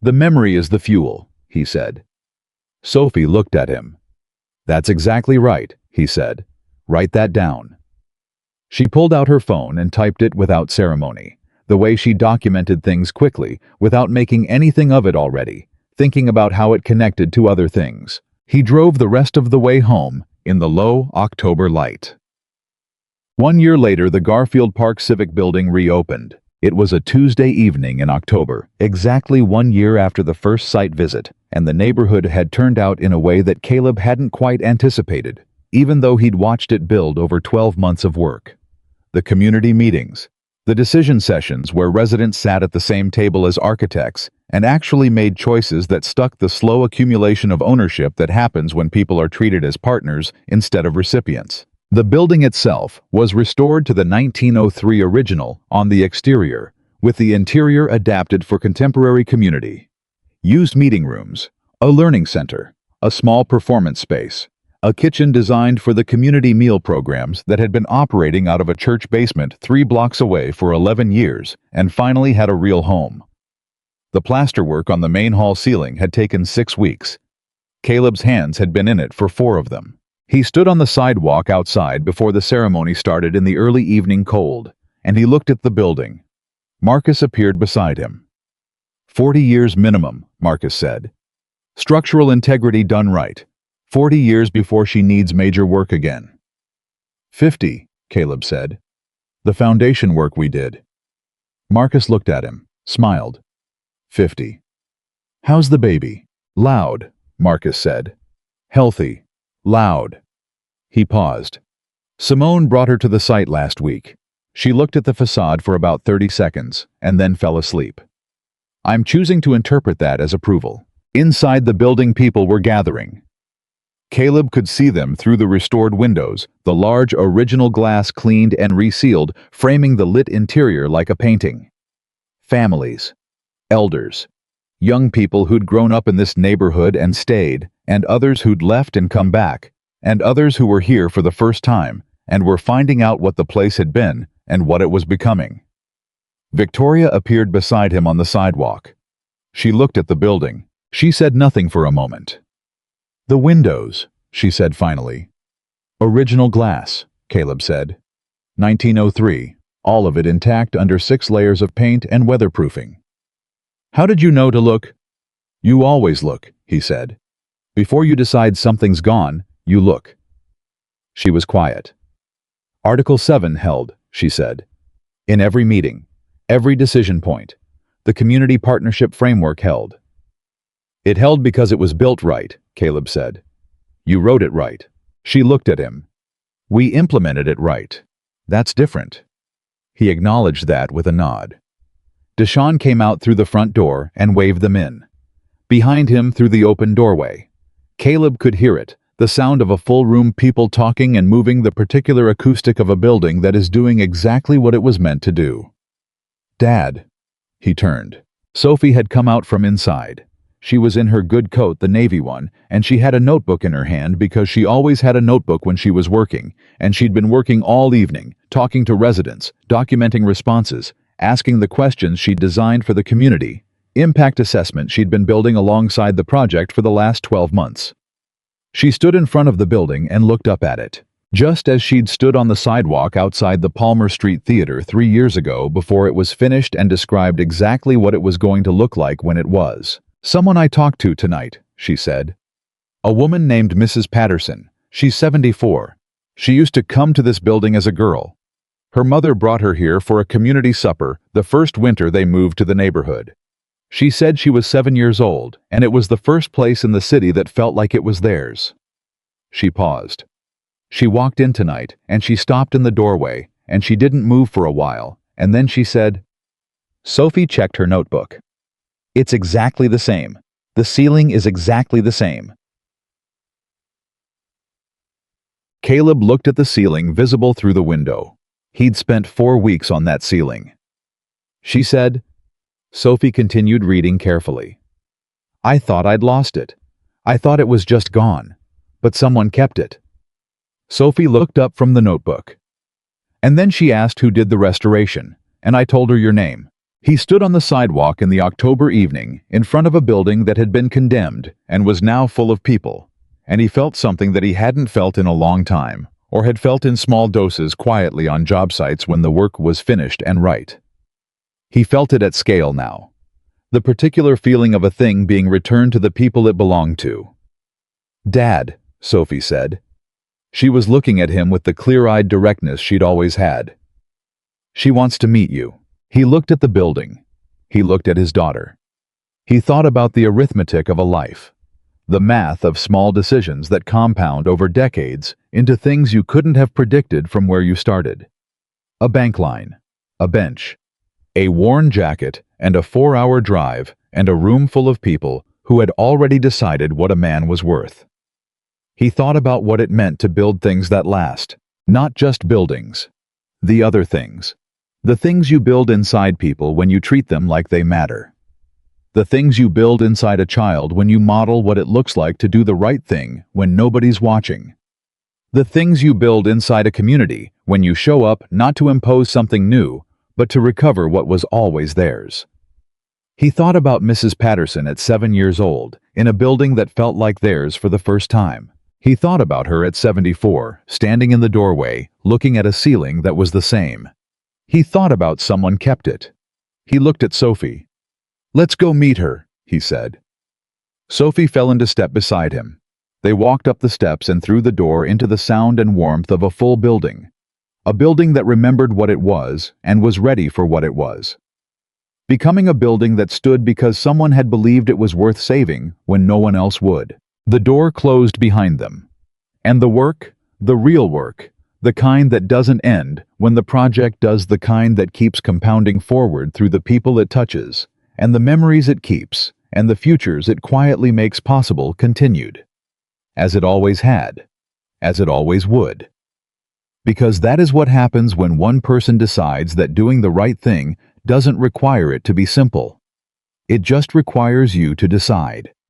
"The memory is the fuel," he said. Sophie looked at him. "That's exactly right," he said. "Write that down." She pulled out her phone and typed it without ceremony, the way she documented things quickly, without making anything of it already, thinking about how it connected to other things. He drove the rest of the way home in the low October light. 1 year later, the Garfield Park Civic Building reopened. It was a Tuesday evening in October, exactly 1 year after the first site visit, and the neighborhood had turned out in a way that Caleb hadn't quite anticipated, even though he'd watched it build over 12 months of work. The community meetings, the decision sessions where residents sat at the same table as architects and actually made choices that stuck, the slow accumulation of ownership that happens when people are treated as partners instead of recipients. The building itself was restored to the 1903 original on the exterior, with the interior adapted for contemporary community. Used meeting rooms, a learning center, a small performance space, a kitchen designed for the community meal programs that had been operating out of a church basement 3 blocks away for 11 years and finally had a real home. The plasterwork on the main hall ceiling had taken 6 weeks. Caleb's hands had been in it for 4 of them. He stood on the sidewalk outside before the ceremony started in the early evening cold, and he looked at the building. Marcus appeared beside him. 40 years minimum, Marcus said. Structural integrity done right. 40 years before she needs major work again. 50, Caleb said. The foundation work we did. Marcus looked at him, smiled. 50. How's the baby? Loud, Marcus said. Healthy. Loud. He paused. Simone brought her to the site last week. She looked at the facade for about 30 seconds and then fell asleep. I'm choosing to interpret that as approval. Inside the building, people were gathering. Caleb could see them through the restored windows, the large original glass cleaned and resealed, framing the lit interior like a painting. Families. Elders. Young people who'd grown up in this neighborhood and stayed, and others who'd left and come back, and others who were here for the first time and were finding out what the place had been and what it was becoming. Victoria appeared beside him on the sidewalk. She looked at the building. She said nothing for a moment. "The windows," she said finally. "Original glass," Caleb said. 1903, all of it intact under 6 layers of paint and weatherproofing. "How did you know to look?" "You always look," he said. "Before you decide something's gone, you look." She was quiet. "Article 7 held," she said. "In every meeting, every decision point, the community partnership framework held." "It held because it was built right," Caleb said. "You wrote it right." She looked at him. "We implemented it right. That's different." He acknowledged that with a nod. Deshawn came out through the front door and waved them in. Behind him, through the open doorway, Caleb could hear it, the sound of a full room, people talking and moving, the particular acoustic of a building that is doing exactly what it was meant to do. "Dad." He turned. Sophie had come out from inside. She was in her good coat, the navy one, and she had a notebook in her hand because she always had a notebook when she was working, and she'd been working all evening, talking to residents, documenting responses, asking the questions she'd designed for the community, impact assessment she'd been building alongside the project for the last 12 months. She stood in front of the building and looked up at it, just as she'd stood on the sidewalk outside the Palmer Street Theater 3 years ago before it was finished, and described exactly what it was going to look like when it was. "Someone I talked to tonight," she said. "A woman named Mrs. Patterson. She's 74. She used to come to this building as a girl. Her mother brought her here for a community supper the first winter they moved to the neighborhood. She said she was 7 years old, and it was the first place in the city that felt like it was theirs." She paused. "She walked in tonight, and she stopped in the doorway, and she didn't move for a while, and then she said..." Sophie checked her notebook. "It's exactly the same. The ceiling is exactly the same." Caleb looked at the ceiling visible through the window. He'd spent 4 weeks on that ceiling. She said. Sophie continued reading carefully. "I thought I'd lost it. I thought it was just gone. But someone kept it." Sophie looked up from the notebook. "And then she asked who did the restoration, and I told her your name." He stood on the sidewalk in the October evening in front of a building that had been condemned and was now full of people, and he felt something that he hadn't felt in a long time, or had felt in small doses quietly on job sites when the work was finished and right. He felt it at scale now, the particular feeling of a thing being returned to the people it belonged to. "Dad," Sophie said. She was looking at him with the clear-eyed directness she'd always had. "She wants to meet you." He looked at the building. He looked at his daughter. He thought about the arithmetic of a life, the math of small decisions that compound over decades into things you couldn't have predicted from where you started. A bank line, a bench, a worn jacket, and a 4-hour drive, and a room full of people who had already decided what a man was worth. He thought about what it meant to build things that last, not just buildings. The other things. The things you build inside people when you treat them like they matter. The things you build inside a child when you model what it looks like to do the right thing when nobody's watching. The things you build inside a community when you show up not to impose something new, but to recover what was always theirs. He thought about Mrs. Patterson at 7 years old, in a building that felt like theirs for the first time. He thought about her at 74, standing in the doorway, looking at a ceiling that was the same. He thought about someone kept it. He looked at Sophie. "Let's go meet her," he said. Sophie fell into step beside him. They walked up the steps and through the door into the sound and warmth of a full building. A building that remembered what it was and was ready for what it was. Becoming a building that stood because someone had believed it was worth saving when no one else would. The door closed behind them. And the work, the real work, the kind that doesn't end when the project does, the kind that keeps compounding forward through the people it touches, and the memories it keeps, and the futures it quietly makes possible, continued. As it always had. As it always would. Because that is what happens when one person decides that doing the right thing doesn't require it to be simple. It just requires you to decide.